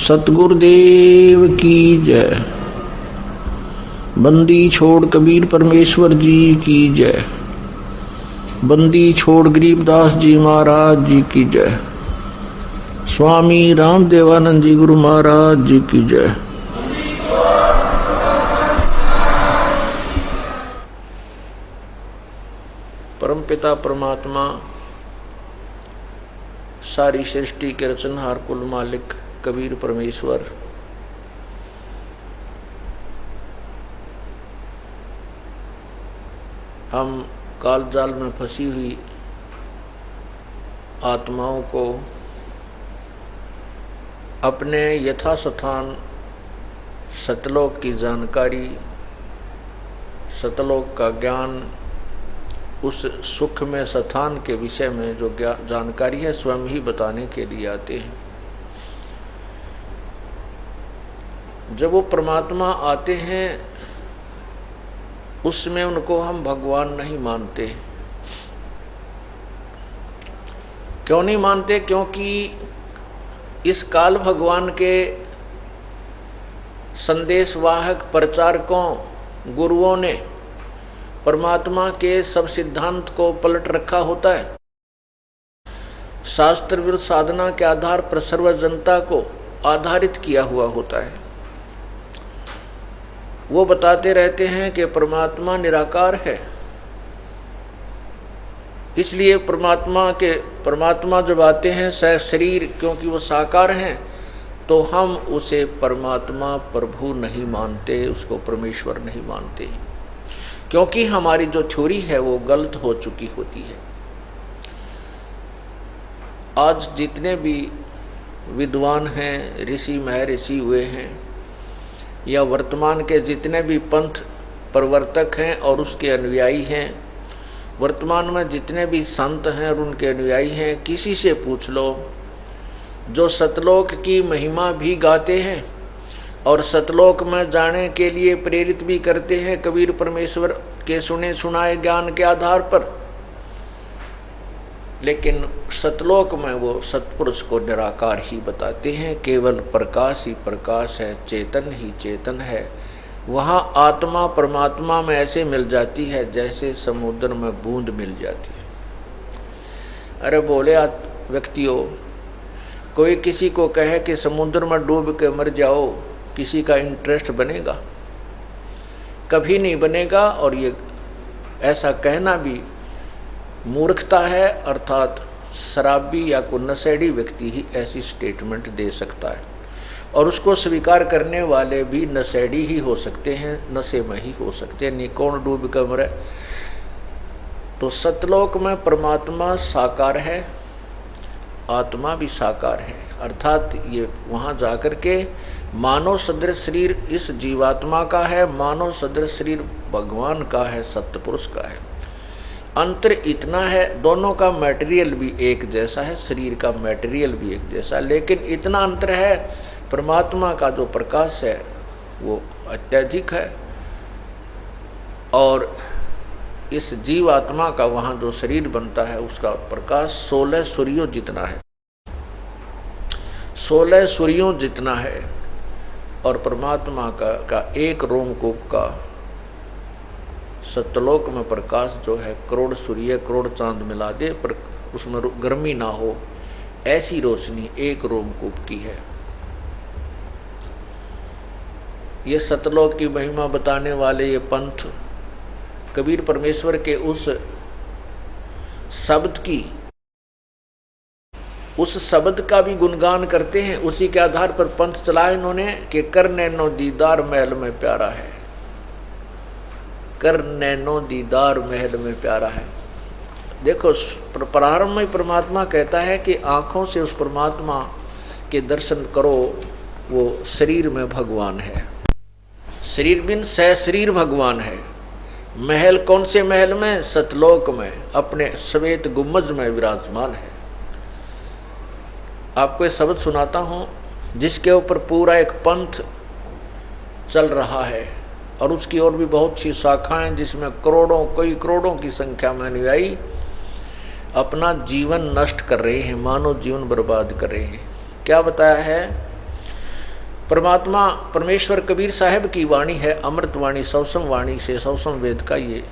सतगुरुदेव की जय। बंदी छोड़ कबीर परमेश्वर जी की जय। बंदी छोड़ गरीबदास जी महाराज जी की जय। स्वामी राम देवानंद जी गुरु महाराज जी की जय। परमपिता परमात्मा सारी सृष्टि के रचनहार कुल मालिक कबीर परमेश्वर हम काल जाल में फंसी हुई आत्माओं को अपने यथास्थान सतलोक की जानकारी, सतलोक का ज्ञान, उस सुख में स्थान के विषय में जो जानकारी है स्वयं ही बताने के लिए आते हैं। जब वो परमात्मा आते हैं उसमें उनको हम भगवान नहीं मानते। क्यों नहीं मानते? क्योंकि इस काल भगवान के संदेशवाहक प्रचारकों गुरुओं ने परमात्मा के सब सिद्धांत को पलट रखा होता है। शास्त्र विरुद्ध साधना के आधार पर सर्व जनता को आधारित किया हुआ होता है। वो बताते रहते हैं कि परमात्मा निराकार है, इसलिए परमात्मा जब आते हैं शरीर, क्योंकि वो साकार हैं, तो हम उसे परमात्मा प्रभु नहीं मानते, उसको परमेश्वर नहीं मानते, क्योंकि हमारी जो थ्योरी है वो गलत हो चुकी होती है। आज जितने भी विद्वान हैं, ऋषि महर्षि हुए हैं, या वर्तमान के जितने भी पंथ प्रवर्तक हैं और उसके अनुयायी हैं, वर्तमान में जितने भी संत हैं और उनके अनुयायी हैं, किसी से पूछ लो जो सतलोक की महिमा भी गाते हैं और सतलोक में जाने के लिए प्रेरित भी करते हैं कबीर परमेश्वर के सुने सुनाए ज्ञान के आधार पर, लेकिन सतलोक में वो सतपुरुष को निराकार ही बताते हैं। केवल प्रकाश ही प्रकाश है, चेतन ही चेतन है। वहाँ आत्मा परमात्मा में ऐसे मिल जाती है जैसे समुद्र में बूंद मिल जाती है। अरे बोले व्यक्तियों, कोई किसी को कहे कि समुद्र में डूब के मर जाओ, किसी का इंटरेस्ट बनेगा? कभी नहीं बनेगा। और ये ऐसा कहना भी मूर्खता है, अर्थात शराबी या कोई नशेड़ी व्यक्ति ही ऐसी स्टेटमेंट दे सकता है, और उसको स्वीकार करने वाले भी नशेड़ी ही हो सकते हैं, नशे में ही हो सकते हैं, नहीं कौन डूब कर मरे। तो सतलोक में परमात्मा साकार है, आत्मा भी साकार है, अर्थात ये वहाँ जाकर के मानव सदृश शरीर इस जीवात्मा का है, मानव सदृश शरीर भगवान का है, सत्पुरुष का है। अंतर इतना है, दोनों का मटेरियल भी एक जैसा है, शरीर का मटेरियल भी एक जैसा, लेकिन इतना अंतर है, परमात्मा का जो प्रकाश है वो अत्यधिक है, और इस जीवात्मा का वहाँ जो शरीर बनता है उसका प्रकाश 16 सूर्यों जितना है, 16 सूर्यों जितना है। और परमात्मा का एक रोमकूप का सतलोक में प्रकाश जो है करोड़ सूर्य करोड़ चांद मिला दे पर उसमें गर्मी ना हो, ऐसी रोशनी एक रोमकूप की है। ये सतलोक की महिमा बताने वाले ये पंथ कबीर परमेश्वर के उस शब्द का भी गुणगान करते हैं। उसी के आधार पर पंथ चला है इन्होंने कि कर नैनो दीदार महल में प्यारा है, कर नैनो दीदार महल में प्यारा है। देखो, प्रारंभ में परमात्मा कहता है कि आँखों से उस परमात्मा के दर्शन करो, वो शरीर में भगवान है, शरीर बिन सशरीर भगवान है। महल कौन से महल में? सतलोक में, अपने श्वेत गुम्बज में विराजमान है। आपको एक शब्द सुनाता हूँ जिसके ऊपर पूरा एक पंथ चल रहा है, और उसकी और भी बहुत सी शाखाएं जिसमें कई करोड़ों की संख्या में अनुयायी अपना जीवन नष्ट कर रहे हैं, मानव जीवन बर्बाद कर रहे हैं। क्या बताया है परमात्मा परमेश्वर कबीर साहब की वाणी है, अमृत वाणी, सवसम वाणी से सवसम वेद का ये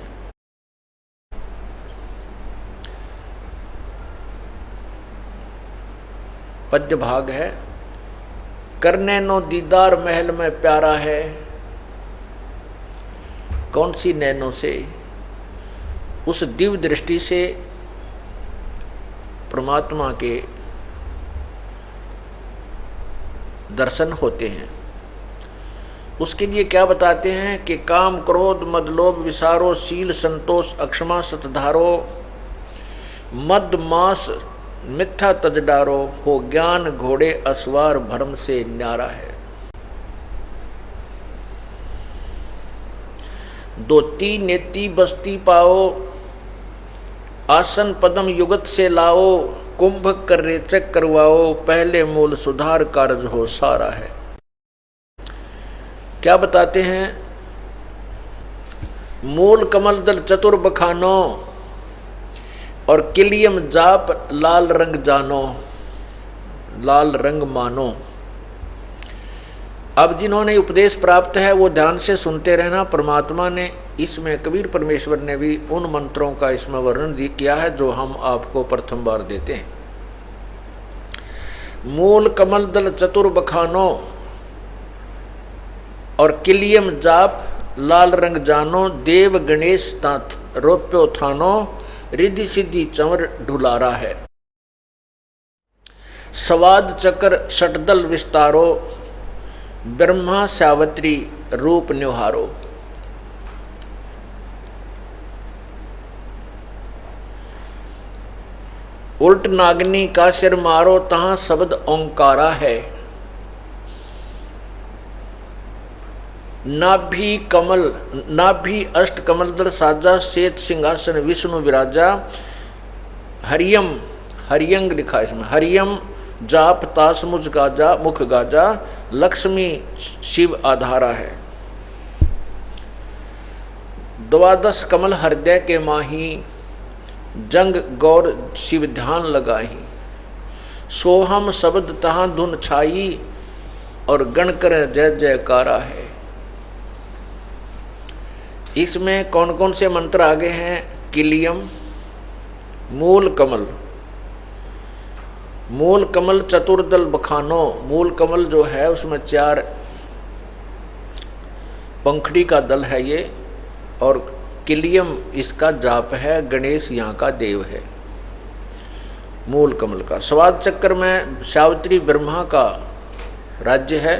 पद्य भाग है। करने नो दीदार महल में प्यारा है, कौन सी नैनों से, उस दिव्य दृष्टि से परमात्मा के दर्शन होते हैं। उसके लिए क्या बताते हैं कि काम क्रोध मद लोभ विसारो, शील संतोष अक्षमा सतधारो, मद मास मिथ्या तज डारो, हो ज्ञान घोड़े असवार भरम से न्यारा है। दोती नेति बस्ती पाओ, आसन पदम युगत से लाओ, कुंभ कर रेचक करवाओ, पहले मूल सुधार कारज हो सारा है। क्या बताते हैं? मूल कमल दल चतुर बखानो, और किलियम जाप लाल रंग जानो, लाल रंग मानो। अब जिन्होंने उपदेश प्राप्त है वो ध्यान से सुनते रहना। परमात्मा ने इसमें, कबीर परमेश्वर ने भी उन मंत्रों का इसमें वर्णन किया है जो हम आपको प्रथम बार देते हैं। मूल कमल दल चतुर बखानो, और किलियम जाप लाल रंग जानो, देव गणेश तात रोप्यो थानो, रिद्धि सिद्धि चंवर ढुलारा है। स्वाद चक्र षटदल विस्तारो, ब्रह्मा सावत्री रूप न्योहारो। उल्ट नागनी का सिर मारो, तहां शब्द ओंकारा है। नाभि कमल, नाभि अष्ट कमल दल साजा, श्वेत सिंहासन विष्णु विराजा। हरियम, हरियंग लिखा है इसमें, हरियम जाप तास मुझ गाजा, मुख गाजा, लक्ष्मी शिव आधारा है। द्वादश कमल हृदय के माही, जंग गौर शिव ध्यान लगाही। सोहम शब्द तहां धुन छाई, और गण कर जय जयकारा है। इसमें कौन कौन से मंत्र आगे हैं? किलियम, मूल कमल, मूल कमल चतुर्दल बखानो। मूल कमल जो है उसमें 4 पंखड़ी का दल है ये, और किलियम इसका जाप है, गणेश यहाँ का देव है मूल कमल का। स्वाद चक्र में सावित्री ब्रह्मा का राज्य है,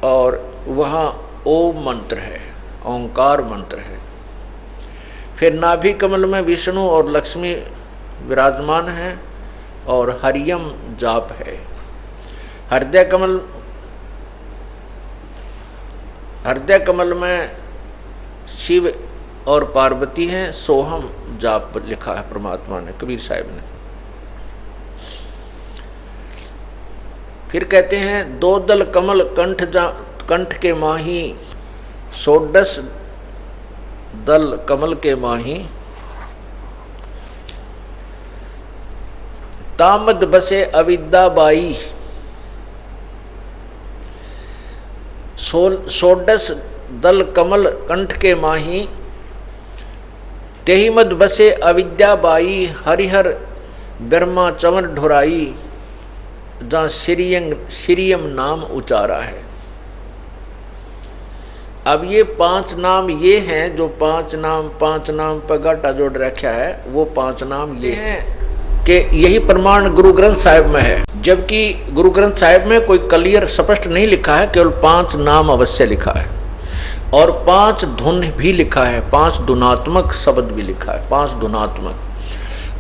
और वहाँ ओम मंत्र है, ओंकार मंत्र है। फिर नाभि कमल में विष्णु और लक्ष्मी विराजमान हैं, और हरियम जाप है। हृदय कमल में शिव और पार्वती हैं। सोहम जाप लिखा है परमात्मा ने, कबीर साहब ने। फिर कहते हैं दो दल कमल कंठ के माही, षोडश दल कमल के माही। तामद बसे अविद्या बाई, षोडश दल कमल कंठ के माही। तेहि मद बसे अविद्या बाई, हरिहर ब्रह्मा चवन ढुराई। जहाँ सिरियम नाम उचारा है। अब ये 5 नाम ये हैं, जो 5 नाम पर घाटा जोड़ रखा है, वो 5 नाम ये हैं कि यही प्रमाण गुरु ग्रंथ साहिब में है। जबकि गुरु ग्रंथ साहिब में कोई क्लियर स्पष्ट नहीं लिखा है, केवल 5 नाम अवश्य लिखा है, और 5 धुन भी लिखा है, 5 धुनात्मक शब्द भी लिखा है, 5 धुनात्मक।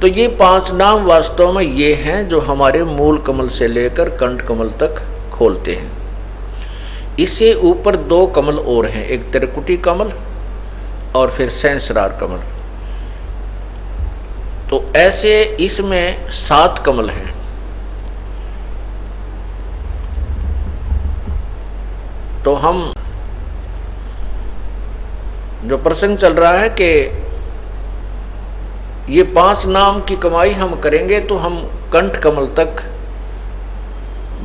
तो ये 5 नाम वास्तव में ये हैं जो हमारे मूल कमल से लेकर कंठ कमल तक खोलते हैं। इससे ऊपर 2 कमल और हैं, एक त्रिकुटी कमल और फिर सहस्रार कमल। तो ऐसे इसमें 7 कमल हैं। तो हम जो प्रसंग चल रहा है कि ये 5 नाम की कमाई हम करेंगे तो हम कंठ कमल तक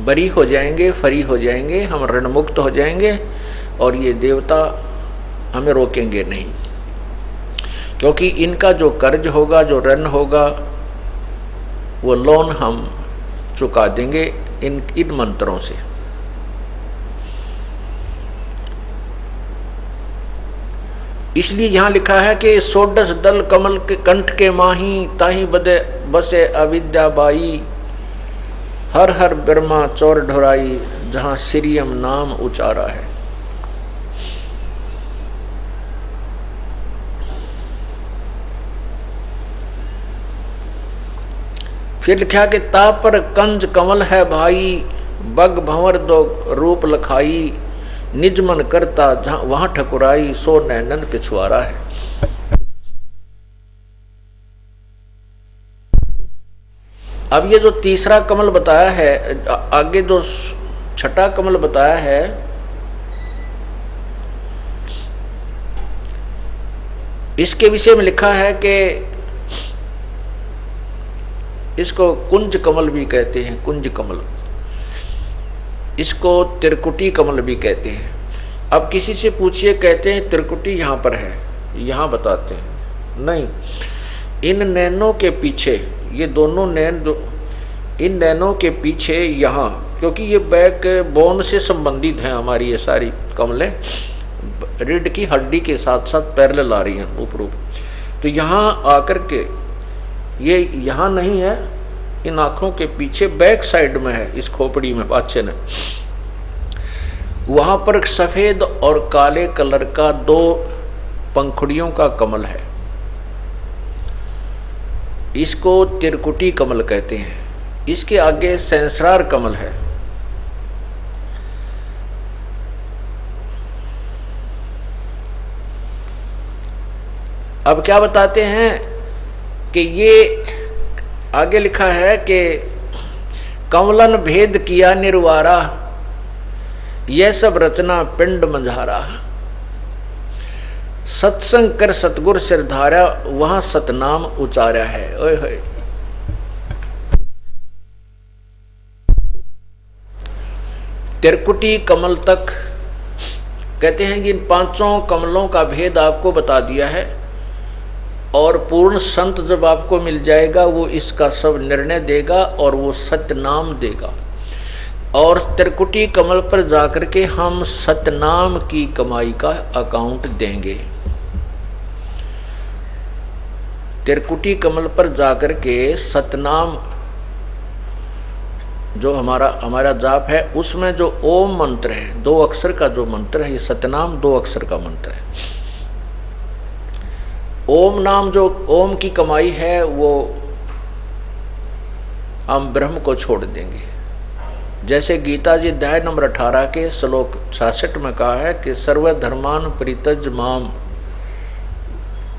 बरी हो जाएंगे, फरी हो जाएंगे, हम ऋण मुक्त हो जाएंगे और ये देवता हमें रोकेंगे नहीं, क्योंकि इनका जो कर्ज होगा, जो ऋण होगा, वो लोन हम चुका देंगे इन मंत्रों से। इसलिए यहां लिखा है कि सोडस दल कमल के कंठ के माही, ताही बदे बसे अविद्या बाई, हर हर ब्रह्मा चौर ढोराई, जहां श्रीयम नाम उचारा है। फिर लिखा कि ता पर कंज कमल है भाई, बग भंवर दो रूप लखाई, निज मन करता जहां वहां ठकुराई, सो नैनन पिछुआरा है। अब ये जो तीसरा कमल बताया है, आगे जो छठा कमल बताया है, इसके विषय में लिखा है कि इसको कुंज कमल भी कहते हैं, कुंज कमल, इसको त्रिकुटी कमल भी कहते हैं। अब किसी से पूछिए, कहते हैं त्रिकुटी यहां पर है, यहां बताते हैं नहीं, इन नैनों के पीछे, ये दोनों नैन जो इन नैनों के पीछे यहाँ, क्योंकि ये बैक बोन से संबंधित हैं हमारी ये सारी कमलें, रीढ़ की हड्डी के साथ साथ पैरेलल आ रही हैं ऊपर ऊपर, तो यहाँ आकर के ये यहाँ नहीं है, इन आँखों के पीछे बैक साइड में है, इस खोपड़ी में पाछे ने, वहाँ पर सफ़ेद और काले कलर का दो पंखुड़ियों का कमल है, इसको त्रिकुटी कमल कहते हैं। इसके आगे सेंसरार कमल है। अब क्या बताते हैं कि ये आगे लिखा है कि कमलन भेद किया निर्वारा, यह सब रचना पिंड मंझारा, सत्संग कर सतगुर सिर धारा, वहां सतनाम उचारा है। ओए होए, त्रिकुटी कमल तक कहते हैं कि इन पांचों कमलों का भेद आपको बता दिया है, और पूर्ण संत जब आपको मिल जाएगा वो इसका सब निर्णय देगा और वो सतनाम देगा, और त्रिकुटी कमल पर जाकर के हम सतनाम की कमाई का अकाउंट देंगे। त्रिकुटी कमल पर जाकर के सतनाम जो हमारा जाप है, उसमें जो ओम मंत्र है, 2 अक्षर का जो मंत्र है, ये सतनाम 2 अक्षर का मंत्र है। ओम नाम जो ओम की कमाई है वो हम ब्रह्म को छोड़ देंगे। जैसे गीता जी अध्याय नंबर 18 के श्लोक 66 में कहा है कि सर्वधर्मान परित्यज माम,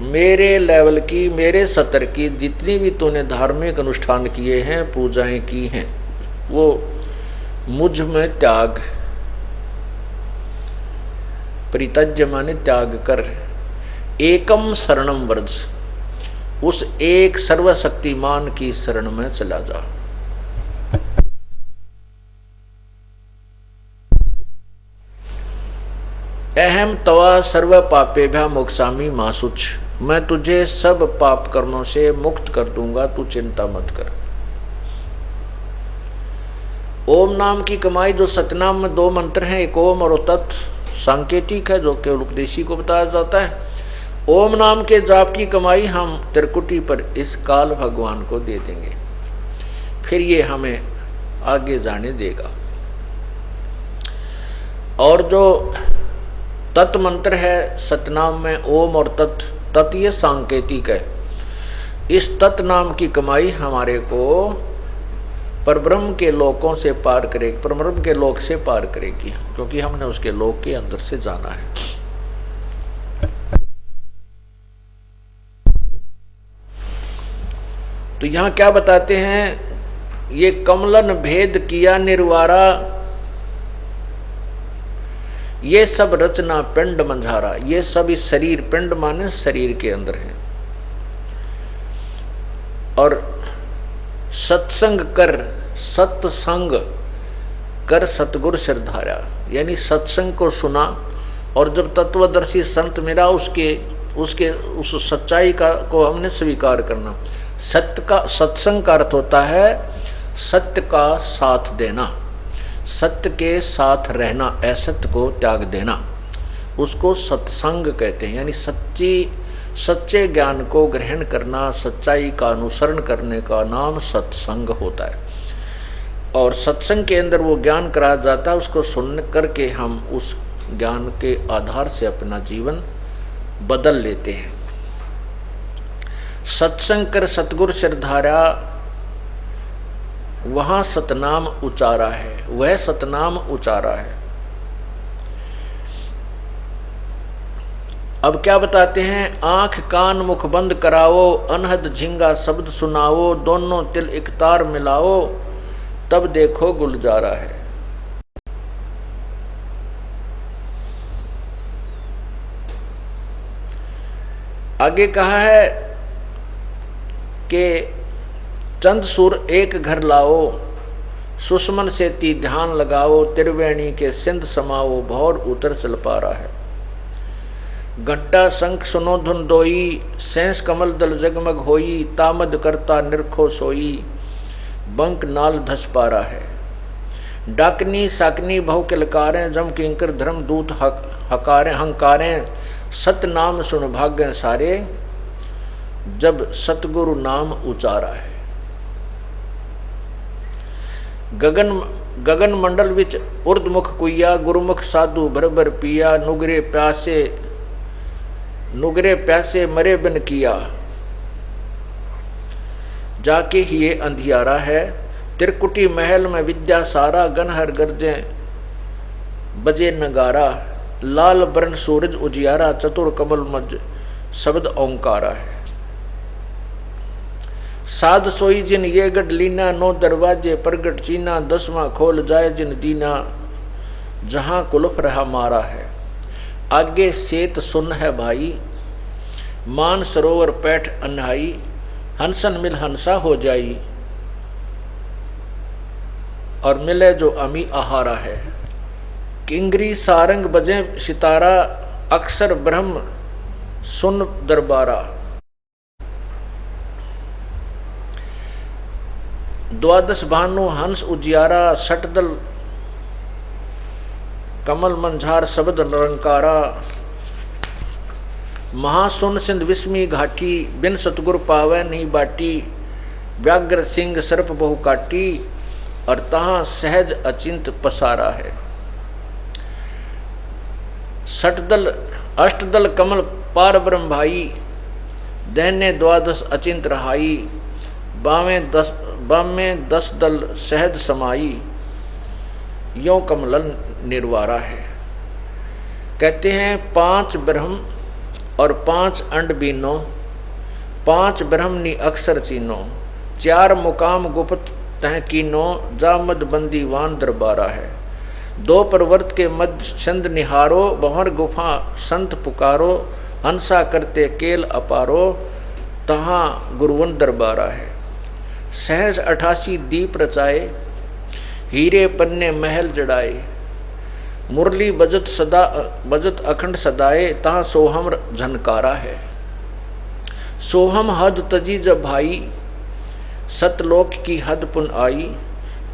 मेरे लेवल की, मेरे स्तर की जितनी भी तूने धार्मिक अनुष्ठान किए हैं, पूजाएं की हैं, वो मुझ में त्याग, परित्यज्य माने त्याग कर, एकम शरणम व्रज, उस एक सर्वशक्तिमान की शरण में चला जा। अहम तवा सर्व पापेभ्या मोक्षामि मासुच, मैं तुझे सब पाप कर्मों से मुक्त कर दूंगा, तू चिंता मत कर। ओम नाम की कमाई, जो सतनाम में 2 मंत्र हैं, एक ओम और तत्, सांकेतिक है जो केवल उपदेशी को बताया जाता है। ओम नाम के जाप की कमाई हम त्रिकुटी पर इस काल भगवान को दे देंगे, फिर ये हमें आगे जाने देगा। और जो तत् मंत्र है सतनाम में, ओम और तत्, तत् ये सांकेतिक है, इस तत् नाम की कमाई हमारे को परब्रह्म के लोकों से पार करेगी, परब्रह्म के लोक से पार करेगी, क्योंकि हमने उसके लोक के अंदर से जाना है। तो यहां क्या बताते हैं, ये कमलन भेद किया निर्वारा, ये सब रचना पिंड मंझारा, ये सब इस शरीर, पिंड माने शरीर के अंदर है, और सत्संग कर, सत्संग कर सतगुरु सिरधारा, यानी सत्संग को सुना और जब तत्वदर्शी संत मिला उस सच्चाई का को हमने स्वीकार करना। सत्संग का अर्थ होता है सत्य का साथ देना, सत्य के साथ रहना, असत्य को त्याग देना, उसको सत्संग कहते हैं। यानी सच्चे ज्ञान को ग्रहण करना, सच्चाई का अनुसरण करने का नाम सत्संग होता है। और सत्संग के अंदर वो ज्ञान कराया जाता है, उसको सुन करके हम उस ज्ञान के आधार से अपना जीवन बदल लेते हैं। सत्संग कर सतगुरु सिरधारा, वहां सतनाम उचारा है, वह सतनाम उचारा है। अब क्या बताते हैं, आंख कान मुख बंद कराओ, अनहद झिंगा शब्द सुनाओ, दोनों तिल एक तार मिलाओ, तब देखो गुलजारा है। आगे कहा है कि चंद सुर एक घर लाओ, सुषमन से ती ध्यान लगाओ, त्रिवेणी के सिंध समाओ, भौर उतर चल पा रहा है। घंटा शंख सुनो धुन दोई, सैंस कमल दल जगमग होई, तामद करता निरखो सोई, बंक नाल धस पा रहा है। डाकनी साकनी बहु के लकारें, जम किंकर धर्म दूत हकारें हंकारें, सत नाम सुन भाग्य सारे, जब सतगुरु नाम उचारा है। गगन मंडल विच उर्दमुख कुइया, गुरुमुख साधु भर भर पिया, नुगरे प्यासे मरे बिन किया, जाके ही ये अंधियारा है। त्रिकुटी महल में विद्या सारा, गनहर गर्जे बजे नगारा, लाल बरन सूरज उजियारा, चतुर कमल मज शब्द ओंकारा है। साध सोई जिन ये गढ़ लीना, 9 दरवाजे प्रगट चीना, 10वां खोल जाए जिन दीना, जहां कुलफ रहा मारा है। आगे सेत सुन है भाई, मान सरोवर पैठ अन्हाई, हंसन मिल हंसा हो जाई, और मिले जो अमी आहारा है। किंगरी सारंग बजे सितारा, अक्सर ब्रह्म सुन दरबारा, द्वादश भानु हंस उजियारा, सटदल कमल मंझार शब्द निरंकारा, महासुन सिंध विस्मी घाटी, बिन सतगुर पावै नहीं बाटी, व्याघ्र सिंह सर्प बहु काटी, और तहां सहज अचिंत पसारा है। सटदल अष्टदल कमल पार ब्रह्म भाई, दहने द्वादश अचिंत रहाई, बामें 10 दल सहज समाई, यों कमलन निर्वारा है। कहते हैं 5 ब्रह्म और 5 अंड बीनो, 5 ब्रह्मनी अक्षर चीनो, 4 मुकाम गुप्त तह कीनो, जामद बंदीवान दरबारा है। 2 पर्वत के मध्य छंद निहारो, बहर गुफा संत पुकारो, हंसा करते केल अपारो, तहाँ गुरुवन दरबारा है। सहज 88 दीप रचाए, हीरे पन्ने महल जड़ाए, मुरली बजत अखंड सदाए, तहाँ सोहम झनकारा है। सोहम हद तजी जब भाई, सतलोक की हद पुन आई,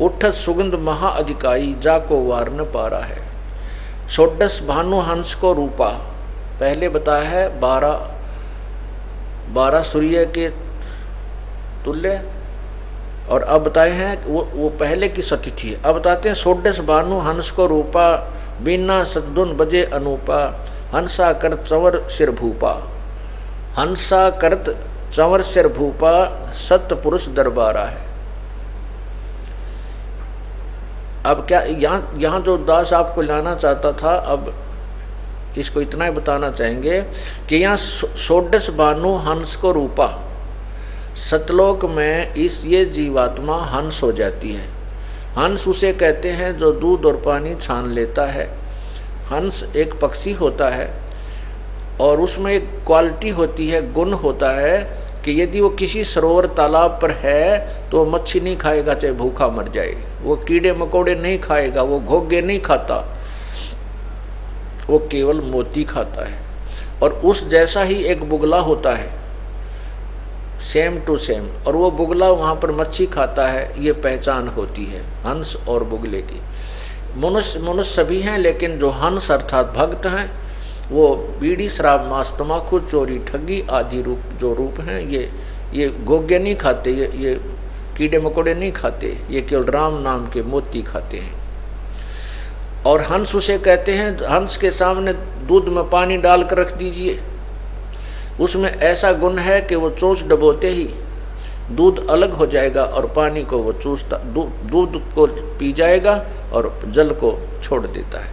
उठत सुगंध महा अधिकाई, जाको वार न पारा है। षोडश भानु हंस को रूपा, पहले बताया है 12 सूर्य के तुल्य, और अब बताए हैं वो पहले की सतिथि है। अब बताते हैं षोडश भानु हंस को रूपा, बीना सतधुन बजे अनूपा, हंसा करत चंवर सिर भूपा, हंसा करत चंवर सिर भूपा, सत्य पुरुष दरबारा है। अब क्या यहाँ जो दास आपको लाना चाहता था, अब इसको इतना ही बताना चाहेंगे कि यहाँ षोडश भानु हंस को रूपा, सतलोक में ये जीवात्मा हंस हो जाती है। हंस उसे कहते हैं जो दूध और पानी छान लेता है। हंस एक पक्षी होता है और उसमें एक क्वालिटी होती है, गुण होता है कि यदि वो किसी सरोवर तालाब पर है तो मच्छी नहीं खाएगा चाहे भूखा मर जाए, वो कीड़े मकोड़े नहीं खाएगा, वो घोंघे नहीं खाता, वो केवल मोती खाता है। और उस जैसा ही एक बुगला होता है, सेम टू सेम, और वो बुगला वहाँ पर मच्छी खाता है, ये पहचान होती है हंस और बुगले की। मनुष्य सभी हैं, लेकिन जो हंस अर्थात भक्त हैं वो बीड़ी शराब मांस तम्बाकू चोरी ठगी आदि रूप हैं, ये घोंघे नहीं खाते, ये कीड़े मकोड़े नहीं खाते, ये केवल राम नाम के मोती खाते हैं। और हंस उसे कहते हैं, हंस के सामने दूध में पानी डालकर रख दीजिए, उसमें ऐसा गुण है कि वो चोंच डबोते ही दूध अलग हो जाएगा और पानी को वो चूसता, दूध को पी जाएगा और जल को छोड़ देता है,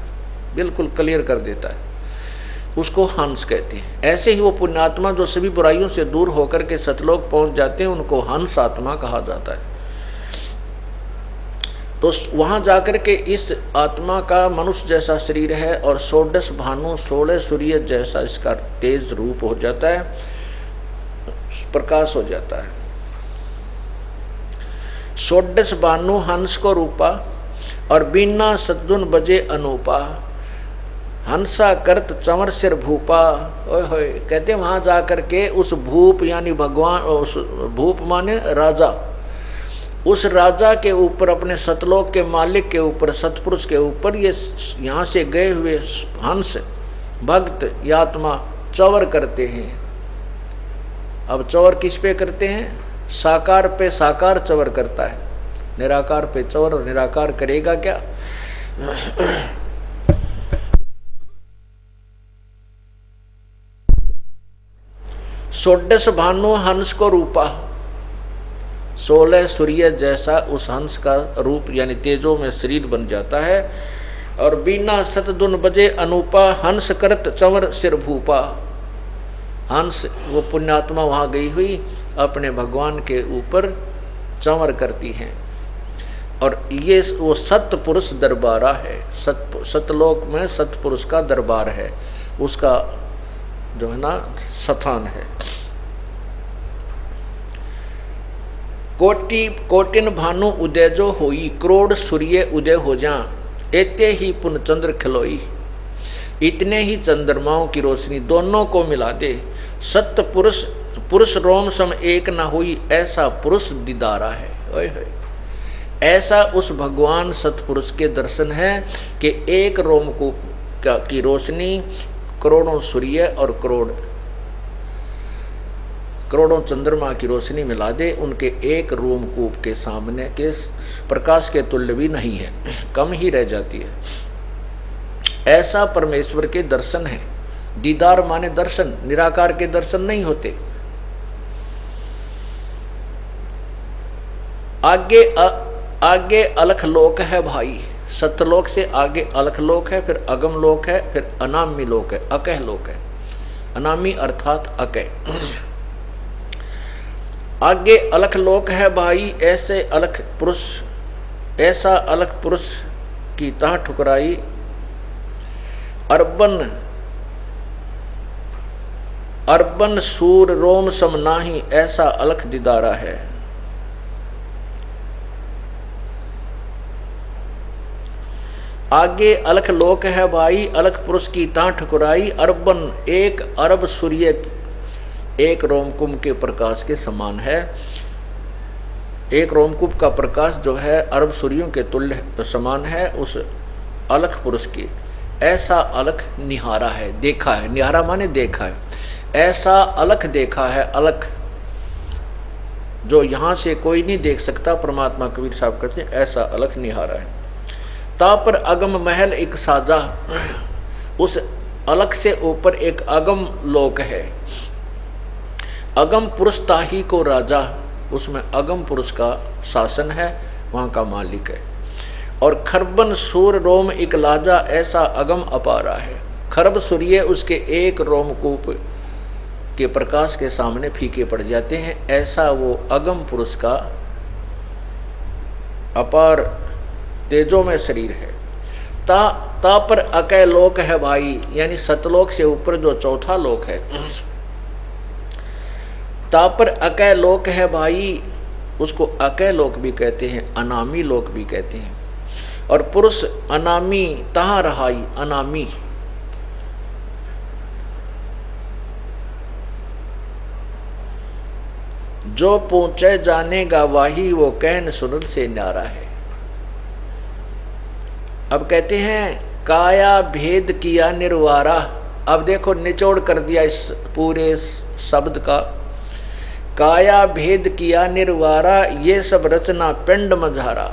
बिल्कुल क्लियर कर देता है, उसको हंस कहते हैं। ऐसे ही वो पुण्यात्मा जो सभी बुराइयों से दूर होकर के सतलोक पहुंच जाते हैं, उनको हंस आत्मा कहा जाता है। तो वहां जाकर के इस आत्मा का मनुष्य जैसा शरीर है और 16 भानु 16 सूर्य जैसा इसका तेज रूप हो जाता है, प्रकाश हो जाता है। 16 भानु हंस को रूपा और बीना सद्गुण बजे अनूपा, हंसा करत चंवर सिर भूपा। ओए होए, कहते वहां जाकर के उस भूप यानी भगवान, उस भूप माने राजा, उस राजा के ऊपर, अपने सतलोक के मालिक के ऊपर, सतपुरुष के ऊपर ये यहाँ से गए हुए हंस भक्त या आत्मा चंवर करते हैं। अब चंवर किस पे करते हैं? साकार पे साकार चंवर करता है, निराकार पे चंवर, और निराकार करेगा क्या? 16 भानु हंस को रूपा, 16 सूर्य जैसा उस हंस का रूप यानी तेजो में शरीर बन जाता है। और बीना सतदुन बजे अनूपा, हंस करत चंवर सिर भूपा, हंस वो पुण्यात्मा वहाँ गई हुई अपने भगवान के ऊपर चंवर करती हैं। और ये वो सतपुरुष दरबारा है, सतलोक में सतपुरुष का दरबार है, उसका जो है ना स्थान है। कोटिन भानु उदय जो होई, करोड़ सूर्य उदय हो जा, एते ही पुन चंद्र खिलोई, इतने ही चंद्रमाओं की रोशनी दोनों को मिला दे। सत्य पुरुष रोम सम एक न हुई, ऐसा पुरुष दीदारा है। ओए होए, ऐसा उस भगवान सतपुरुष के दर्शन है कि एक रोमकूप की रोशनी करोड़ों सूर्य और करोड़ों चंद्रमा की रोशनी मिला दे, उनके एक रोमकूप के सामने के प्रकाश के तुल्य भी नहीं है, कम ही रह जाती है। ऐसा परमेश्वर के दर्शन है। दीदार माने दर्शन, निराकार के दर्शन नहीं होते। आगे अलख लोक है भाई, सतलोक से आगे अलख लोक है, फिर अगम लोक है, फिर अनामी लोक है, अकह लोक है। अनामी अर्थात अकह। आगे अलख लोक है भाई, ऐसा अलख पुरुष की तह ठुकराई, अर्बन सूर रोम सम नाही, ऐसा अलख दीदारा है। आगे अलख लोक है भाई, अलख पुरुष की तां ठुकराई, अर्बन 1 अरब सूर्य एक रोमकुंभ के प्रकाश के समान है। एक रोमकुंभ का प्रकाश जो है अरब सूर्यों के तुल्य समान है उस अलख पुरुष की। ऐसा अलख निहारा है, देखा है, निहारा माने देखा है। ऐसा अलख देखा है, अलख जो यहाँ से कोई नहीं देख सकता, परमात्मा कबीर साहब कहते हैं ऐसा अलख निहारा है। ता पर अगम महल एक साजा, उस अलख से ऊपर एक अगम लोक है। अगम पुरुष ताही को राजा, उसमें अगम पुरुष का शासन है, वहाँ का मालिक है। और खरबन सूर रोम एक लाजा, ऐसा अगम अपारा है। खरब सूर्य उसके एक रोमकूप के प्रकाश के सामने फीके पड़ जाते हैं, ऐसा वो अगम पुरुष का अपार तेजो में शरीर है। ता पर अकय लोक है भाई, यानी सतलोक से ऊपर जो चौथा लोक है। तापर अकय लोक है भाई, उसको अकय लोक भी कहते हैं, अनामी लोक भी कहते हैं। और पुरुष अनामी तहाँ रहाई, अनामी जो पहुंचे जानेगा वाही, वो कहन सुनन से न्यारा है। अब कहते हैं काया भेद किया निर्वारा। अब देखो निचोड़ कर दिया इस पूरे शब्द का। काया भेद किया निर्वारा, ये सब रचना पिंड मझारा।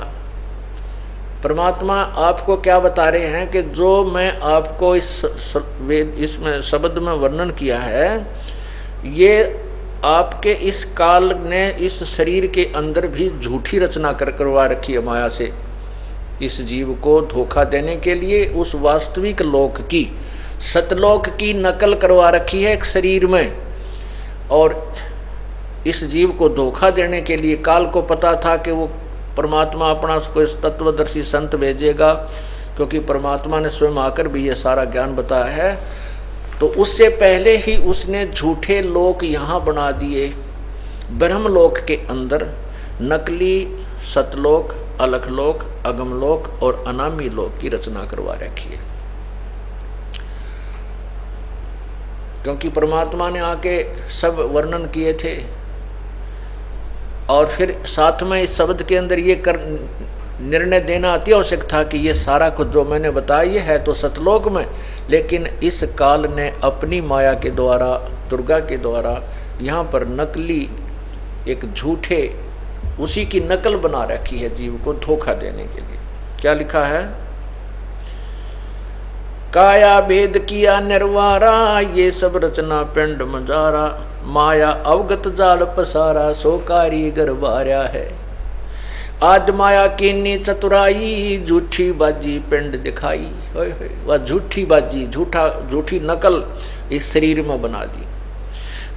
परमात्मा आपको क्या बता रहे हैं कि जो मैं आपको इसमें शब्द में वर्णन किया है, ये आपके इस काल ने इस शरीर के अंदर भी झूठी रचना करवा रखी है माया से, इस जीव को धोखा देने के लिए उस वास्तविक लोक की, सतलोक की नकल करवा रखी है एक शरीर में। और इस जीव को धोखा देने के लिए काल को पता था कि वो परमात्मा अपना कोई तत्वदर्शी संत भेजेगा, क्योंकि परमात्मा ने स्वयं आकर भी ये सारा ज्ञान बताया है। तो उससे पहले ही उसने झूठे लोक यहाँ बना दिए। ब्रह्मलोक के अंदर नकली सतलोक, अलखलोक, अगमलोक और अनामी लोक की रचना करवा रखी है। क्योंकि परमात्मा ने आके सब वर्णन किए थे, और फिर साथ में इस शब्द के अंदर ये निर्णय देना अति आवश्यक था कि ये सारा कुछ जो मैंने बताया ये है तो सतलोक में, लेकिन इस काल ने अपनी माया के द्वारा, दुर्गा के द्वारा यहाँ पर नकली एक झूठे उसी की नकल बना रखी है जीव को धोखा देने के लिए। क्या लिखा है? काया भेद किया निर्वारा, ये सब रचना पिंड मजारा। माया अवगत जाल पसारा, सो कारीगर बार्या है। आज माया कीनी चतुराई, झूठी बाजी पिंड दिखाई। वह झूठी बाजी, झूठी नकल इस शरीर में बना दी।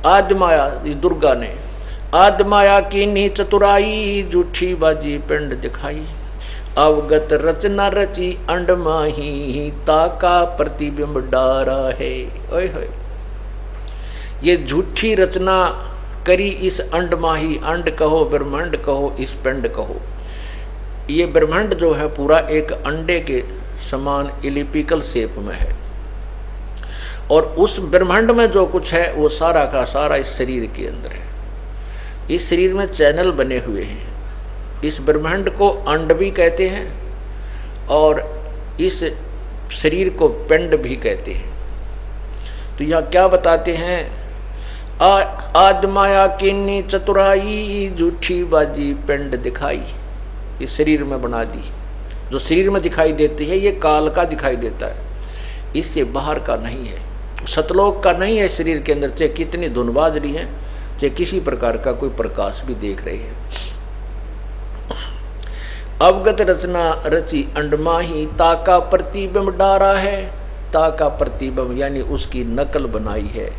आज माया, इस दुर्गा ने आज माया कीनी चतुराई, झूठी बाजी पिंड दिखाई। अवगत रचना रची अंड माही, ताका प्रतिबिंब डारा है। ओए होए, ये झूठी रचना करी इस अंड माही, अंड कहो ब्रह्मांड कहो इस पिंड कहो। ये ब्रह्मांड जो है पूरा एक अंडे के समान इलिपिकल शेप में है, और उस ब्रह्मांड में जो कुछ है वो सारा का सारा इस शरीर के अंदर है। इस शरीर में चैनल बने हुए हैं। इस ब्रह्मांड को अंड भी कहते हैं और इस शरीर को पिंड भी कहते हैं। तो यह क्या बताते हैं? आज माया कीनी चतुराई, झूठी बाजी पिंड दिखाई। इस शरीर में बना दी। जो शरीर में दिखाई देती है ये काल का दिखाई देता है, इससे बाहर का नहीं है, सतलोक का नहीं है। शरीर के अंदर चाहे कितनी धुन बाज रही है, चाहे किसी प्रकार का कोई प्रकाश भी देख रहे हैं। अवगत रचना रची अंडमाही, ताका प्रतिबिंब डारा है। ताका प्रतिबिंब यानी उसकी नकल बनाई है।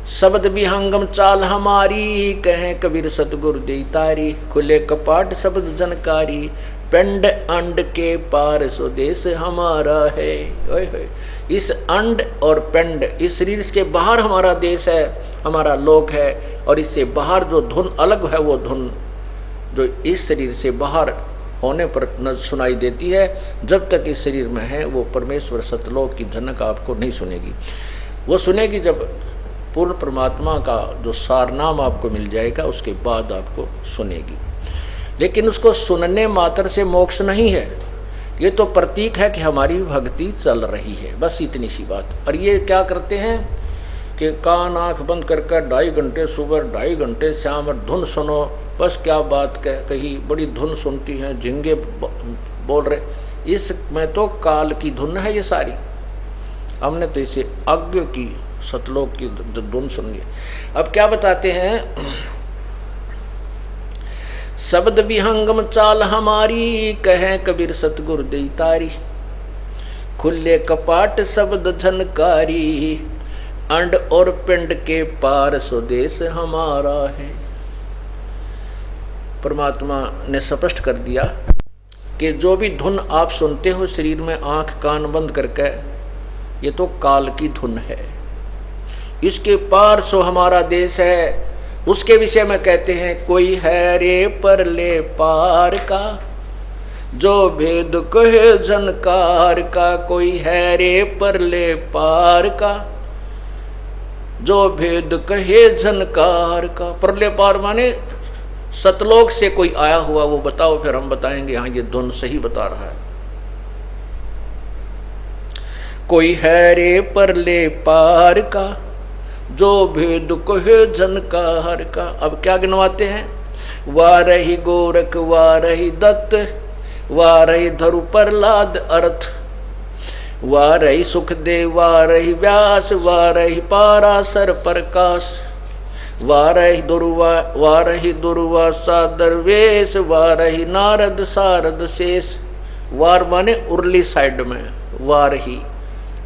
शब्द विहंगम चाल हमारी, कहें कबीर सतगुरु दे तारी। खुले कपाट शब्द जनकारी, पिंड अंड के पार स्वदेश हमारा है। ओए होए, इस अंड और पिंड, इस शरीर के बाहर हमारा देश है, हमारा लोक है। और इससे बाहर जो धुन अलग है, वो धुन जो इस शरीर से बाहर होने पर न सुनाई देती है, जब तक इस शरीर में है वो परमेश्वर सतलोक की झनक आपको नहीं सुनेगी। वो सुनेगी जब पूर्ण परमात्मा का जो सारनाम आपको मिल जाएगा, उसके बाद आपको सुनेगी। लेकिन उसको सुनने मात्र से मोक्ष नहीं है, ये तो प्रतीक है कि हमारी भक्ति चल रही है, बस इतनी सी बात। और ये क्या करते हैं कि कान आँख बंद करके 2.5 घंटे सुबह 2.5 घंटे शाम और धुन सुनो, बस क्या बात कही, बड़ी धुन सुनती हैं, झिंगे बोल रहे। इसमें तो काल की धुन है ये सारी। हमने तो इसे अज्ञ की सतलोक की धुन सुनी है। अब क्या बताते हैं? शब्द विहंगम चाल हमारी, कहें कबीर सतगुरु दे तारी। खुले कपाट शब्द झनकारी, अंड और पिंड के पार स्वदेश हमारा है। परमात्मा ने स्पष्ट कर दिया कि जो भी धुन आप सुनते हो शरीर में आंख कान बंद करके, ये तो काल की धुन है। इसके पार सो हमारा देश है। उसके विषय में कहते हैं, कोई है रे परले पार का, जो भेद कहे झनकार का। कोई है रे परले पार का, जो भेद कहे झनकार का। परले पार माने सतलोक से कोई आया हुआ, वो बताओ, फिर हम बताएंगे हाँ ये धुन सही बता रहा है। कोई है रे परले पार का, जो भेद कहे झनकार का। अब क्या गिनवाते हैं, वारही गोरख वारही दत्त, वारही धरु प्रहलाद अर्थ, वारही सुखदेव वारही व्यास, वारही पाराशर प्रकाश, वारही दुर्वासा दरवेश, वारही नारद सारद शेष। वार माने उर्ली साइड में, वारही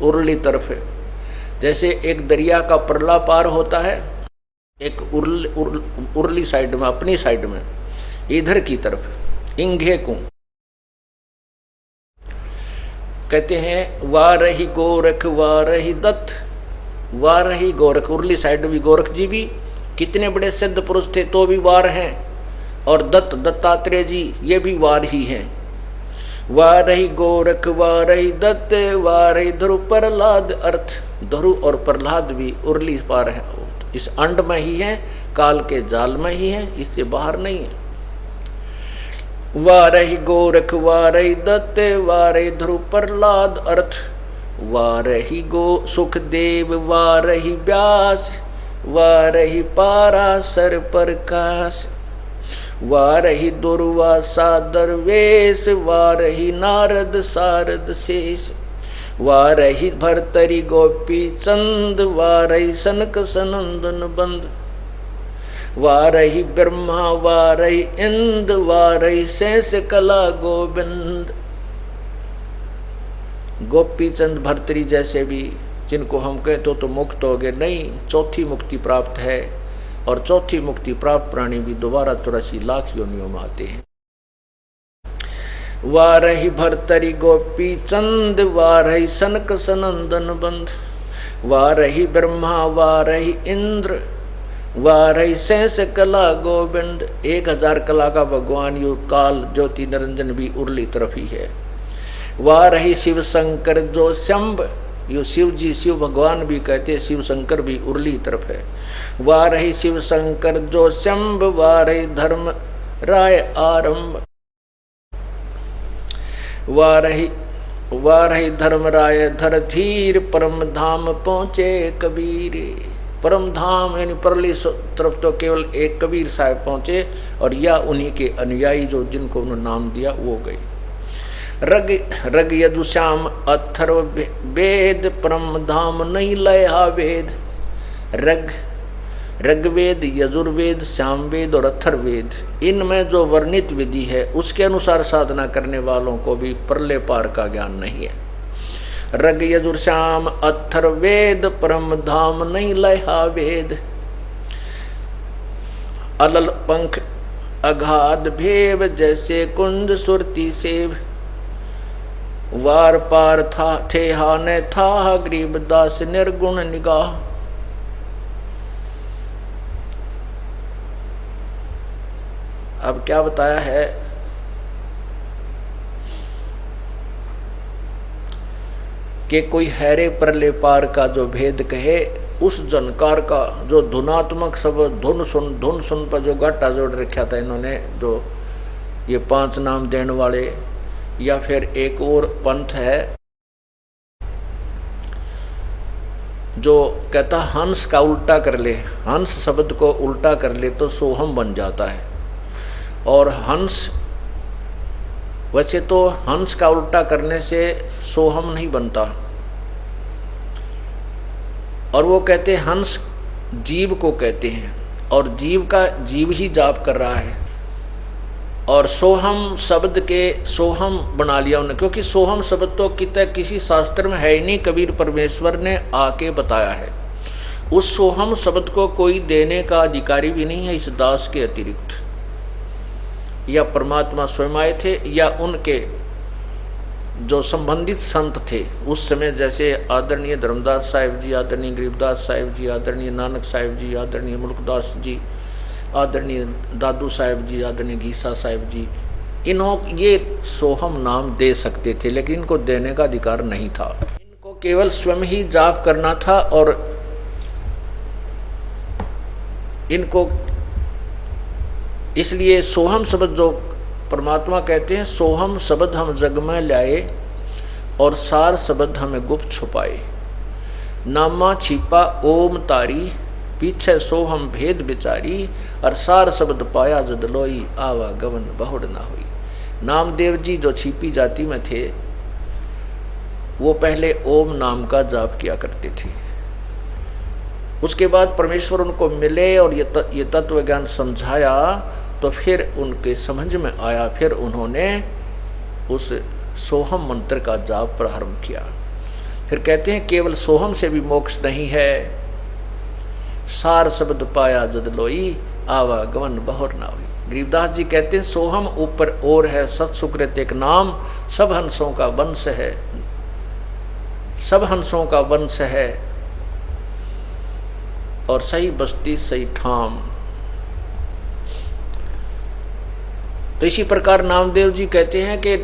उर्ली तरफ है। जैसे एक दरिया का परला पार होता है, एक उर्ली साइड में, अपनी साइड में, इधर की तरफ इंघे को कहते हैं। वारही गोरख वारही दत्त, वारही गोरख, उर्ली साइड भी गोरख जी भी कितने बड़े सिद्ध पुरुष थे तो भी वार हैं, और दत्त दत्तात्रेय जी ये भी वार ही हैं। वारही गोरख वारही दत्त, वारही ध्रुव प्रहलाद अर्थ। ध्रुव और प्रहलाद भी उर्ली पार है, इस अंड में ही है, काल के जाल में ही है, इससे बाहर नहीं है। वारही गोरख वारही दत्त, वारही ध्रुव प्रहलाद अर्थ, वारही गो सुखदेव वारही व्यास, वारही पाराशर प्रकाश, वारही दुर्वासा दरवेश, वारही नारद सारद शेष, वारही भरतरी गोपी चंद, वारही सनक सनंदन बंद, वारही ब्रह्मा वारही इंद, वारही शेष कला गोविंद। गोपी चंद भरतरी जैसे भी जिनको हम कहते तो मुक्त हो गए, नहीं, चौथी मुक्ति प्राप्त है, और चौथी मुक्ति प्राप्त प्राणी भी दोबारा 84 लाख योनियों में आते हैं। वारही भरतरी गोपी चंद, वारही सनक सनंदन बंध, वारही ब्रह्मा वारही इंद्र, वारही शेष कला गोविंद। 1000 कला का भगवान यु काल ज्योति निरंजन भी उर्ली तरफ ही है। वारही शिव शंकर जो शंभ, यो शिव जी शिव भगवान भी कहते, शिव शंकर भी उर्ली तरफ है। वारही शिव शंकर जो शंभ, वारही धर्म राय आरंभ, वारही धर्म राय धर धीर, परम धाम पहुँचे कबीर। परम धाम यानी परली तरफ तो केवल एक कबीर साहब पहुँचे, और या उन्हीं के अनुयायी जो जिनको उन्होंने नाम दिया वो गए। रग यदुश्याम अथर्व वेद, परम धाम नहीं लया वेद। ऋग्वेद, यजुर्वेद, सामवेद और अथर्ववेद, इनमें जो वर्णित विधि है उसके अनुसार साधना करने वालों को भी परले पार का ज्ञान नहीं है। रग यजुर्श्याम अथर्ववेद, परम धाम नहीं लया वेद। अलल पंख अगाध भेव, जैसे कुंज सुरती सेव। वार पार था थे हा ने था, गरीबदास निर्गुण निगाह। अब क्या बताया है कि कोई हैरे परले पार का जो भेद कहे, उस जनकार का जो धुनात्मक सब धुन सुन पर जो घाटा जोड़ रखा था इन्होंने, जो ये 5 नाम देने वाले, या फिर एक और पंथ है जो कहता हंस का उल्टा कर ले, हंस शब्द को उल्टा कर ले तो सोहम बन जाता है। और हंस, वैसे तो हंस का उल्टा करने से सोहम नहीं बनता, और वो कहते हंस जीव को कहते हैं, और जीव का जीव ही जाप कर रहा है, और सोहम शब्द के सोहम बना लिया उन्होंने, क्योंकि सोहम शब्द तो किसी शास्त्र में है ही नहीं, कबीर परमेश्वर ने आके बताया है। उस सोहम शब्द को कोई देने का अधिकारी भी नहीं है इस दास के अतिरिक्त। या परमात्मा स्वयं आए थे, या उनके जो संबंधित संत थे उस समय, जैसे आदरणीय धर्मदास साहिब जी, आदरणीय गरीबदास साहिब जी, आदरणीय नानक साहिब जी, आदरणीय मुल्कदास जी, आदरणीय दादू साहिब जी, आदरणीय गीसा साहिब जी, ये सोहम नाम दे सकते थे, लेकिन इनको देने का अधिकार नहीं था। इनको केवल स्वयं ही जाप करना था। और इनको इसलिए सोहम शब्द जो परमात्मा कहते हैं, सोहम शब्द हम जग में लाए और सार शब्द हमें गुप्त छुपाए। नामा छिपा ओम तारी, पीछे सोहम भेद बिचारी, और सार शब्द पाया जद लोई, आवा गवन बहुड़ ना हुई। नामदेव जी जो छिपी जाति में थे, वो पहले ओम नाम का जाप किया करते थे। उसके बाद परमेश्वर उनको मिले और ये तत्व ज्ञान समझाया, तो फिर उनके समझ में आया, फिर उन्होंने उस सोहम मंत्र का जाप प्रारंभ किया। फिर कहते हैं केवल सोहम से भी मोक्ष नहीं है, सार शब्द पाया जद लोई, आवा गवन बहुर ना हुई। गरीबदास जी कहते हैं सोहम ऊपर और है, सत सुकृत एक नाम, सब हंसों का वंश है, सब हंसों का वंश है, और सही बस्ती सही ठाम। तो इसी प्रकार नामदेव जी कहते हैं कि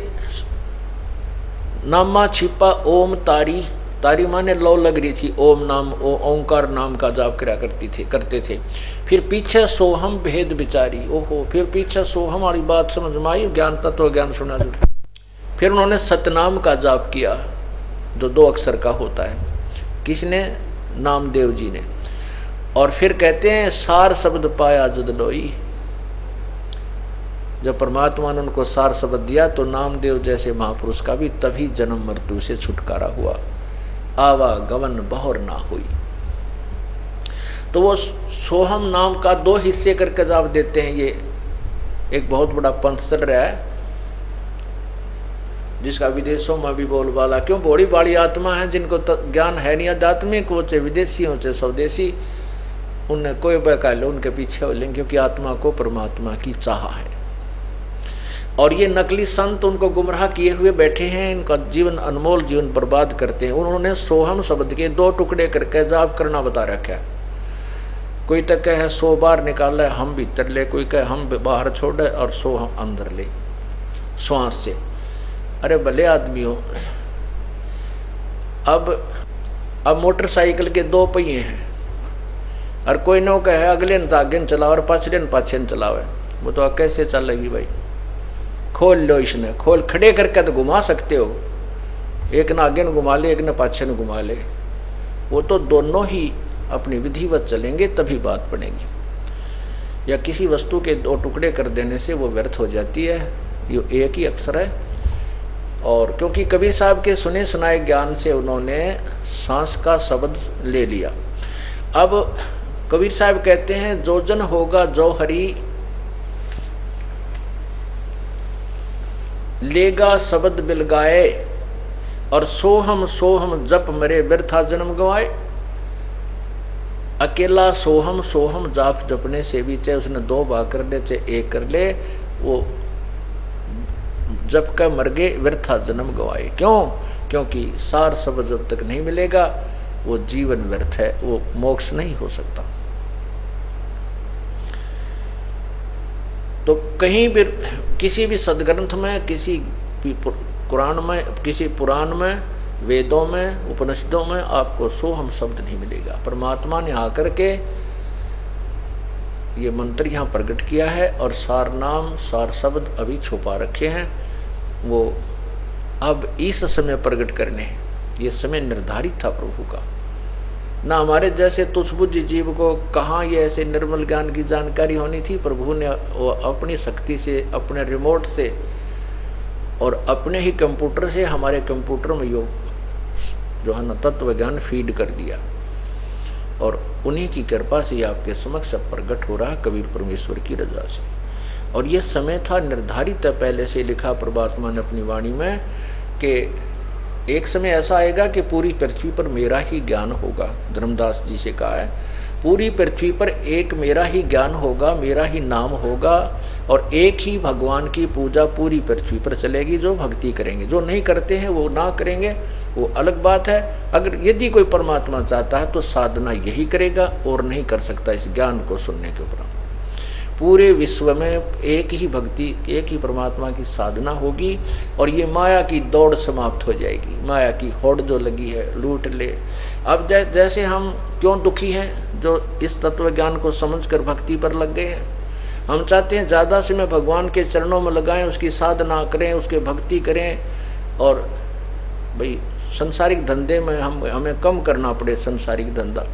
नामा छिपा ओम तारी, तारी माने लो लग रही थी, ओम नाम ओंकार नाम का जाप करते थे। फिर पीछे सोहम भेद बिचारी, ओहो, फिर पीछे सोहम वाली बात समझ में आई, ज्ञान तत्व ज्ञान सुना। फिर उन्होंने सतनाम का जाप किया जो 2 अक्षर का होता है। किसने? नामदेव जी ने। और फिर कहते हैं सार शब्द पाया जद लोई, जब परमात्मा ने उनको सार शब्द दिया तो नामदेव जैसे महापुरुष का भी तभी जन्म मृत्यु से छुटकारा हुआ, आवा गवन बहुर ना हुई। तो वो सोहम नाम का 2 हिस्से करके जाप देते हैं। ये एक बहुत बड़ा पंथ चल रहा है जिसका विदेशों में भी बोलबाला, क्यों? बड़ी बड़ी आत्मा है जिनको ज्ञान है नहीं आध्यात्मिक, वो चाहे विदेशी हो चाहे स्वदेशी, उन्हें कोई बहका लो, उनके पीछे हो लेंगे, क्योंकि आत्मा को परमात्मा की चाह है। और ये नकली संत उनको गुमराह किए हुए बैठे हैं, इनका जीवन अनमोल जीवन बर्बाद करते हैं। उन्होंने सोहम शब्द के 2 टुकड़े करके जाप करना बता रखा है। कोई तो कहे 100 बार निकाले हम भीतर ले, कोई कहे हम बाहर छोड़े और 100 हम अंदर ले श्वास से। अरे भले आदमी हो, अब मोटरसाइकिल के 2 पहिए हैं और कोई न कहे अगले न आगे न चलाओ और पाछले न पाछे न चलाओ, वो तो कैसे चलेगी भाई? खोल लो, इसने खोल खड़े करके तो घुमा सकते हो, एक न आगे न घुमा ले एक न पाछे न घुमा ले, वो तो दोनों ही अपनी विधिवत चलेंगे तभी बात बनेगी। या किसी वस्तु के 2 टुकड़े कर देने से वो व्यर्थ हो जाती है, ये एक ही अक्षर है। और क्योंकि कबीर साहब के सुने सुनाए ज्ञान से उन्होंने सांस का शब्द ले लिया। अब कबीर साहब कहते हैं जो जन होगा जो हरि लेगा शब्द बिलगाए, और सोहम सोहम जप मरे व्यर्था जन्म गवाए। अकेला सोहम सोहम जाप जपने से भी, चाहे उसने 2 बार कर ले चाहे 1 कर ले, वो जप का मर गए व्यर्था जन्म गवाए। क्यों? क्योंकि सार शब्द जब तक नहीं मिलेगा वो जीवन व्यर्थ है, वो मोक्ष नहीं हो सकता। तो कहीं भी किसी भी सदग्रंथ में, किसी भी कुरान में, किसी पुराण में, वेदों में, उपनिषदों में आपको सोहम शब्द नहीं मिलेगा। परमात्मा ने आकर के ये मंत्र यहाँ प्रकट किया है और सार नाम सार शब्द अभी छुपा रखे हैं, वो अब इस समय प्रकट करने हैं। ये समय निर्धारित था प्रभु का, ना हमारे जैसे तुच्छबुद्धि जीव को कहाँ ये ऐसे निर्मल ज्ञान की जानकारी होनी थी। प्रभु ने वो अपनी शक्ति से, अपने रिमोट से और अपने ही कंप्यूटर से हमारे कंप्यूटर में जो है ना तत्व ज्ञान फीड कर दिया, और उन्हीं की कृपा से ये आपके समक्ष प्रकट हो रहा कबीर परमेश्वर की रजा से। और ये समय था निर्धारित है, पहले से लिखा परमात्मा ने अपनी वाणी में कि एक समय ऐसा आएगा कि पूरी पृथ्वी पर मेरा ही ज्ञान होगा। धर्मदास जी से कहा है पूरी पृथ्वी पर एक मेरा ही ज्ञान होगा, मेरा ही नाम होगा, और एक ही भगवान की पूजा पूरी पृथ्वी पर चलेगी जो भक्ति करेंगे। जो नहीं करते हैं वो ना करेंगे, वो अलग बात है। अगर यदि कोई परमात्मा चाहता है तो साधना यही करेगा और नहीं कर सकता इस ज्ञान को सुनने के उपरांत। पूरे विश्व में एक ही भक्ति, एक ही परमात्मा की साधना होगी और ये माया की दौड़ समाप्त हो जाएगी। माया की होड़ जो लगी है लूट ले। अब जैसे हम क्यों दुखी हैं, जो इस तत्व ज्ञान को समझकर भक्ति पर लग गए हैं। हम चाहते हैं ज़्यादा से मैं भगवान के चरणों में लगाएं, उसकी साधना करें, उसके भक्ति करें और भाई संसारिक धंधे में हमें कम करना पड़े संसारिक धंधा।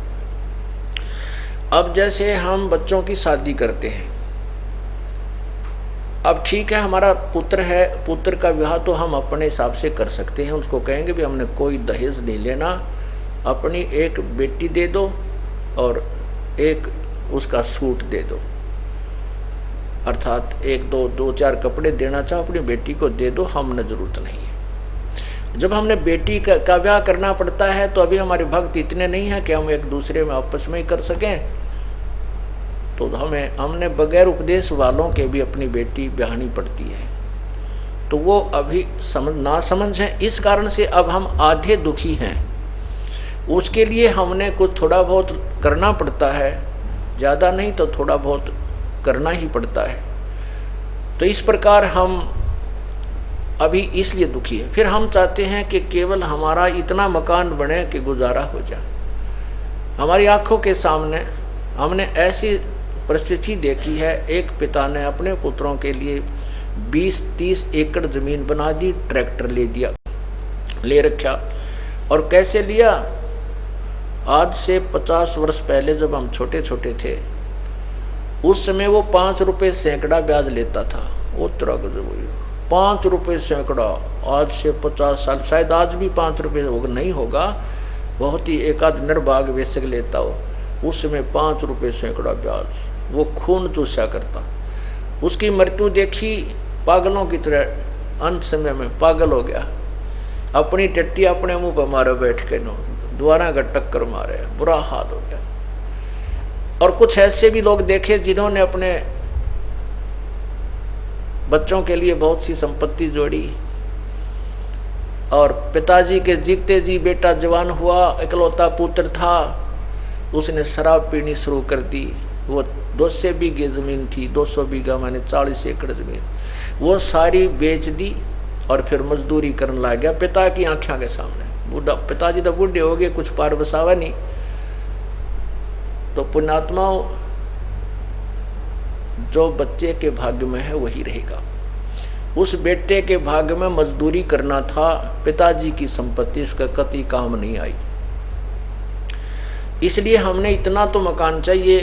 अब जैसे हम बच्चों की शादी करते हैं, अब ठीक है हमारा पुत्र है, पुत्र का विवाह तो हम अपने हिसाब से कर सकते हैं। उसको कहेंगे भी हमने कोई दहेज नहीं लेना, अपनी एक बेटी दे दो और एक उसका सूट दे दो, अर्थात एक दो चार कपड़े देना चाहो अपनी बेटी को दे दो, हमने जरूरत नहीं है। जब हमने बेटी का विवाह करना पड़ता है तो अभी हमारे भक्त इतने नहीं हैं कि हम एक दूसरे में आपस में ही कर सकें, तो हमने बगैर उपदेश वालों के भी अपनी बेटी ब्याहनी पड़ती है। तो वो अभी ना समझ है, इस कारण से अब हम आधे दुखी हैं। उसके लिए हमने कुछ थोड़ा बहुत करना पड़ता है, ज़्यादा नहीं तो थोड़ा बहुत करना ही पड़ता है। तो इस प्रकार हम अभी इसलिए दुखी है। फिर हम चाहते हैं कि केवल हमारा इतना मकान बने कि गुजारा हो जाए। हमारी आंखों के सामने हमने ऐसी परिस्थिति देखी है, एक पिता ने अपने पुत्रों के लिए 20-30 एकड़ जमीन बना दी, ट्रैक्टर ले रखा। और कैसे लिया, आज से 50 वर्ष पहले जब हम छोटे छोटे थे उस समय वो 5 रुपये सैकड़ा ब्याज लेता था। वो तरह का 5 रुपये सैकड़ा, आज से 50 साल, शायद आज भी 5 रुपये नहीं होगा, बहुत ही एकाध निर्भाग वेशक लेता हो। उस समय 5 रुपये सैकड़ा ब्याज, वो खून चूसा करता। उसकी मृत्यु देखी पागलों की तरह, अंत समय में पागल हो गया, अपनी टट्टी अपने मुंह पर मारे बैठ के, द्वारा का टक्कर मारे, बुरा हाल हो गया। और कुछ ऐसे भी लोग देखे जिन्होंने अपने बच्चों के लिए बहुत सी संपत्ति जोड़ी और पिताजी के जीते जी बेटा जवान हुआ, इकलौता पुत्र था, उसने शराब पीनी शुरू कर दी। वो 200 बीघे जमीन थी, 200 बीघा माने 40 एकड़ जमीन, वो सारी बेच दी और फिर मजदूरी करने लग गया पिता की आंखों के सामने। बूढ़ा पिताजी तो बूढ़े हो गए, कुछ पार बसावा नहीं। तो पुण्यात्माओं, जो बच्चे के भाग्य में है वही रहेगा। उस बेटे के भाग्य में मजदूरी करना था, पिताजी की संपत्ति उसका कति काम नहीं आई। इसलिए हमने इतना तो मकान चाहिए।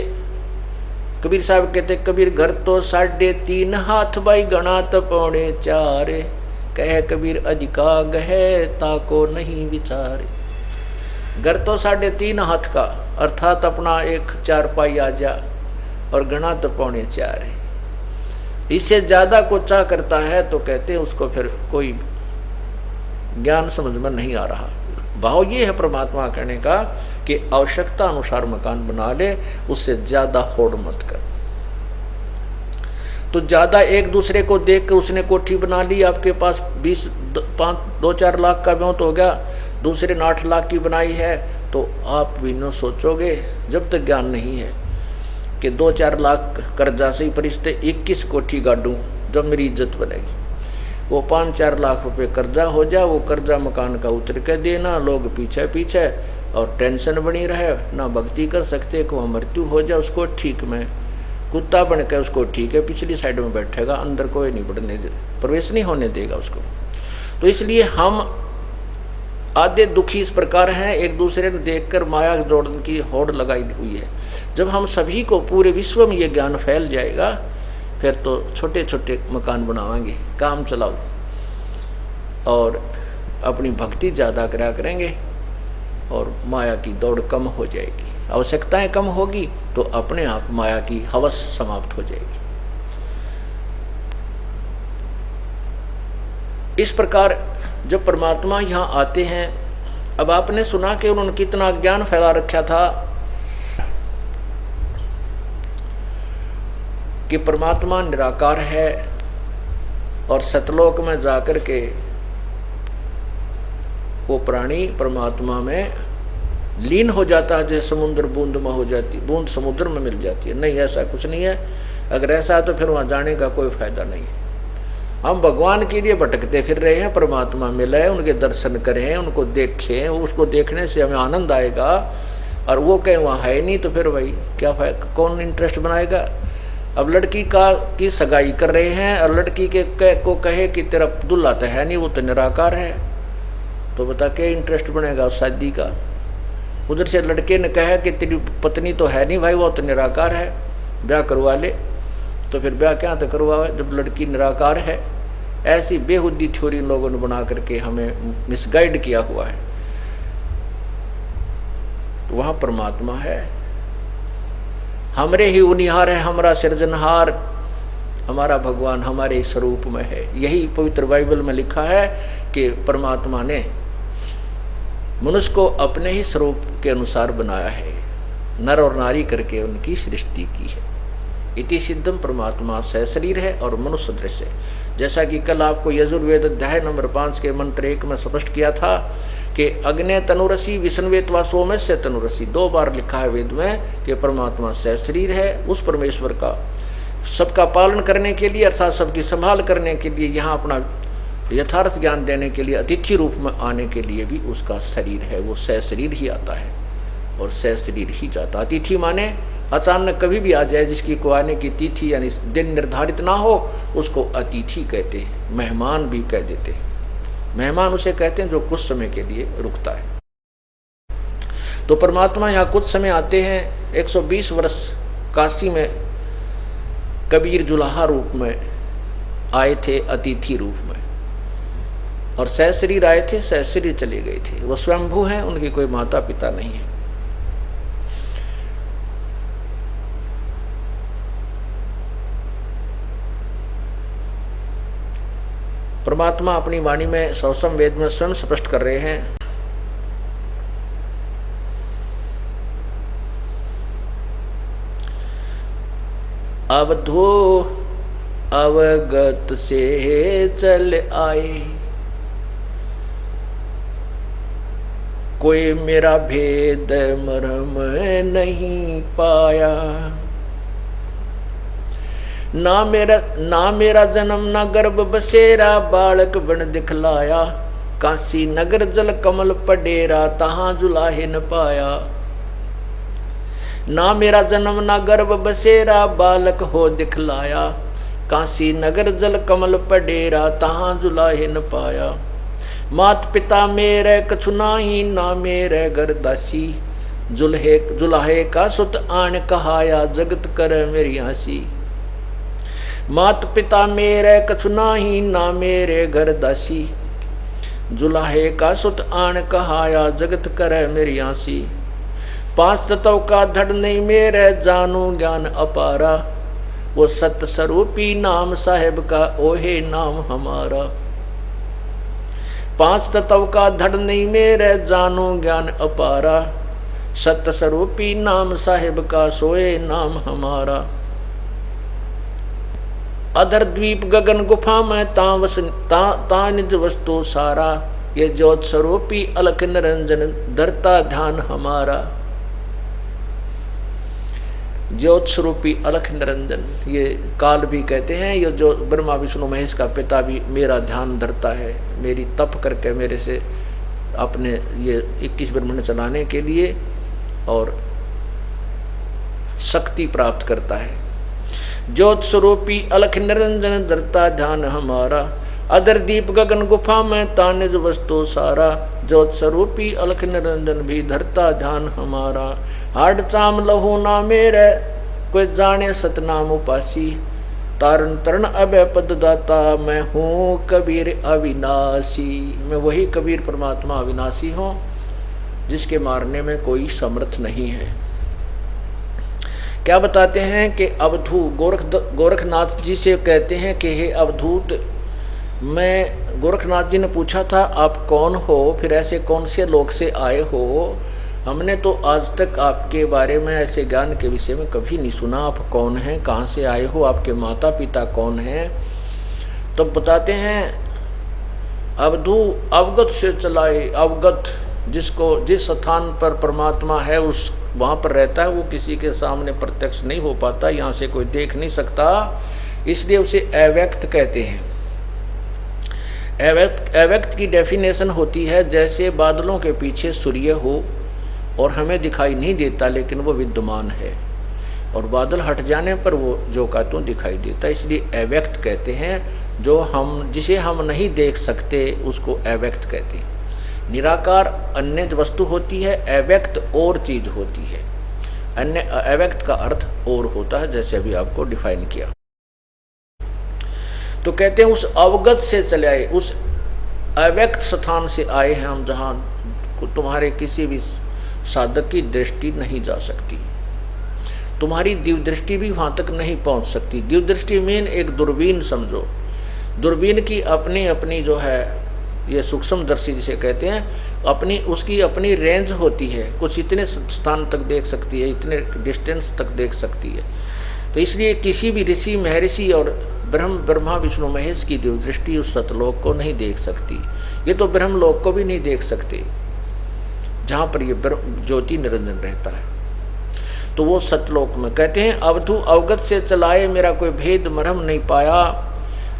कबीर साहब कहते, कबीर घर तो 3.5 हाथ भाई गणा तो 4.25, कह कबीर अधिका गहे ताको नहीं विचारे। घर तो 3.5 हाथ का, अर्थात अपना एक 4 पाई आ जा, और गणा तो 4.25 है। इससे ज्यादा को चाह करता है तो कहते हैं उसको फिर कोई ज्ञान समझ में नहीं आ रहा। भाव ये है परमात्मा कहने का कि आवश्यकता अनुसार मकान बना ले, उससे ज्यादा होड़ मत कर। तो ज्यादा एक दूसरे को देख कर उसने कोठी बना ली, आपके पास 2-4 लाख का ब्योंत हो गया, दूसरे ने 8 लाख की बनाई है, तो आप भी न सोचोगे, जब तक ज्ञान नहीं है, कि 2-4 लाख कर्जा से ही परिस्थिति 21 कोठी गाड़ूं जब मेरी इज्जत बनेगी। वो 5-4 लाख रुपए कर्जा हो जाए, वो कर्जा मकान का उतर के देना, लोग पीछे पीछे, और टेंशन बनी रहे, ना भक्ति कर सकते, कि वह मृत्यु हो जाए उसको ठीक में कुत्ता बन के उसको ठीक है पिछली साइड में बैठेगा, अंदर कोई नहीं बढ़ने दे, प्रवेश नहीं होने देगा उसको। तो इसलिए हम आधे दुखी इस प्रकार हैं, एक दूसरे ने देखकर माया जोड़ने की होड़ लगाई हुई है। जब हम सभी को पूरे विश्व में ये ज्ञान फैल जाएगा, फिर तो छोटे छोटे मकान बनावाएंगे, काम चलाओ, और अपनी भक्ति ज़्यादा करा करेंगे और माया की दौड़ कम हो जाएगी, आवश्यकताएं कम होगी, तो अपने आप माया की हवस समाप्त हो जाएगी। इस प्रकार जब परमात्मा यहाँ आते हैं, अब आपने सुना कि उन्होंने कितना ज्ञान फैला रखा था। कि परमात्मा निराकार है और सतलोक में जाकर के वो प्राणी परमात्मा में लीन हो जाता है, जैसे समुद्र बूंद में हो जाती, बूंद समुद्र में मिल जाती है। नहीं, ऐसा कुछ नहीं है। अगर ऐसा है तो फिर वहाँ जाने का कोई फायदा नहीं है। हम भगवान के लिए भटकते फिर रहे हैं, परमात्मा मिले, उनके दर्शन करें, उनको देखें, उसको देखने से हमें आनंद आएगा। और वो कहें वहाँ है नहीं तो फिर भाई क्या फायदा, कौन इंटरेस्ट बनाएगा। अब लड़की की सगाई कर रहे हैं और लड़की को कहे कि तेरा दुल्हा तो है नहीं, वो तो निराकार है, तो बता क्या इंटरेस्ट बनेगा उस शादी का। उधर से लड़के ने कहा कि तेरी पत्नी तो है नहीं भाई, वो तो निराकार है, ब्याह करवा ले। तो फिर ब्याह क्या तो करवा जब लड़की निराकार है। ऐसी बेहुदी थ्योरी लोगों ने बना करके हमें मिसगाइड किया हुआ है। तो वहाँ परमात्मा है, हमरे ही उनिहार है, हमारा सृजनहार, हमारा भगवान हमारे स्वरूप में है। यही पवित्र बाइबल में लिखा है कि परमात्मा ने मनुष्य को अपने ही स्वरूप के अनुसार बनाया है, नर और नारी करके उनकी सृष्टि की है। इति सिद्धम, परमात्मा सहशरीर है और मनुष्य सदृश है। जैसा कि कल आपको यजुर्वेद अध्याय नंबर 5 के मंत्र 1 में स्पष्ट किया था कि अग्ने तनुरसी विष्णुवेत्वा सोमस्य तनुरसी, 2 बार लिखा है वेद में कि परमात्मा सहशरीर है। उस परमेश्वर का सबका पालन करने के लिए अर्थात सबकी संभाल करने के लिए, यहाँ अपना यथार्थ ज्ञान देने के लिए, अतिथि रूप में आने के लिए भी उसका शरीर है। वो सहशरीर ही आता है और सहशरीर ही जाता। अतिथि माने अचानक कभी भी आ जाए, जिसकी को आने की तिथि यानी दिन निर्धारित ना हो, उसको अतिथि कहते हैं। मेहमान भी कह देते हैं। मेहमान उसे कहते हैं जो कुछ समय के लिए रुकता है। तो परमात्मा यहाँ कुछ समय आते हैं। 120 वर्ष काशी में कबीर जुलाहा रूप में आए थे, अतिथि रूप में, और सहशरीर आए थे, सहशरीर चले गए थे। वो स्वयंभू हैं, उनकी कोई माता पिता नहीं है। परमात्मा अपनी वाणी में सौसम वेद में स्वयं स्पष्ट कर रहे हैं। अवधो अवगत से चल आए, कोई मेरा भेद मरम नहीं पाया। ना मेरा जन्म ना गर्भ बसेरा, बालक बन दिखलाया। काशी नगर जल कमल पडेरा, तहां जुलाहे न पाया। ना मेरा जन्म ना गर्भ बसेरा, बालक हो दिखलाया। काशी नगर जल कमल पडेरा, तहां जुलाहे न पाया। मात पिता मेरे कछु नाही, ना मेरे घर दासी। जुलाहे का सुत आन कहाया, जगत कर मेरी हंसी। मात पिता मेरे कछु नाही, ना मेरे घर दासी। जुलाहे का सुत आन कहाया, जगत करे मेरी आसी। 5 तत्व का धड़ नहीं मेरे, जानू ज्ञान अपारा। वो सत स्वरूपी नाम साहेब का, ओहे नाम हमारा। 5 तत्व का धड़ नहीं मेरे, जानू ज्ञान अपारा। सत स्वरूपी नाम साहेब का, सोए नाम हमारा। अधर द्वीप गगन गुफा में ता निज वस्तु सारा। ये ज्योत स्वरूपी अलख निरंजन, धरता ध्यान हमारा। ज्योत स्वरूपी अलख निरंजन, ये काल भी कहते हैं। ये जो ब्रह्मा विष्णु महेश का पिता भी मेरा ध्यान धरता है, मेरी तप करके मेरे से अपने ये 21 ब्रह्मांड चलाने के लिए और शक्ति प्राप्त करता है। ज्योत स्वरूपी अलख निरंजन, धरता ध्यान हमारा। अदर दीप गगन गुफा में तानिज वस्तु सारा। ज्योत स्वरूपी अलख निरंजन भी, धरता ध्यान हमारा। हाड चाम लहू ना मेरे, कोई जाने सतनाम उपासी। तारण तरण अभय पद दाता, मैं हूँ कबीर अविनाशी। मैं वही कबीर परमात्मा अविनाशी हूँ, जिसके मारने में कोई समर्थ नहीं है। क्या बताते हैं कि अवधू गोरखनाथ जी से कहते हैं कि हे अवधूत, मैं गोरखनाथ जी ने पूछा था आप कौन हो, फिर ऐसे कौन से लोक से आए हो हमने तो आज तक आपके बारे में ऐसे ज्ञान के विषय में कभी नहीं सुना। आप कौन हैं, कहाँ से आए हो, आपके माता पिता कौन हैं? तो बताते हैं अवधू अवगत से चलाए। अवगत जिसको जिस स्थान पर परमात्मा है उस वहाँ पर रहता है, वो किसी के सामने प्रत्यक्ष नहीं हो पाता, यहाँ से कोई देख नहीं सकता, इसलिए उसे अव्यक्त कहते हैं। अव्यक्त की डेफिनेशन होती है जैसे बादलों के पीछे सूर्य हो और हमें दिखाई नहीं देता लेकिन वो विद्यमान है, और बादल हट जाने पर वो जो का त्यों दिखाई देता, इसलिए अव्यक्त कहते हैं। जिसे हम नहीं देख सकते उसको अव्यक्त कहते हैं। निराकार अन्य वस्तु होती है, अव्यक्त और चीज होती है। अन्य अव्यक्त का अर्थ और होता है, जैसे अभी आपको डिफाइन किया। तो कहते हैं उस अवगत से चले आए, उस अव्यक्त स्थान से आए हैं हम, जहां तुम्हारे किसी भी साधक की दृष्टि नहीं जा सकती, तुम्हारी दिव्य दृष्टि भी वहां तक नहीं पहुंच सकती। दिव्य दृष्टि मीन एक दूरबीन समझो। दूरबीन की अपनी अपनी जो है, ये सूक्ष्मदर्शी जिसे कहते हैं, उसकी अपनी रेंज होती है। कुछ इतने स्थान तक देख सकती है, इतने डिस्टेंस तक देख सकती है। तो इसलिए किसी भी ऋषि महर्षि और ब्रह्मा विष्णु महेश की दिव्य दृष्टि उस सतलोक को नहीं देख सकती। ये तो ब्रह्मलोक को भी नहीं देख सकते जहाँ पर ये ज्योति निरंजन रहता है। तो वो सतलोक में कहते हैं अवधू अवगत से चलाए, मेरा कोई भेद मरहम नहीं पाया,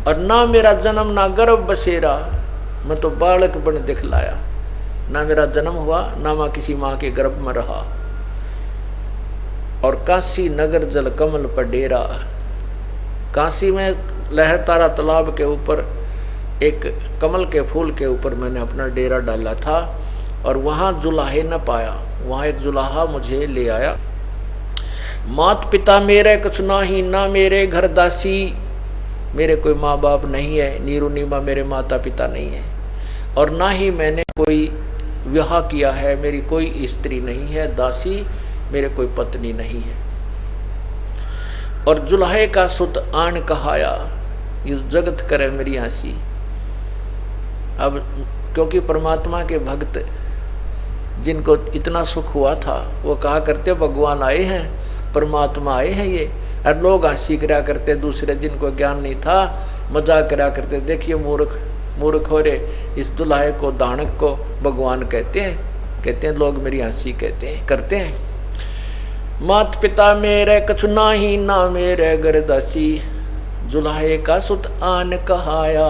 और ना मेरा जन्म ना गर्भ बसेरा, मैं तो बालक बन दिखलाया। ना मेरा जन्म हुआ, ना मैं किसी माँ के गर्भ में रहा। और काशी नगर जल कमल पर डेरा, काशी में लहर तारा तालाब के ऊपर एक कमल के फूल के ऊपर मैंने अपना डेरा डाला था, और वहाँ जुलाहे न पाया, वहाँ एक जुलाहा मुझे ले आया। मात पिता मेरे कुछ ना ही, ना मेरे घर दासी, मेरे कोई माँ बाप नहीं है, नीरू नीमा मेरे माता पिता नहीं है, और ना ही मैंने कोई विवाह किया है, मेरी कोई स्त्री नहीं है, दासी मेरे कोई पत्नी नहीं है। और जुलाहे का सुत आन कहाया, ये जगत करे मेरी आसी। अब क्योंकि परमात्मा के भक्त जिनको इतना सुख हुआ था वो कहा करते भगवान आए हैं, परमात्मा आए हैं ये, और लोग हंसी करा करते, दूसरे जिनको ज्ञान नहीं था मजाक करा करते, देखिए मूर्ख हो रे, इस दुल्हे को दानक को भगवान कहते हैं लोग, मेरी हंसी करते हैं। मात पिता मेरे कछु ना ही, ना मेरे गरदासी, जुल्हे का सुत आन कहाया,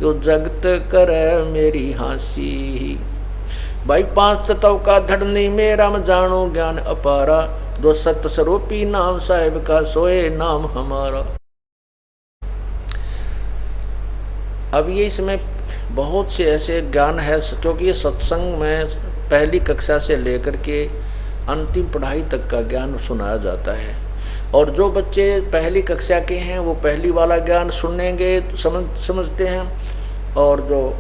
यो जगत करे मेरी हंसी। भाई 5 तत्व का धड़नी मेरा म जानो ज्ञान अपारा, दो सत स्वरूपी नाम साहिब का सोए नाम हमारा। अब ये इसमें बहुत से ऐसे ज्ञान है, क्योंकि ये सत्संग में पहली कक्षा से लेकर के अंतिम पढ़ाई तक का ज्ञान सुनाया जाता है। और जो बच्चे पहली कक्षा के हैं वो पहली वाला ज्ञान सुनेंगे, समझते हैं, और जो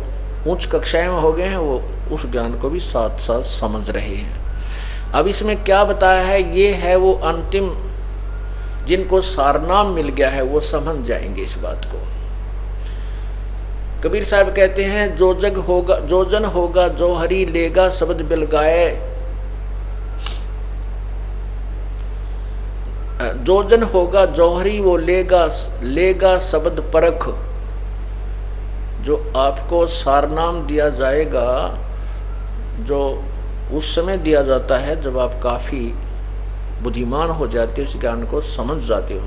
उच्च कक्षाएं में हो गए हैं वो उस ज्ञान को भी साथ साथ समझ रहे हैं। अब इसमें क्या बताया है, ये है वो अंतिम, जिनको सारनाम मिल गया है वो समझ जाएंगे इस बात को। कबीर साहब कहते हैं जो जन होगा जो हरि लेगा शब्द बिल गाए, जो जन होगा जौहरी वो लेगा शब्द परख। जो आपको सारनाम दिया जाएगा, जो उस समय दिया जाता है जब आप काफ़ी बुद्धिमान हो जाते हो, उस ज्ञान को समझ जाते हो,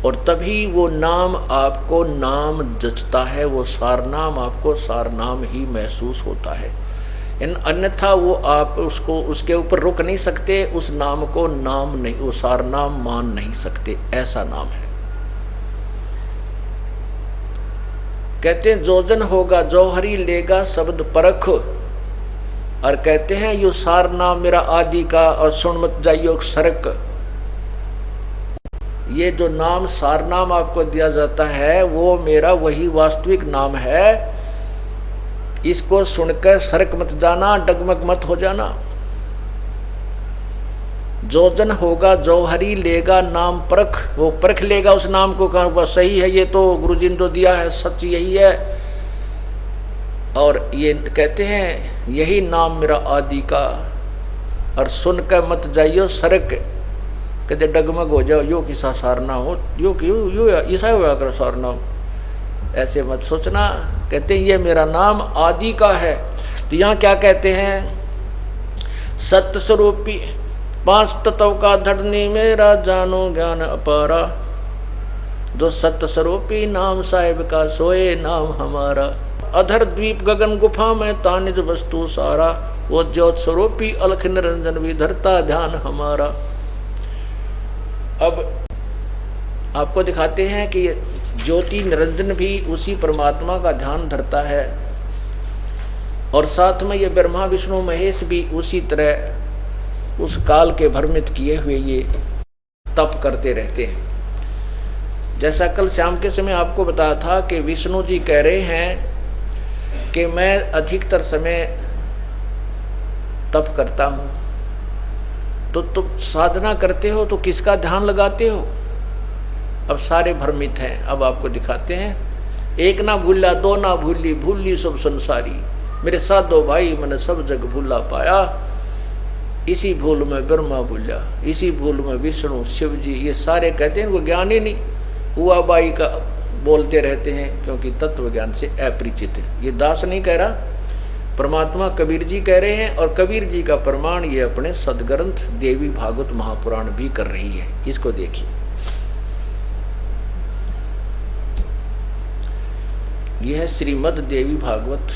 और तभी वो नाम आपको नाम जचता है, वो सारनाम आपको सारनाम ही महसूस होता है। अन्यथा वो आप उसके ऊपर रुक नहीं सकते, उस नाम को नाम नहीं, वो सारनाम मान नहीं सकते, ऐसा नाम है। कहते हैं जोजन होगा जौहरी लेगा शब्द परख, और कहते हैं यो सार नाम मेरा आदि का, और सुन मत जाइयो सरक। ये जो नाम सार नाम आपको दिया जाता है वो मेरा वही वास्तविक नाम है, इसको सुनकर सरक मत जाना, डगमग मत हो जाना। जो जन होगा जौहरी लेगा नाम परख, वो परख लेगा उस नाम को, कहा वह सही है, ये तो गुरुजी ने तो दिया है, सच यही है। और ये कहते हैं यही नाम मेरा आदि का, और सुन के मत जाइयो सरक, कहते डगमग हो जाओ, यो किसा सारना हो, यो क्यों यो ऐसा हुआ कर सारना हो, ऐसे मत सोचना। कहते हैं ये मेरा नाम आदि का है। तो यहाँ क्या कहते हैं, सत्य स्वरूपी 5 तत्व का धरनी मेरा, जानो ज्ञान अपारा, जो सत्य स्वरूपी नाम साहिब का सोए नाम हमारा। अधर द्वीप गगन गुफा में तानिज वस्तु सारा, वो ज्योत स्वरूपी अलख निरंजन भी धरता ध्यान हमारा। अब आपको दिखाते हैं कि ज्योति निरंजन भी उसी परमात्मा का ध्यान धरता है, और साथ में ये ब्रह्मा विष्णु महेश भी उसी तरह उस काल के भ्रमित किए हुए ये तप करते रहते हैं। जैसा कल शाम के समय आपको बताया था कि विष्णु जी कह रहे हैं कि मैं अधिकतर समय तप करता हूँ, तो तुम साधना करते हो तो किसका ध्यान लगाते हो? अब सारे भ्रमित हैं। अब आपको दिखाते हैं, एक ना भूला दो ना भूली, भूली सब संसारी, मेरे साधो भाई मैंने सब जग भूला पाया, इसी भूल में ब्रह्मा भूला, इसी भूल में विष्णु शिव जी, ये सारे कहते हैं वो ज्ञान ही नहीं, हुआ बाई का बोलते रहते हैं, क्योंकि तत्व ज्ञान से अपरिचित है। ये दास नहीं कह रहा, परमात्मा कबीर जी कह रहे हैं, और कबीर जी का प्रमाण ये अपने सदग्रंथ देवी भागवत महापुराण भी कर रही है। इसको देखिए, यह है श्रीमद् देवी भागवत,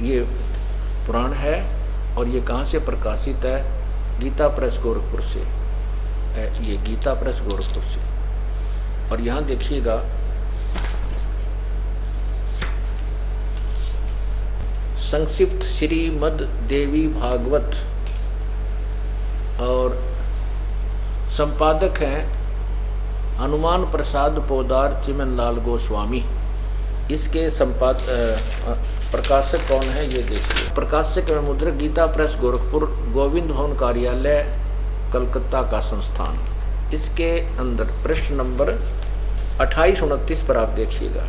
ये पुराण है, और ये कहाँ से प्रकाशित है? गीता प्रेस गोरखपुर से, ये गीता प्रेस गोरखपुर से। और यहाँ देखिएगा, संक्षिप्त श्रीमद् देवी भागवत, और संपादक हैं हनुमान प्रसाद पोदार चिमन लाल गोस्वामी। इसके प्रकाशक कौन है ये देखिए। प्रकाशक एवं मुद्रक गीता प्रेस गोरखपुर, गोविंद भवन कार्यालय कलकत्ता का संस्थान। इसके अंदर पृष्ठ नंबर 28-29 पर आप देखिएगा,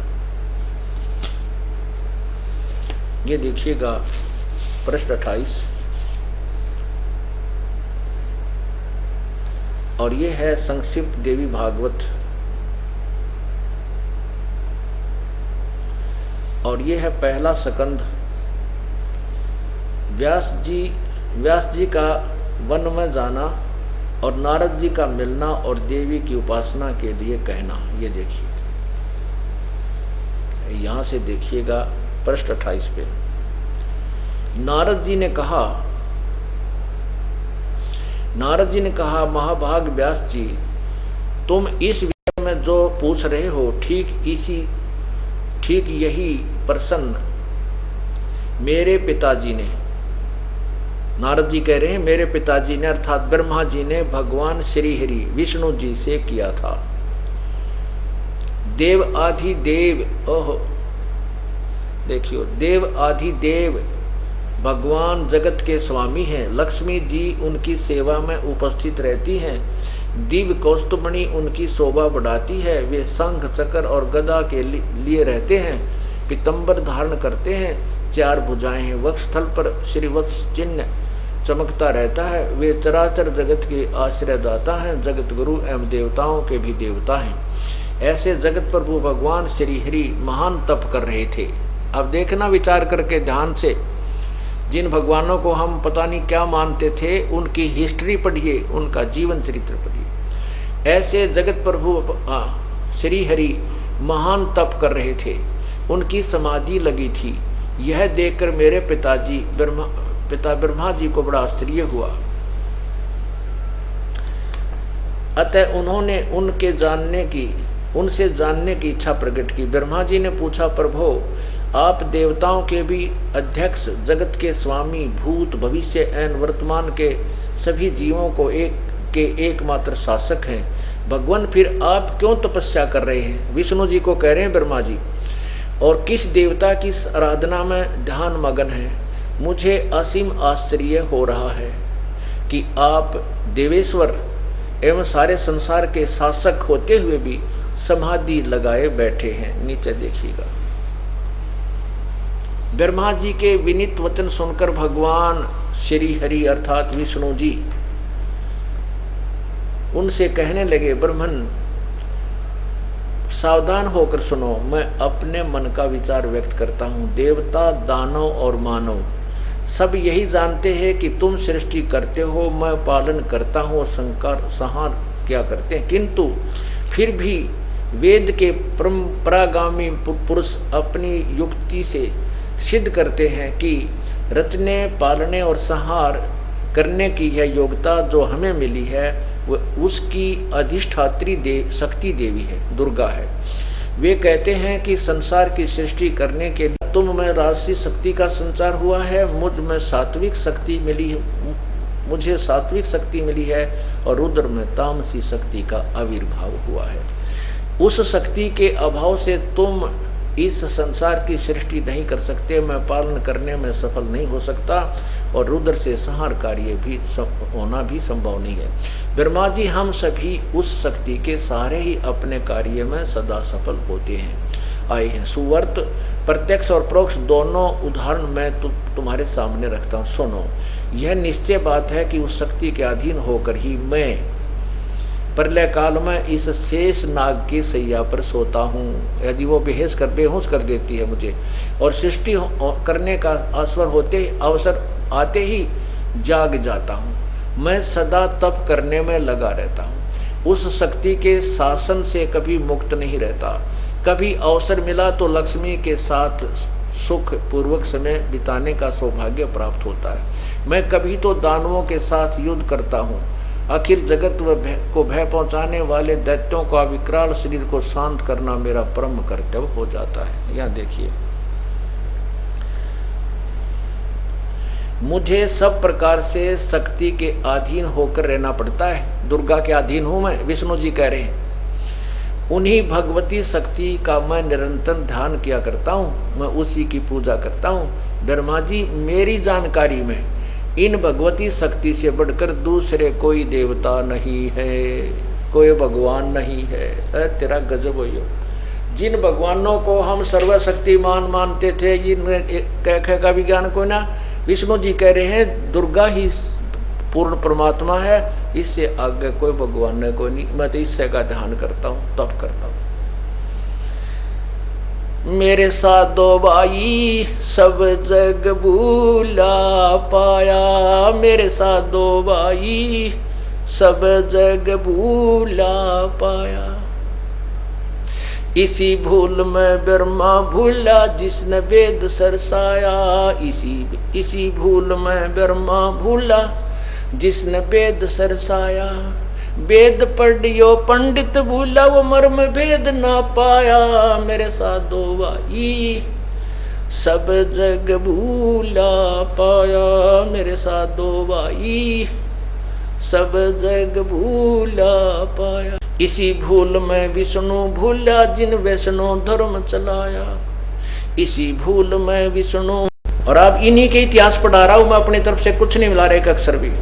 ये देखिएगा पृष्ठ 28, और ये है संक्षिप्त देवी भागवत, और ये है पहला स्कंद। व्यास जी का वन में जाना और नारद जी का मिलना और देवी की उपासना के लिए कहना, ये देखिए, यहां से देखिएगा पृष्ठ 28 पे। नारद जी ने कहा महाभाग व्यास जी, तुम इस विषय में जो पूछ रहे हो ठीक यही प्रश्न मेरे पिताजी ने, नारद जी कह रहे हैं मेरे पिताजी ने अर्थात ब्रह्मा जी ने भगवान श्री हरि विष्णु जी से किया था। देव आदि देव, ओहो देखियो, देव आदि देव भगवान जगत के स्वामी हैं। लक्ष्मी जी उनकी सेवा में उपस्थित रहती हैं। दिव्य कौस्तुभमणि उनकी शोभा बढ़ाती है। वे शंख चक्र और गदा के लिए रहते हैं। पीतंबर धारण करते हैं। 4 भुजाएं हैं। वक्षस्थल पर श्रीवत्स चिन्ह चमकता रहता है। वे चराचर जगत के आश्रयदाता हैं। जगत गुरु एवं देवताओं के भी देवता हैं। ऐसे जगत प्रभु भगवान श्री हरि महान तप कर रहे थे। अब देखना विचार करके ध्यान से, जिन भगवानों को हम पता नहीं क्या मानते थे उनकी हिस्ट्री पढ़िए, उनका जीवन चरित्र पढ़िए। ऐसे जगत प्रभु श्री हरि महान तप कर रहे थे। उनकी समाधि लगी थी। यह देखकर मेरे पिता ब्रह्मा जी को बड़ा आश्चर्य हुआ। अतः उन्होंने उनसे जानने की इच्छा प्रकट की। ब्रह्मा जी ने पूछा, प्रभु आप देवताओं के भी अध्यक्ष, जगत के स्वामी, भूत भविष्य एवं वर्तमान के सभी जीवों को एकमात्र शासक हैं। भगवान फिर आप क्यों तपस्या कर रहे हैं? विष्णु जी को कह रहे हैं ब्रह्मा जी, और किस देवता की आराधना में ध्यान मगन है। मुझे असीम आश्चर्य हो रहा है कि आप देवेश्वर एवं सारे संसार के शासक होते हुए भी समाधि लगाए बैठे हैं। नीचे देखिएगा, ब्रह्मा जी के विनीत वचन सुनकर भगवान श्री हरि अर्थात विष्णु जी उनसे कहने लगे, ब्रह्मन सावधान होकर सुनो, मैं अपने मन का विचार व्यक्त करता हूँ। देवता, दानव और मानव सब यही जानते हैं कि तुम सृष्टि करते हो, मैं पालन करता हूँ और संहार क्या करते हैं, किंतु फिर भी वेद के परंपरागामी पुरुष अपनी युक्ति से सिद्ध करते हैं कि रचने, पालने और संहार करने की यह योग्यता जो हमें मिली है वह उसकी अधिष्ठात्री शक्ति देवी है, दुर्गा है। वे कहते हैं कि संसार की सृष्टि करने के लिए तुम में राजसी शक्ति का संचार हुआ है, मुझ में सात्विक शक्ति मिली है, मुझे सात्विक शक्ति मिली है और रुद्र में तामसी शक्ति का आविर्भाव हुआ है। उस शक्ति के अभाव से तुम इस संसार की सृष्टि नहीं कर सकते, मैं पालन करने में सफल नहीं हो सकता और रुद्र से संहार कार्य भी होना भी संभव नहीं है। ब्रह्मा जी हम सभी उस शक्ति के सहारे ही अपने कार्य में सदा सफल होते हैं आए हैं। सुवर्त प्रत्यक्ष और परोक्ष दोनों उदाहरण मैं तुम्हारे सामने रखता हूँ, सुनो। यह निश्चय बात है कि उस शक्ति के अधीन होकर ही मैं प्रलय काल में इस शेष नाग की सैया पर सोता हूँ। यदि वो बेहोश कर देती है मुझे और सृष्टि करने का अवसर आते ही जाग जाता हूँ। मैं सदा तप करने में लगा रहता हूँ, उस शक्ति के शासन से कभी मुक्त नहीं रहता। कभी अवसर मिला तो लक्ष्मी के साथ सुख पूर्वक समय बिताने का सौभाग्य प्राप्त होता है। मैं कभी तो दानवों के साथ युद्ध करता हूँ। अखिल जगत को भय पहुंचाने वाले दैत्यों का विकराल शरीर को शांत करना मेरा परम कर्तव्य हो जाता है। यहाँ देखिए, मुझे सब प्रकार से शक्ति के अधीन होकर रहना पड़ता है। दुर्गा के अधीन हूं मैं, विष्णु जी कह रहे हैं। उन्हीं भगवती शक्ति का मैं निरंतर ध्यान किया करता हूँ, मैं उसी की पूजा करता हूँ। ब्रह्मा जी, मेरी जानकारी में इन भगवती शक्ति से बढ़कर दूसरे कोई देवता नहीं है, कोई भगवान नहीं है। तेरा गजब हो। जिन भगवानों को हम सर्वशक्तिमान मानते थे, इन कह का विज्ञान को ना, विष्णु जी कह रहे हैं दुर्गा ही पूर्ण परमात्मा है, इससे आगे कोई भगवान नहीं, कोई नहीं। मैं तो इससे का ध्यान करता हूँ, तप करता हूँ। मेरे साथ दो भाई सब जग भूला पाया, मेरे साथ दो भाई सब जग भूला पाया। इसी भूल में ब्रह्मा भूला जिसने वेद सरसाया, इसी भूल में ब्रह्मा भूला जिसने वेद सरसाया। वेद पढ़ियो पंडित भूला, वो मर्म भेद ना पाया। मेरे साथ दो भाई सब जग भूला पाया, मेरे साथ दो भाई सब जग भूला पाया। इसी भूल में विष्णु भूला जिन वैष्णो धर्म चलाया, इसी भूल में विष्णु। और आप इन्हीं के इतिहास पढ़ा रहा हूं मैं, अपनी तरफ से कुछ नहीं मिला रहा एक अक्षर भी।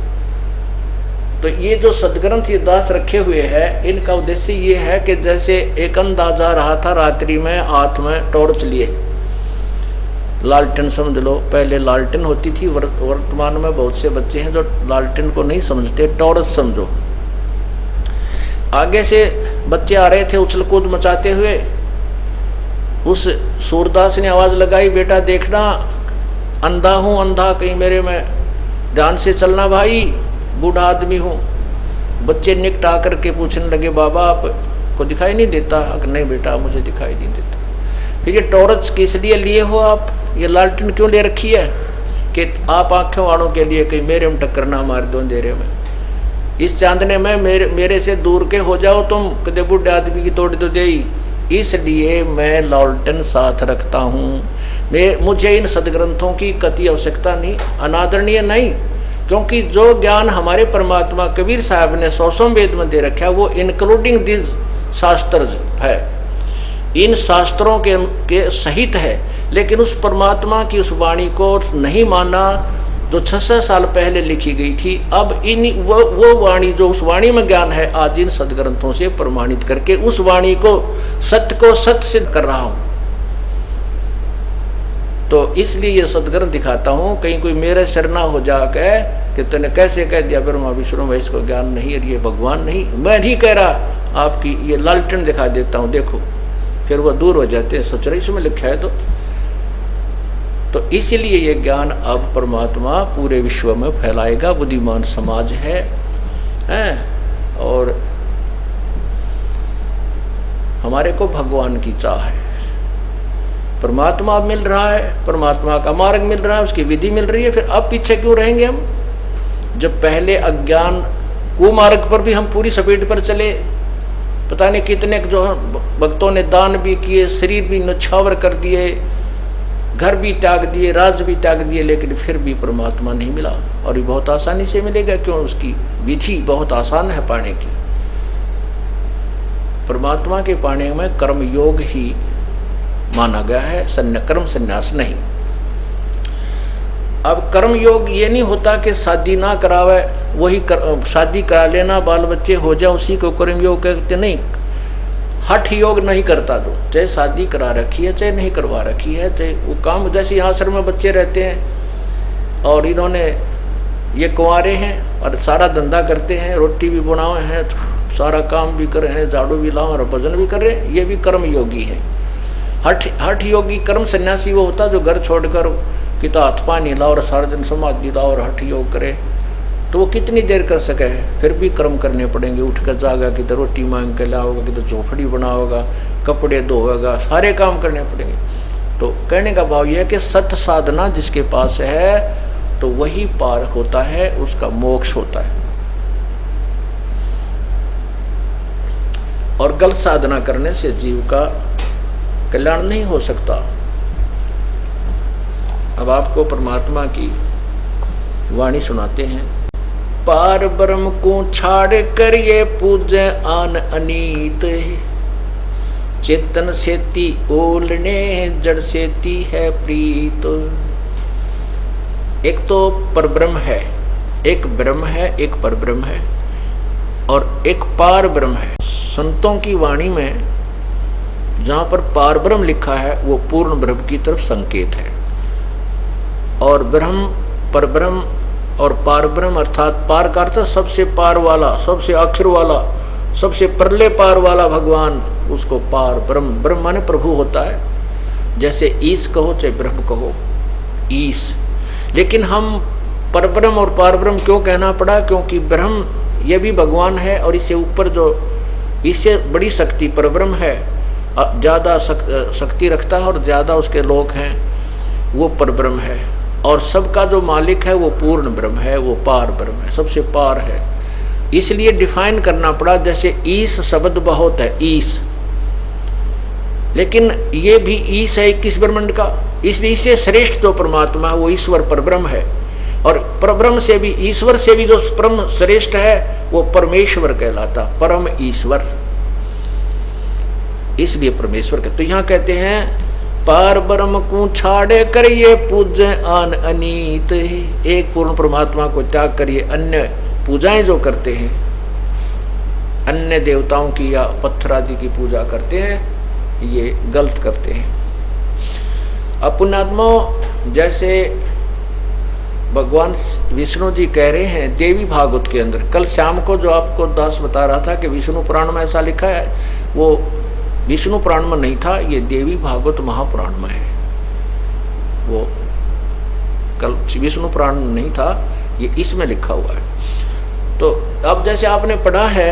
तो ये जो सदग्रंथ ये दास रखे हुए हैं, इनका उद्देश्य ये है कि जैसे एक अंदाजा रहा था रात्रि में हाथ में टॉर्च लिए, लालटेन समझ लो, पहले लालटेन होती थी, वर्तमान में बहुत से बच्चे हैं जो लालटेन को नहीं समझते, टॉर्च समझो। आगे से बच्चे आ रहे थे उछल कूद मचाते हुए, उस सूरदास ने आवाज लगाई, बेटा देखना अंधा हूं, अंधा कहीं मेरे में ध्यान से चलना भाई, बूढ़ा आदमी हूँ। बच्चे निकटा करके पूछने लगे, बाबा आपको दिखाई नहीं देता? नहीं बेटा मुझे दिखाई नहीं देता। फिर ये टॉर्च किस लिए लिए हो आप, ये लालटेन क्यों ले रखी है? कि आप आंखों वालों के लिए कहीं मेरे में टक्कर ना मार दो अंधेरे में, इस चांदने में मेरे से दूर के हो जाओ तुम, कदे बूढ़े आदमी की तोड़ दो दे, इसलिए मैं लालटेन साथ रखता हूँ। मुझे इन सदग्रंथों की कति आवश्यकता नहीं, अनादरणीय नहीं, क्योंकि जो ज्ञान हमारे परमात्मा कबीर साहब ने 100 वेद में दे रखा है वो इंक्लूडिंग दिस शास्त्र है, इन शास्त्रों के सहित है। लेकिन उस परमात्मा की उस वाणी को नहीं माना जो 600 साल पहले लिखी गई थी। अब वो वाणी जो उस वाणी में ज्ञान है, आज इन सदग्रंथों से प्रमाणित करके उस वाणी को सत्य सिद्ध कर रहा हूं। तो इसलिए ये सदग्रंथ दिखाता हूँ, कहीं कोई मेरे सिर ना हो जाके कि तूने कैसे कह दिया ब्रह्मा विष्णु महेश को ज्ञान नहीं है, ये भगवान नहीं। मैं नहीं कह रहा, आपकी ये लालटेन दिखा देता हूँ, देखो। फिर वो दूर हो जाते हैं, सोच रहे इसमें लिखा है तो इसलिए ये ज्ञान अब परमात्मा पूरे विश्व में फैलाएगा। बुद्धिमान समाज है और हमारे को भगवान की चाह है। परमात्मा मिल रहा है, परमात्मा का मार्ग मिल रहा है, उसकी विधि मिल रही है, फिर अब पीछे क्यों रहेंगे हम? जब पहले अज्ञान कुमार्ग पर भी हम पूरी सपेट पर चले, पता नहीं कितने जो भक्तों ने दान भी किए, शरीर भी न्यौछावर कर दिए, घर भी त्याग दिए, राज भी त्याग दिए, लेकिन फिर भी परमात्मा नहीं मिला। और ये बहुत आसानी से मिलेगा, क्यों? उसकी विधि बहुत आसान है पाने की। परमात्मा के पाने में कर्म योग ही माना गया है, कर्म संन्यास नहीं। अब कर्म योग ये नहीं होता कि शादी ना करावे, वही शादी करा लेना, बाल बच्चे हो जाए, उसी को कर्म योग कहते नहीं। हठ योग नहीं करता, तो चाहे शादी करा रखी है चाहे नहीं करवा रखी है, चाहे वो काम, जैसे यहाँ आश्रम में बच्चे रहते हैं और इन्होंने ये कुंवारे हैं और सारा धंधा करते हैं, रोटी भी बनाए हैं, सारा काम भी कर रहे हैं, झाड़ू भी लाओ और भजन भी कर रहे हैं, ये भी कर्म योगी है। हठ योगी कर्म सन्यासी वो होता जो घर छोड़कर कितना हाथ पानी लाओ और सारा दिन समाधि लाओ और हठ योग करे, तो वो कितनी देर कर सके है? फिर भी कर्म करने पड़ेंगे। उठ कर जाएगा, किधर रोटी मांग के लाओगा, किधर झोपड़ी बनाओगा, कपड़े धोएगा, सारे काम करने पड़ेंगे। तो कहने का भाव यह है कि सत साधना जिसके पास है तो वही पार होता है, उसका मोक्ष होता है। और गलत साधना करने से जीव का कल्याण नहीं हो सकता। अब आपको परमात्मा की वाणी सुनाते हैं। पार ब्रह्म को छाड़ कर ये पूजे आन अनीत, चेतन सेती ओलने जड़ सेती है प्रीत। एक तो परब्रह्म है, एक ब्रह्म है, एक परब्रह्म है और एक पार ब्रह्म है। संतों की वाणी में जहां पर पार ब्रह्म लिखा है वो पूर्ण ब्रह्म की तरफ संकेत है, और ब्रह्म परब्रह्म और पार ब्रह्म अर्थात पार का अर्थ सबसे पार वाला, सबसे आखिर वाला, सबसे परले पार वाला भगवान, उसको पार ब्रह्म। ब्रह्म माने प्रभु होता है, जैसे ईश कहो चाहे ब्रह्म कहो, ईश। लेकिन हम परब्रह्म और पार ब्रह्म क्यों कहना पड़ा? क्योंकि ब्रह्म ये भी भगवान है और इससे ऊपर जो इससे बड़ी शक्ति परब्रह्म है, ज्यादा शक्ति रखता है और ज्यादा उसके लोक हैं, वो परब्रह्म है। और सबका जो मालिक है वो पूर्ण ब्रह्म है, वो पार ब्रह्म है, सबसे पार है। इसलिए डिफाइन करना पड़ा। जैसे ईश शब्द बहुत है, ईश, लेकिन ये भी ईश है 21 ब्रह्मांड का, इसलिए इससे श्रेष्ठ जो परमात्मा है वो ईश्वर परब्रह्म है। और परब्रह्म से भी, ईश्वर से भी जो परम श्रेष्ठ है वो परमेश्वर कहलाता, परम ईश्वर, इसलिए परमेश्वर के। तो यहाँ कहते हैं पार ब्रह्म को छाड़े करिए पूजे आन अनीत। एक पूर्ण परमात्मा को त्याग करिए, अन्य पूजाएं जो करते हैं, अन्य देवताओं की या पत्थर आदि की पूजा करते हैं, ये गलत करते हैं। अपनात्मा जैसे भगवान विष्णु जी कह रहे हैं देवी भागवत के अंदर, कल शाम को जो आपको दास बता रहा था कि विष्णु पुराण में ऐसा लिखा है, वो विष्णु पुराण में नहीं था, ये देवी भागवत महापुराण में है। वो कल विष्णु पुराण में नहीं था, ये इसमें लिखा हुआ है। तो अब जैसे आपने पढ़ा है,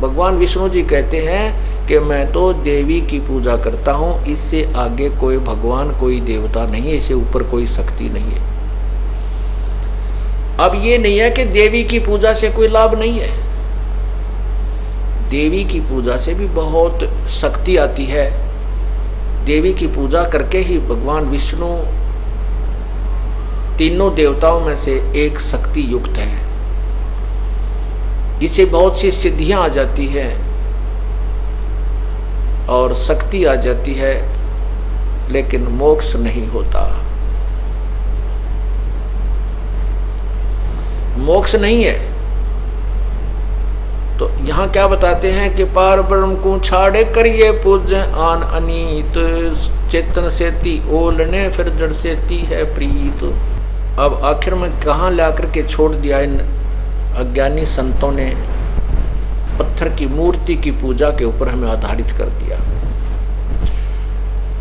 भगवान विष्णु जी कहते हैं कि मैं तो देवी की पूजा करता हूँ, इससे आगे कोई भगवान, कोई देवता नहीं है, इससे ऊपर कोई शक्ति नहीं है। अब ये नहीं है कि देवी की पूजा से कोई लाभ नहीं है, देवी की पूजा से भी बहुत शक्ति आती है। देवी की पूजा करके ही भगवान विष्णु तीनों देवताओं में से एक शक्ति युक्त है, इससे बहुत सी सिद्धियां आ जाती हैं और शक्ति आ जाती है, लेकिन मोक्ष नहीं होता, मोक्ष नहीं है। तो यहाँ क्या बताते हैं कि पार ब्रह्म को छाड़े करिए पूज आन अनीत, चेतन सेती ओलने फिर जड़ सेती है प्रीत। अब आखिर में कहाँ ला करके छोड़ दिया इन अज्ञानी संतों ने, पत्थर की मूर्ति की पूजा के ऊपर हमें आधारित कर दिया।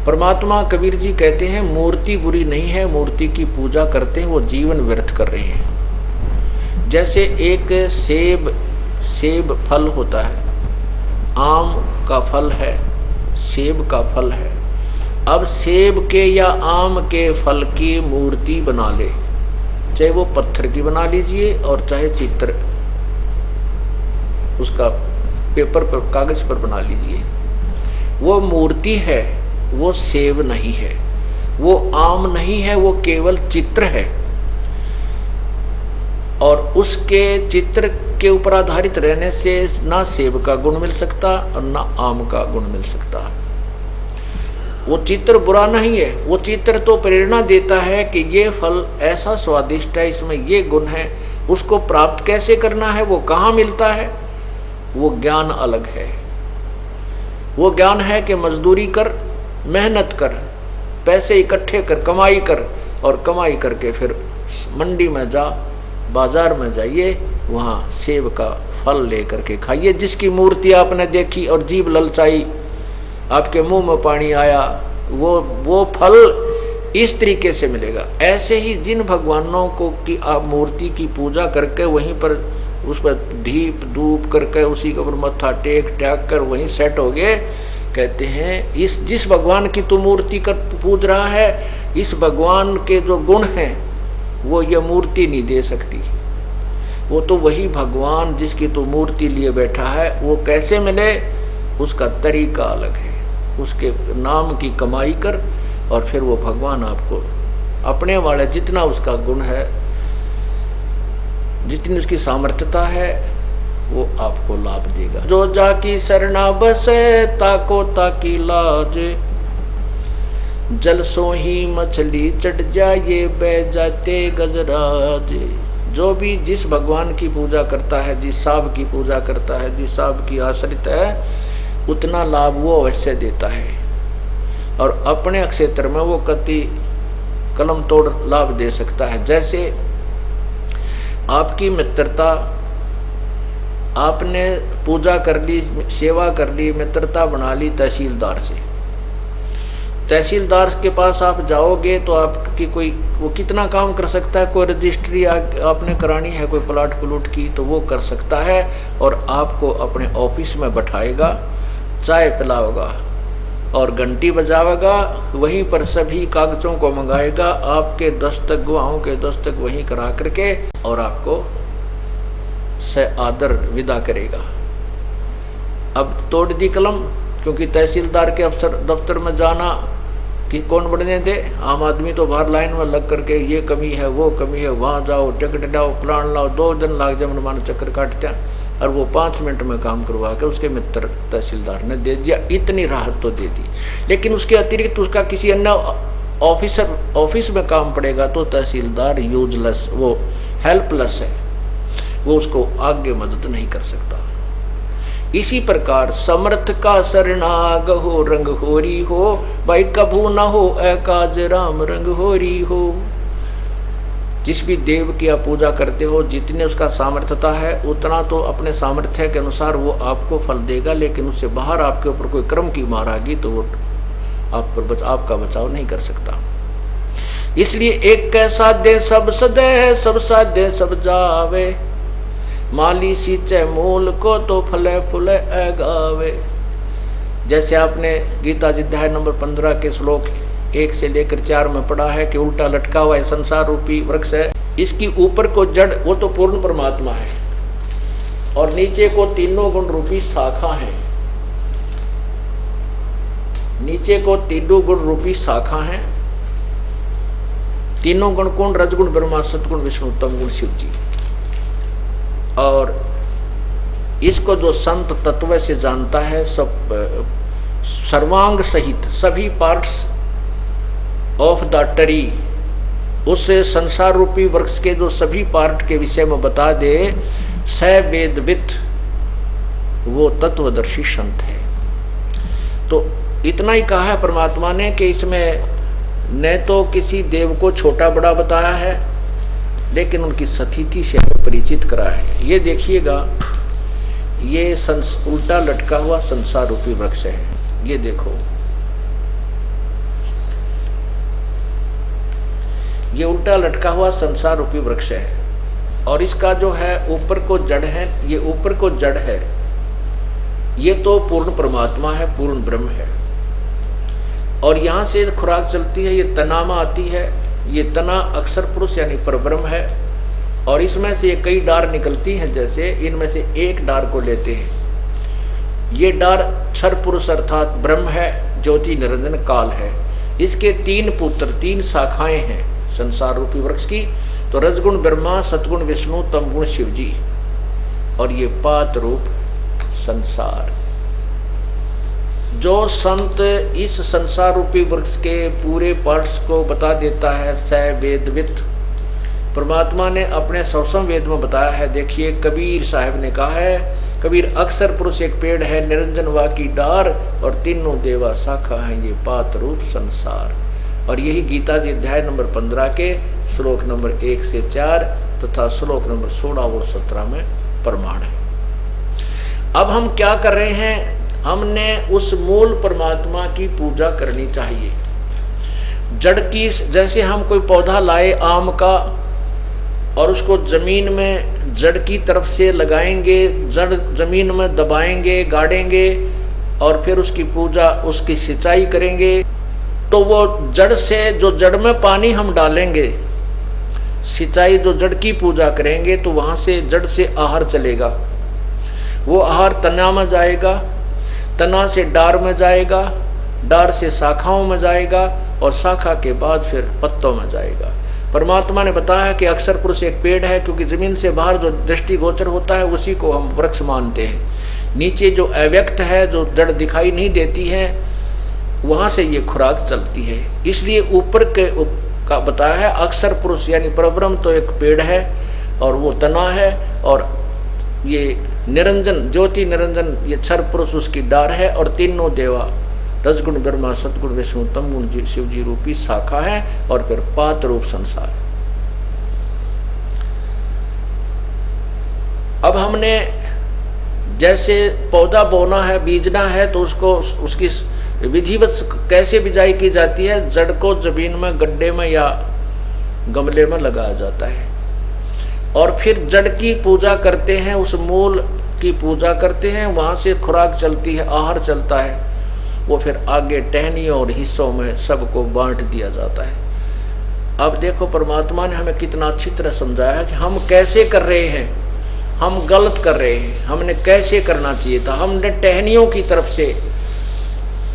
परमात्मा कबीर जी कहते हैं मूर्ति बुरी नहीं है, मूर्ति की पूजा करते हैं वो जीवन व्यर्थ कर रहे हैं। जैसे एक सेब फल होता है, आम का फल है, सेब का फल है। अब सेब के या आम के फल की मूर्ति बना ले, चाहे वो पत्थर की बना लीजिए और चाहे चित्र उसका पेपर पर कागज पर बना लीजिए, वो मूर्ति है, वो सेब नहीं है, वो आम नहीं है, वो केवल चित्र है। और उसके चित्र के ऊपर आधारित रहने से ना सेब का गुण मिल सकता और ना आम का गुण मिल सकता। वो चित्र बुरा नहीं है, वो चित्र तो प्रेरणा देता है कि ये फल ऐसा स्वादिष्ट है, इसमें ये गुण है, उसको प्राप्त कैसे करना है, वो कहाँ मिलता है, वो ज्ञान अलग है। वो ज्ञान है कि मजदूरी कर, मेहनत कर, पैसे इकट्ठे कर, कमाई कर, और कमाई करके फिर मंडी में जा, बाजार में जाइए, वहाँ सेब का फल लेकर के खाइए। जिसकी मूर्ति आपने देखी और जीभ ललचाई, आपके मुंह में पानी आया, वो फल इस तरीके से मिलेगा। ऐसे ही जिन भगवानों को कि आप मूर्ति की पूजा करके वहीं पर उस पर दीप धूप करके उसी के ऊपर मत्था टेक कर वहीं सेट हो गए, कहते हैं इस जिस भगवान की तू मूर्ति कर पूज रहा है, इस भगवान के जो गुण हैं वो ये मूर्ति नहीं दे सकती। वो तो वही भगवान जिसकी तू मूर्ति लिए बैठा है, वो कैसे मिले, उसका तरीका अलग है। उसके नाम की कमाई कर और फिर वो भगवान आपको अपने वाले जितना उसका गुण है, जितनी उसकी सामर्थ्यता है, वो आपको लाभ देगा। जो जाकी शरणा बसे ताको ताकी लाज, जल सो ही मछली चढ़ जाए बह जाते गजराज। जो भी जिस भगवान की पूजा करता है, जिस साब की पूजा करता है, जिस साब की आश्रित है, उतना लाभ वो अवश्य देता है। और अपने क्षेत्र में वो कति कलम तोड़ लाभ दे सकता है। जैसे आपकी मित्रता, आपने पूजा कर ली, सेवा कर ली, मित्रता बना ली तहसीलदार से, तहसीलदार के पास आप जाओगे तो आपकी कोई वो कितना काम कर सकता है, कोई रजिस्ट्री आपने करानी है, कोई प्लाट प्लूट की, तो वो कर सकता है और आपको अपने ऑफिस में बैठाएगा, चाय पिलाएगा और घंटी बजावेगा, वहीं पर सभी कागजों को मंगाएगा, आपके दस्तक गवाहों के दस्तक वहीं करा करके और आपको से आदर विदा करेगा। अब तोड़ दी कलम, क्योंकि तहसीलदार के अफसर दफ्तर में जाना कि कौन बढ़ने दे, आम आदमी तो बाहर लाइन में लग करके ये कमी है वो कमी है, वहाँ जाओ टिकट लाओ प्लान लाओ, 2 दिन लाग जाए मनमान चक्कर काटते हैं, और वो 5 मिनट में काम करवा के उसके मित्र तहसीलदार ने दे दिया। इतनी राहत तो दे दी, लेकिन उसके अतिरिक्त उसका किसी अन्य ऑफिस में काम पड़ेगा तो तहसीलदार यूजलेस, वो हेल्पलेस है, वो उसको आगे मदद नहीं कर सकता। इसी प्रकार समर्थ का शरणाग हो रंग होरी हो, भाई कभू न हो एकाज राम रंग होरी हो। जिस भी देव की आप पूजा करते हो, जितने उसका सामर्थ्यता है उतना तो अपने सामर्थ्य के अनुसार वो आपको फल देगा, लेकिन उससे बाहर आपके ऊपर कोई कर्म की मार आ गई तो वो आपका बचाव नहीं कर सकता। इसलिए एक कैसा दे सब सदे, सब साधे सब जावे, माली सींचे मूल को तो फले फूले गावे। जैसे आपने गीता जी अध्याय नंबर 15 के श्लोक 1 से लेकर 4 में पढ़ा है कि उल्टा लटका हुआ है संसार रूपी वृक्ष है, इसकी ऊपर को जड़ वो तो पूर्ण परमात्मा है और नीचे को तीनों गुण रूपी शाखा है। नीचे को तीनों गुण रूपी शाखा है। तीनों गुण कौन? रजगुण ब्रह्मा, सतगुण विष्णु, तम गुण शिव जी। और इसको जो संत तत्व से जानता है, सब सर्वांग सहित सभी पार्ट्स ऑफ द ट्री, उस संसार रूपी वृक्ष के जो सभी पार्ट के विषय में बता दे, स वेदविद, वो तत्वदर्शी संत है। तो इतना ही कहा है परमात्मा ने कि इसमें न तो किसी देव को छोटा बड़ा बताया है, लेकिन उनकी स्थिति से परिचित करा है। ये देखिएगा, ये उल्टा लटका हुआ संसार रूपी वृक्ष है। ये देखो, ये उल्टा लटका हुआ संसार रूपी वृक्ष है, और इसका जो है ऊपर को जड़ है, ये ऊपर को जड़ है, ये तो पूर्ण परमात्मा है, पूर्ण ब्रह्म है। और यहाँ से खुराक चलती है, ये तना में आती है, ये तना अक्षर पुरुष यानी परब्रह्म है, और इसमें से ये कई डार निकलती हैं। जैसे इनमें से एक डार को लेते हैं, ये डार क्षर पुरुष अर्थात ब्रह्म है, ज्योति निरंजन काल है। इसके 3 पुत्र, 3 शाखाएं हैं संसार रूपी वृक्ष की। तो रजगुण ब्रह्मा, सतगुण विष्णु, तमगुण शिव जी, और ये पात रूप संसार। जो संत इस संसार रूपी वृक्ष के पूरे पार्ट्स को बता देता है, स वेदवित, परमात्मा ने अपने सौसम वेद में बताया है। देखिए, कबीर साहब ने कहा है, कबीर अक्षर पुरुष एक पेड़ है, निरंजन वा की डार, और तीनों देवा शाखा है, ये पात रूप संसार। और यही गीता जी अध्याय नंबर 15 के श्लोक नंबर 1 से 4 तथा श्लोक नंबर 16 और 17 में प्रमाण है। अब हम क्या कर रहे हैं? हमने उस मूल परमात्मा की पूजा करनी चाहिए। जड़ की, जैसे हम कोई पौधा लाए आम का और उसको जमीन में जड़ की तरफ से लगाएंगे, जड़ जमीन में दबाएंगे, गाड़ेंगे, और फिर उसकी पूजा, उसकी सिंचाई करेंगे, तो वो जड़ से, जो जड़ में पानी हम डालेंगे, सिंचाई जो जड़ की पूजा करेंगे, तो वहां से जड़ से आहार चलेगा। वो आहार तना में जाएगा, तना से डार में जाएगा, डार से शाखाओं में जाएगा, और शाखा के बाद फिर पत्तों में जाएगा। परमात्मा ने बताया कि अक्षर पुरुष एक पेड़ है, क्योंकि जमीन से बाहर जो दृष्टि गोचर होता है उसी को हम वृक्ष मानते हैं। नीचे जो अव्यक्त है, जो जड़ दिखाई नहीं देती है, वहां से ये खुराक चलती है। इसलिए ऊपर के का बताया है, अक्षर पुरुष यानी परब्रह्म तो एक पेड़ है, और वो तना है, और ये निरंजन, ज्योति निरंजन, ये क्षर पुरुष उसकी डार है, और तीनों देवा रजगुण ब्रह्मा, सतगुण विष्णु, तमगुण शिव जी रूपी शाखा है, और फिर पात रूप संसार। अब हमने जैसे पौधा बोना है, बीजना है, तो उसको उसकी विधिवत कैसे बिजाई की जाती है? जड़ को जमीन में, गड्ढे में या गमले में लगाया जाता है, और फिर जड़ की पूजा करते हैं, उस मूल की पूजा करते हैं, वहां से खुराक चलती है, आहार चलता है, वो फिर आगे टहनियों और हिस्सों में सबको बांट दिया जाता है। अब देखो, परमात्मा ने हमें कितना अच्छी तरह समझाया कि हम कैसे कर रहे हैं, हम गलत कर रहे हैं। हमने कैसे करना चाहिए था? हमने टहनियों की तरफ से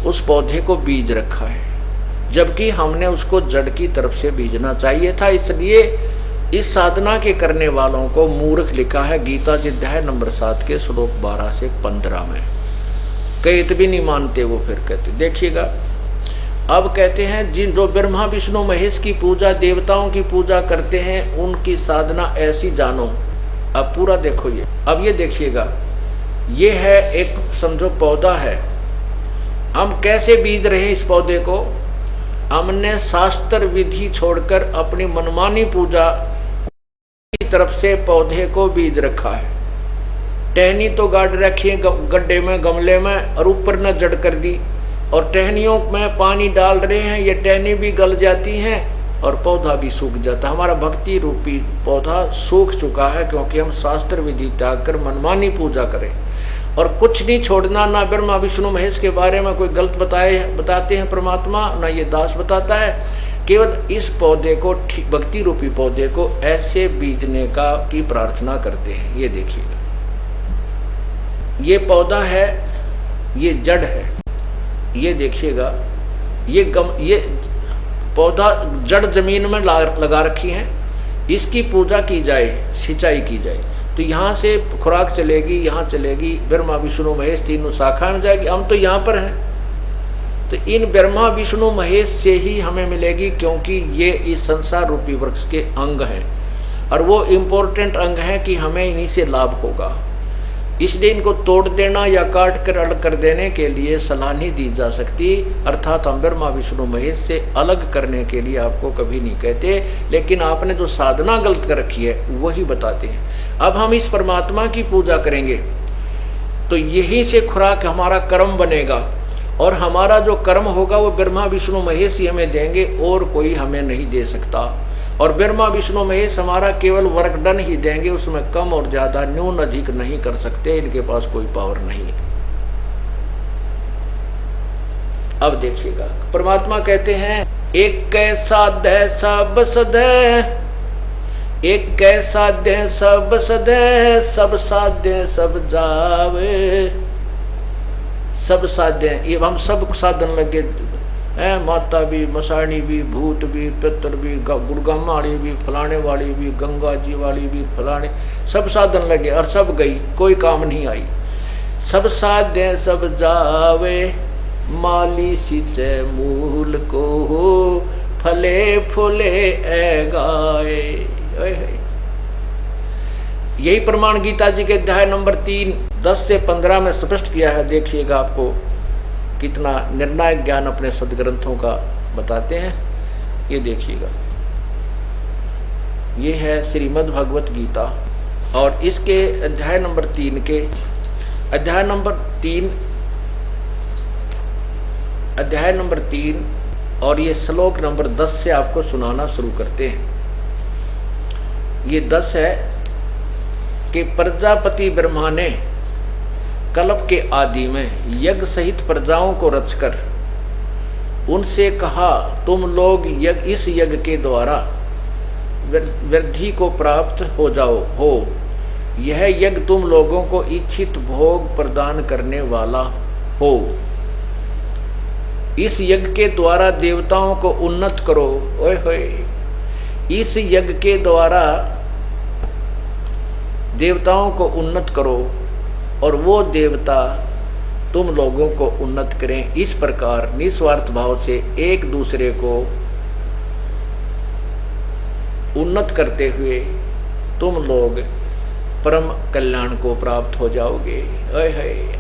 उस पौधे को बीज रखा है, जबकि हमने उसको जड़ की तरफ से बीजना चाहिए था। इसलिए इस साधना के करने वालों को मूर्ख लिखा है गीता जी अध्याय नंबर 7 के श्लोक 12 से 15 में। कई भी नहीं मानते, वो फिर कहते, देखिएगा, अब कहते हैं जिन जो ब्रह्मा विष्णु महेश की पूजा, देवताओं की पूजा करते हैं, उनकी साधना ऐसी जानो। अब पूरा देखो ये, अब ये देखिएगा, ये है एक समझो पौधा है, हम कैसे बीज रहे हैं इस पौधे को? हमने शास्त्र विधि छोड़कर अपनी मनमानी पूजा की तरफ से पौधे को बीज रखा है। टहनी तो गाड़ रखी है गड्ढे में, गमले में, और ऊपर न जड़ कर दी, और टहनियों में पानी डाल रहे हैं, ये टहनी भी गल जाती हैं और पौधा भी सूख जाता है। हमारा भक्ति रूपी पौधा सूख चुका है, क्योंकि हम शास्त्र विधि त्याग कर मनमानी पूजा करें। और कुछ नहीं छोड़ना, ना ब्रह्मा विष्णु महेश के बारे में कोई गलत बताते हैं परमात्मा, ना ये दास बताता है। केवल इस पौधे को, भक्ति रूपी पौधे को ऐसे बीजने की प्रार्थना करते हैं। ये देखिएगा, ये पौधा है, ये जड़ है, ये देखिएगा, ये पौधा जड़ जमीन में लगा रखी है, इसकी पूजा की जाए, सिंचाई की जाए, तो यहाँ से खुराक चलेगी, यहाँ चलेगी, ब्रह्मा विष्णु महेश तीनों शाखा में जाएगी। हम तो यहाँ पर हैं, तो इन ब्रह्मा विष्णु महेश से ही हमें मिलेगी, क्योंकि ये इस संसार रूपी वृक्ष के अंग हैं, और वो इम्पोर्टेंट अंग हैं कि हमें इन्हीं से लाभ होगा। इसलिए इनको तोड़ देना या काट कर अलग कर देने के लिए सलाह नहीं दी जा सकती। अर्थात हम ब्रह्मा विष्णु महेश से अलग करने के लिए आपको कभी नहीं कहते, लेकिन आपने जो साधना गलत कर रखी है वही बताते हैं। अब हम इस परमात्मा की पूजा करेंगे तो यहीं से खुराक हमारा कर्म बनेगा, और हमारा जो कर्म होगा वो ब्रह्मा विष्णु महेश ही हमें देंगे, और कोई हमें नहीं दे सकता। और ब्रह्मा विष्णु महेश हमारा केवल वर्कडन ही देंगे, उसमें कम और ज्यादा न्यून अधिक नहीं कर सकते, इनके पास कोई पावर नहीं है। अब देखिएगा, परमात्मा कहते हैं एक कैसा दे सब सदे, एक कैसा दे सब सदे, सब साधे सब जावे। सब साधे, ये हम सब साधन लगे हैं, माता भी, मसाणी भी, भूत भी, पितर भी, गुड़गाम वाली भी, फलाने वाली भी, गंगा जी वाली भी, फलाने सब साधन लगे और सब गई, कोई काम नहीं आई। सब साधे सब जावे, माली सिंचे मूल को, फले फूले ए गाए। यही प्रमाण गीता जी के अध्याय नंबर 3, 10 से 15 में स्पष्ट किया है। देखिएगा, आपको कितना निर्णायक ज्ञान अपने सदग्रंथों का बताते हैं। ये देखिएगा, ये है श्रीमद् भगवत गीता, और इसके अध्याय नंबर 3 के अध्याय नंबर 3 और ये श्लोक नंबर 10 से आपको सुनाना शुरू करते हैं। ये 10 है कि प्रजापति ब्रह्मा ने कल्प के आदि में यज्ञ सहित प्रजाओं को रचकर उनसे कहा, तुम लोग इस यज्ञ के द्वारा वृद्धि को प्राप्त हो जाओ हो। यह यज्ञ तुम लोगों को इच्छित भोग प्रदान करने वाला हो। इस यज्ञ के द्वारा देवताओं को उन्नत करो। ओए होए, इस यज्ञ के द्वारा देवताओं को उन्नत करो और वो देवता तुम लोगों को उन्नत करें। इस प्रकार निस्वार्थ भाव से एक दूसरे को उन्नत करते हुए तुम लोग परम कल्याण को प्राप्त हो जाओगे।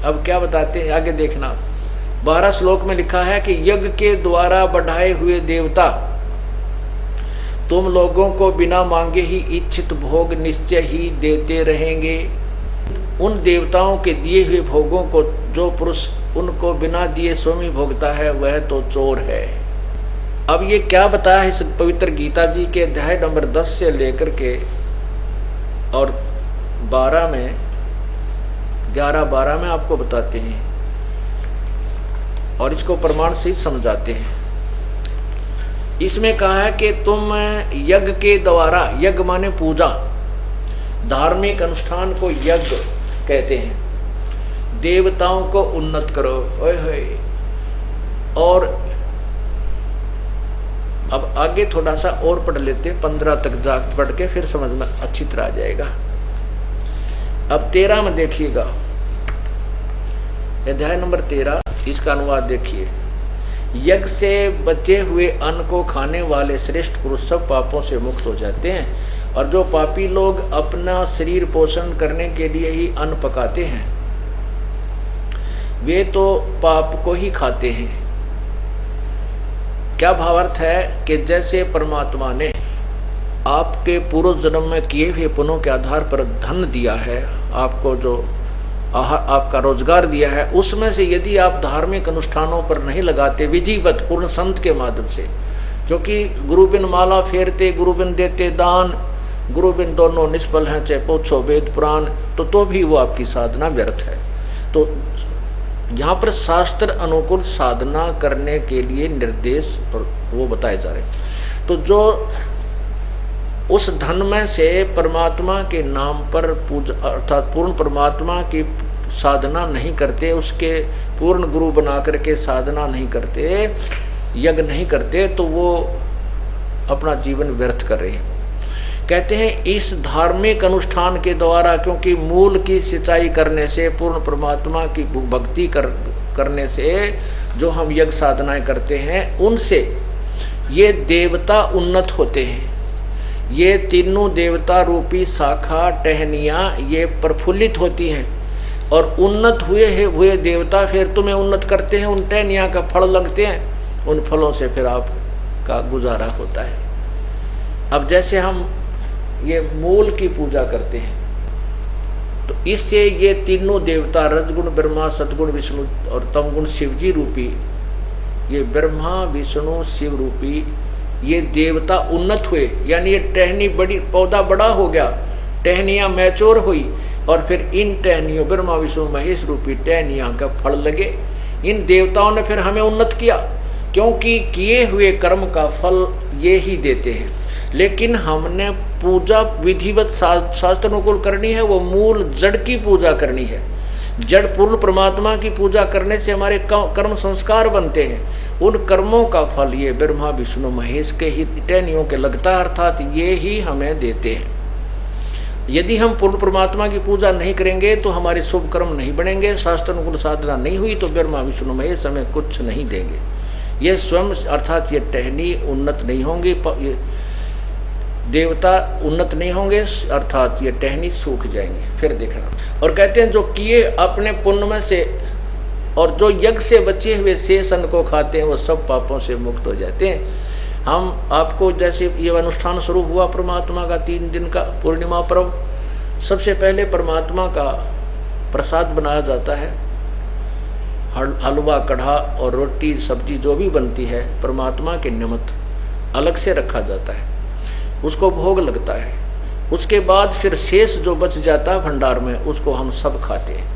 अब क्या बताते हैं, आगे देखना। 12 श्लोक में लिखा है कि यज्ञ के द्वारा बढ़ाए हुए देवता तुम लोगों को बिना मांगे ही इच्छित भोग निश्चय ही देते रहेंगे। उन देवताओं के दिए हुए भोगों को जो पुरुष उनको बिना दिए स्वयं ही भोगता है वह तो चोर है। अब ये क्या बताया है इस पवित्र गीता जी के अध्याय नंबर 10 से लेकर के और 12 में 11-12 में आपको बताते हैं और इसको प्रमाण से समझाते हैं। इसमें कहा है कि तुम यज्ञ के द्वारा, यज्ञ माने पूजा, धार्मिक अनुष्ठान को यज्ञ कहते हैं, देवताओं को उन्नत करो। ओए होए। और अब आगे थोड़ा सा और पढ़ लेते हैं, 15 तक जाकर पढ़ के फिर समझ में अच्छी तरह आ जाएगा। अब 13 में देखिएगा, अध्याय नंबर 13, इसका अनुवाद देखिए। यज्ञ से बचे हुए अन्न को खाने वाले श्रेष्ठ पुरुष सब पापों से मुक्त हो जाते हैं, और जो पापी लोग अपना शरीर पोषण करने के लिए ही अन्न पकाते हैं वे तो पाप को ही खाते हैं। क्या भावार्थ है कि जैसे परमात्मा ने आपके पूर्व जन्म में किए हुए पुण्यों के आधार पर धन दिया है, आपको जो आपका रोजगार दिया है, उसमें से यदि आप धार्मिक अनुष्ठानों पर नहीं लगाते विधिवत पूर्ण संत के माध्यम से, क्योंकि गुरु बिन माला फेरते गुरु बिन देते दान, गुरु बिन दोनों निष्फल हैं चाहे पूछो वेद पुराण, तो भी वो आपकी साधना व्यर्थ है। तो यहाँ पर शास्त्र अनुकूल साधना करने के लिए निर्देश और वो बताए जा रहे हैं। तो जो उस धन में से परमात्मा के नाम पर पूजा अर्थात पूर्ण परमात्मा की साधना नहीं करते, उसके पूर्ण गुरु बना करके साधना नहीं करते, यज्ञ नहीं करते, तो वो अपना जीवन व्यर्थ कर रहे हैं। कहते हैं इस धार्मिक अनुष्ठान के द्वारा, क्योंकि मूल की सिंचाई करने से, पूर्ण परमात्मा की भक्ति करने से जो हम यज्ञ साधनाएं करते हैं उनसे ये देवता उन्नत होते हैं। ये तीनों देवता रूपी शाखा टहनियाँ ये प्रफुल्लित होती हैं। और उन्नत हुए देवता फिर तुम्हें उन्नत करते हैं, उन टहनिया का फल लगते हैं, उन फलों से फिर आपका गुजारा होता है। अब जैसे हम ये मूल की पूजा करते हैं तो इससे ये तीनों देवता रजगुण ब्रह्मा, सतगुण विष्णु और तमगुण शिवजी रूपी, ये ब्रह्मा विष्णु शिव रूपी ये देवता उन्नत हुए, यानी ये टहनी बड़ी, पौधा बड़ा हो गया, टहनियाँ मैच्योर हुई और फिर इन टहनियों ब्रह्मा विष्णु महेश रूपी टहनियाँ का फल लगे। इन देवताओं ने फिर हमें उन्नत किया, क्योंकि किए हुए कर्म का फल ये ही देते हैं। लेकिन हमने पूजा विधिवत शास्त्र अनुकूल करनी है, वो मूल जड़ की पूजा करनी है। जड़ पूर्ण परमात्मा की पूजा करने से हमारे कर्म संस्कार बनते हैं, उन कर्मों का फल ये ब्रह्मा विष्णु महेश के ही टहनियों के लगता है, अर्थात ये ही हमें देते हैं। यदि हम पूर्ण परमात्मा की पूजा नहीं करेंगे तो हमारे शुभ कर्म नहीं बनेंगे, शास्त्र अनुकूल साधना नहीं हुई तो ब्रह्मा विष्णु महेश हमें कुछ नहीं देंगे। ये स्वयं अर्थात ये टहनी उन्नत नहीं होंगी, ये देवता उन्नत नहीं होंगे, अर्थात ये टहनी सूख जाएंगे। फिर देखना, और कहते हैं जो किए अपने पुण्य में से और जो यज्ञ से बचे हुए शेष अन्न को खाते हैं वो सब पापों से मुक्त हो जाते हैं। हम आपको जैसे ये अनुष्ठान शुरू हुआ परमात्मा का 3 दिन का पूर्णिमा पर्व, सबसे पहले परमात्मा का प्रसाद बनाया जाता है, हलवा कढ़ा और रोटी सब्जी जो भी बनती है परमात्मा के निमित्त अलग से रखा जाता है, उसको भोग लगता है। उसके बाद फिर शेष जो बच जाता है भंडार में उसको हम सब खाते हैं।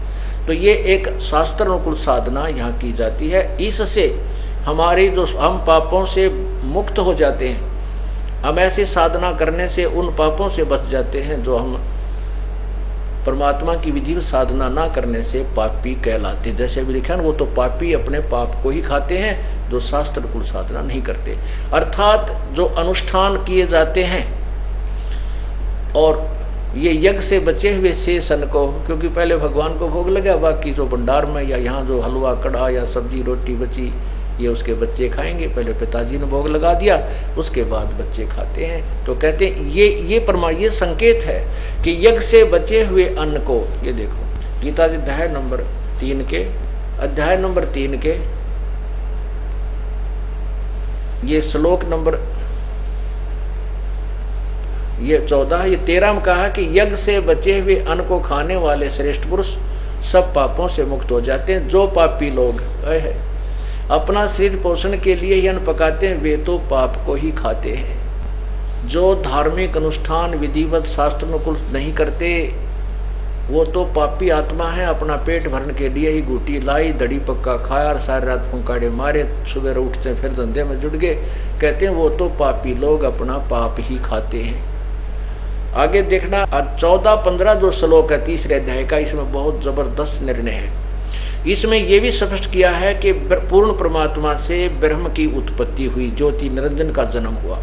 तो ये एक शास्त्र अनुकूल साधना यहाँ की जाती है। इससे हमारी जो हम पापों से मुक्त हो जाते हैं, हम ऐसी साधना करने से उन पापों से बच जाते हैं जो हम परमात्मा की विधि साधना ना करने से पापी कहलाते। जैसे भी लिखा है वो तो पापी अपने पाप को ही खाते हैं जो शास्त्र अनुकूल साधना नहीं करते। अर्थात जो अनुष्ठान किए जाते हैं और ये यज्ञ से बचे हुए शेष अन्न को, क्योंकि पहले भगवान को भोग लगा, बाकी जो भंडार में या यहाँ जो हलवा कढ़ा या सब्जी रोटी बची ये उसके बच्चे खाएंगे। पहले पिताजी ने भोग लगा दिया, उसके बाद बच्चे खाते हैं। तो कहते हैं ये संकेत है कि यज्ञ से बचे हुए अन्न को, ये देखो गीता जी अध्याय नंबर 3 के ये श्लोक नंबर ये 14 ये 13 में कहा कि यज्ञ से बचे हुए अन्न को खाने वाले श्रेष्ठ पुरुष सब पापों से मुक्त हो जाते हैं। जो पापी लोग अपना शरीर पोषण के लिए ही अन्न पकाते हैं वे तो पाप को ही खाते हैं। जो धार्मिक अनुष्ठान विधिवत शास्त्र अनुकूल नहीं करते वो तो पापी आत्मा है, अपना पेट भरने के लिए ही गुटी लाई, दड़ी पक्का खाया और सारी रात फुंकाड़े मारे, सुबह उठते फिर धंधे में जुट गए। कहते हैं वो तो पापी लोग अपना पाप ही खाते हैं। आगे देखना 14-15 जो श्लोक है 3रे अध्याय का, इसमें बहुत जबरदस्त निर्णय है। इसमें यह भी स्पष्ट किया है कि पूर्ण परमात्मा से ब्रह्म की उत्पत्ति हुई, ज्योति निरंजन का जन्म हुआ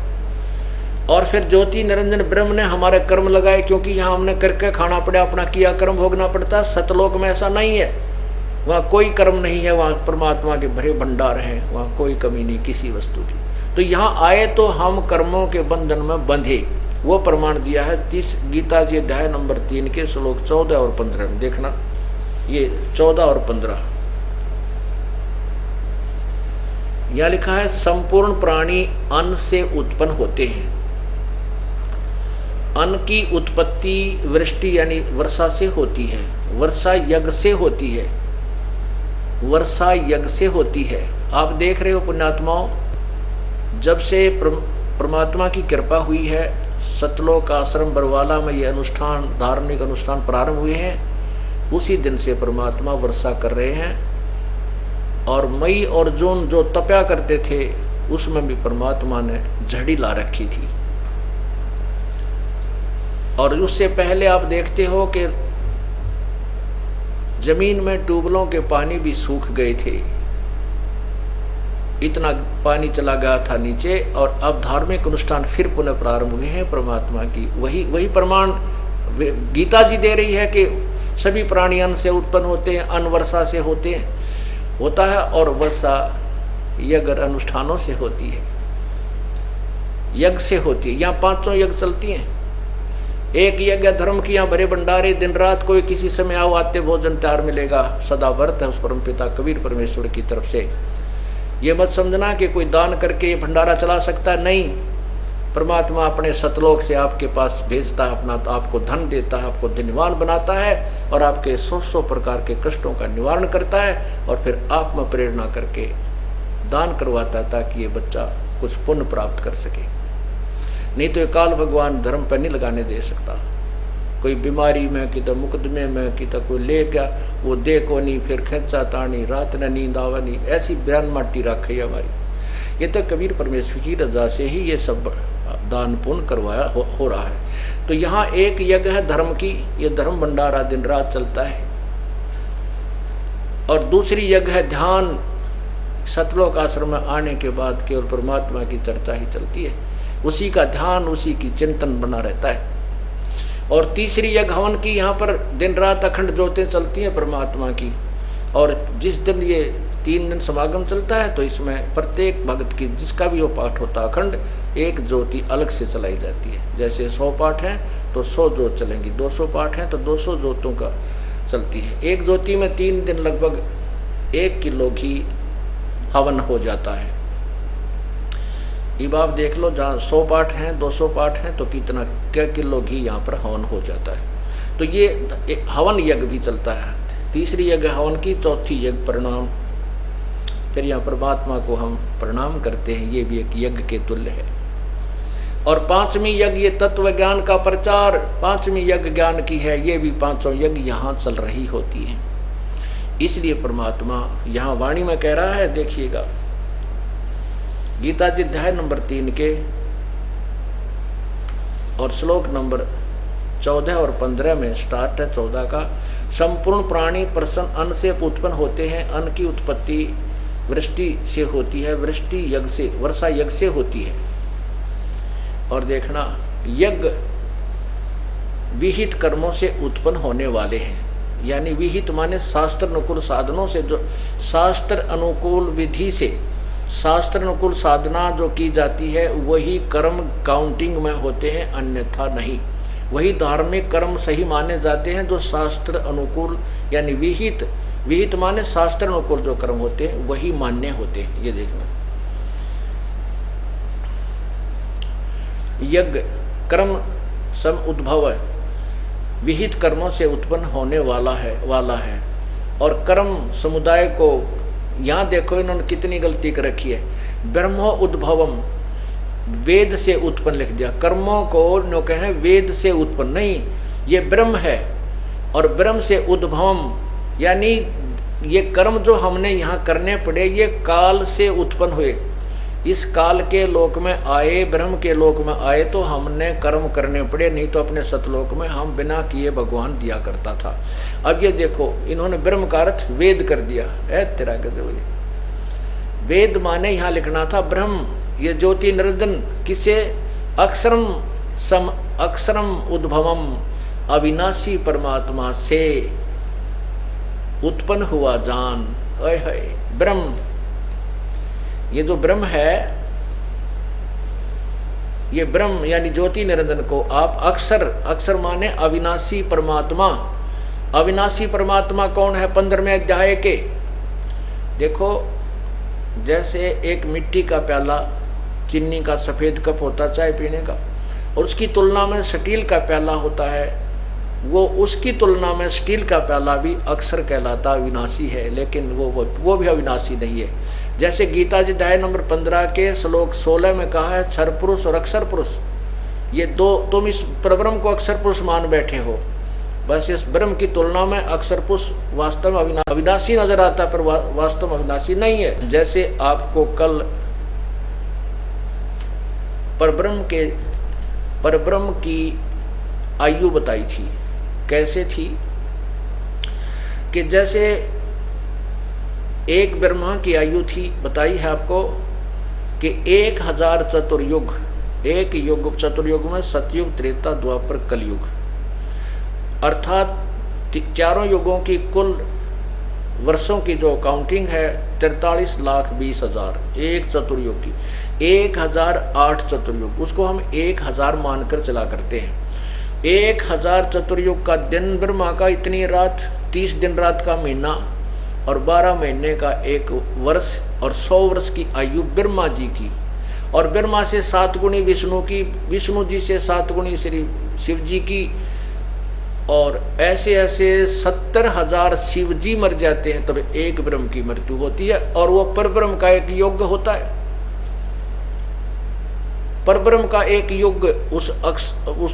और फिर ज्योति निरंजन ब्रह्म ने हमारे कर्म लगाए, क्योंकि यहाँ हमने करके खाना पड़ा, अपना किया कर्म भोगना पड़ता। सतलोक में ऐसा नहीं है, वहाँ कोई कर्म नहीं है, वहाँ परमात्मा के भरे भंडार हैं, वहाँ कोई कमी नहीं किसी वस्तु की। तो यहाँ आए तो हम कर्मों के बंधन में बंधे, वो प्रमाण दिया है गीता जी अध्याय नंबर 3 के श्लोक 14 और 15 में। देखना ये 14 और 15 यह लिखा है, संपूर्ण प्राणी अन्न से उत्पन्न होते हैं। अन्न की उत्पत्ति वृष्टि यानी वर्षा से होती है, वर्षा यज्ञ से होती है, वर्षा यज्ञ से होती है। आप देख रहे हो पुण्यात्माओं, जब से परमात्मा की कृपा हुई है, सतलोक आश्रम बरवाला में ये अनुष्ठान धार्मिक अनुष्ठान प्रारंभ हुए हैं, उसी दिन से परमात्मा वर्षा कर रहे हैं। और मई और जून जो तपया करते थे उसमें भी परमात्मा ने झड़ी ला रखी थी। और उससे पहले आप देखते हो कि जमीन में ट्यूबवेलों के पानी भी सूख गए थे, इतना पानी चला गया था नीचे। और अब धार्मिक अनुष्ठान फिर पुनः प्रारंभ हुए हैं परमात्मा की। वही प्रमाण गीता जी दे रही है कि सभी प्राणी अन्न से उत्पन्न होते हैं, अन्न वर्षा से होता है और वर्षा यज्ञ अनुष्ठानों से होती है, यज्ञ से होती है। यहाँ 5 यज्ञ चलती हैं, एक यज्ञ धर्म की यहाँ भरे भंडारे, दिन रात कोई किसी समय आओ आते भोजन तैयार मिलेगा, सदा व्रत है उस परम पिता कबीर परमेश्वर की तरफ से। ये मत समझना कि कोई दान करके ये भंडारा चला सकता है, नहीं। परमात्मा अपने सतलोक से आपके पास भेजता है अपना, तो आपको धन देता है, आपको धनवान बनाता है और आपके 100 प्रकार के कष्टों का निवारण करता है और फिर आप में प्रेरणा करके दान करवाता है ताकि ये बच्चा कुछ पुण्य प्राप्त कर सके। नहीं तो ये काल भगवान धर्म पर नहीं लगाने दे सकता। कोई बीमारी में कि तो मुकदमे में कि तो कोई ले गया, वो दे को नहीं, फिर खेचा तानी, रात न नींद आवा नहीं, ऐसी बयान माटी रखी है हमारी। ये तो कबीर परमेश्वर की रजा से ही ये सब दान पुण्य करवाया हो रहा है। तो यहाँ एक यज्ञ है धर्म की, ये धर्म भंडारा दिन रात चलता है। और दूसरी यज्ञ है ध्यान, सतलोक आश्रम में आने के बाद केवल परमात्मा की चर्चा ही चलती है, उसी का ध्यान, उसी की चिंतन बना रहता है। और तीसरी यज्ञ हवन की, यहाँ पर दिन रात अखंड ज्योतें चलती हैं परमात्मा की। और जिस दिन ये 3 दिन समागम चलता है तो इसमें प्रत्येक भक्त की जिसका भी वो पाठ होता है अखंड, एक ज्योति अलग से चलाई जाती है। जैसे 100 पाठ हैं तो 100 ज्योत चलेंगी, 200 पाठ हैं तो 200 ज्योतों का चलती है। एक ज्योति में 3 दिन लगभग 1 किलो घी हवन हो जाता है। अब आप देख लो, जहाँ 100 पाठ हैं 200 पाठ हैं तो कितना क्या किलो घी यहाँ पर हवन हो जाता है। तो ये हवन यज्ञ भी चलता है। तीसरी यज्ञ हवन की, चौथी यज्ञ प्रणाम। फिर यहाँ परमात्मा को हम प्रणाम करते हैं, ये भी एक यज्ञ के तुल्य है। और 5वीं यज्ञ ये तत्व ज्ञान का प्रचार, 5वीं यज्ञ ज्ञान की है। ये भी 5 यज्ञ यहाँ चल रही होती है। इसलिए परमात्मा यहाँ वाणी में कह रहा है, देखिएगा गीता जी अध्याय नंबर 3 के और श्लोक नंबर 14 और 15 में स्टार्ट है 14 का। संपूर्ण प्राणी प्रसन्न अन्न से उत्पन्न होते हैं, अन्न की उत्पत्ति वृष्टि से होती है, वृष्टि यज्ञ से, वर्षा यज्ञ से होती है। और देखना, यज्ञ विहित कर्मों से उत्पन्न होने वाले हैं, यानी विहित माने शास्त्र अनुकूल साधनों से, जो शास्त्र अनुकूल विधि से, शास्त्र अनुकूल साधना जो की जाती है वही कर्म काउंटिंग में होते हैं, अन्यथा नहीं। वही धार्मिक कर्म सही माने जाते हैं जो शास्त्र अनुकूल, यानी विहित, विहित माने शास्त्र अनुकूल जो कर्म होते हैं वही मान्य होते हैं। ये देखना, यज्ञ कर्म सम उद्भव विहित कर्मों से उत्पन्न होने वाला है। और कर्म समुदाय को, यहाँ देखो इन्होंने कितनी गलती कर रखी है, ब्रह्मो उद्भवम, वेद से उत्पन्न लिख दिया। कर्मों को नो कहे वेद से उत्पन्न, नहीं, ये ब्रह्म है। और ब्रह्म से उद्भवम, यानी ये कर्म जो हमने यहाँ करने पड़े ये काल से उत्पन्न हुए। इस काल के लोक में आए, ब्रह्म के लोक में आए तो हमने कर्म करने पड़े, नहीं तो अपने सतलोक में हम बिना किए भगवान दिया करता था। अब ये देखो, इन्होंने ब्रह्म का अर्थ वेद कर दिया है। तेरा गजब, वेद माने यहाँ लिखना था ब्रह्म। ये ज्योति निरंजन किसे, अक्षरम उद्भवम, अविनाशी परमात्मा से उत्पन्न हुआ जान। ओए होए, ब्रह्म, ये जो ब्रह्म है, ये ब्रह्म यानी ज्योति निरंजन को आप अक्षर, अक्षर माने अविनाशी परमात्मा। अविनाशी परमात्मा कौन है? 15वें अध्याय के देखो, जैसे एक मिट्टी का प्याला, चीनी का सफेद कप होता चाय पीने का, और उसकी तुलना में स्टील का प्याला होता है, वो उसकी तुलना में स्टील का प्याला भी अक्षर कहलाता, अविनाशी है, लेकिन वो भी अविनाशी नहीं है। जैसे गीता जी अध्याय नंबर 15 के श्लोक 16 में कहा है, क्षर पुरुष और अक्षर पुरुष, ये दो, तुम इस परब्रह्म को अक्षर पुरुष मान बैठे हो, बस इस ब्रह्म की तुलना में अक्षर पुरुष वास्तव में अविनाशी नजर आता है, पर वास्तव में अविनाशी नहीं है। जैसे आपको कल परब्रह्म की आयु बताई थी, कैसे थी कि जैसे एक ब्रह्मा की आयु थी, बताई है आपको कि 1000 चतुर्युग, एक युग चतुर्युग में सतयुग, त्रेता, द्वापर, कलयुग, अर्थात चारों युगों की कुल वर्षों की जो काउंटिंग है 43,20,000 एक चतुर्युग की, 1008 चतुर्युग, उसको हम 1000 मानकर चला करते हैं। 1000 चतुर्युग का दिन ब्रह्मा का, इतनी रात, 30 दिन रात का महीना, और 12 महीने का एक वर्ष, और 100 वर्ष की आयु ब्रह्मा जी की, और ब्रह्मा से 7 गुणी विष्णु की, विष्णु जी से 7 गुणी श्री शिव जी की, और ऐसे ऐसे 70,000 शिव जी मर जाते हैं तब एक ब्रह्म की मृत्यु होती है। और वो परब्रह्म का एक युग होता है, परब्रह्म का एक युग, उस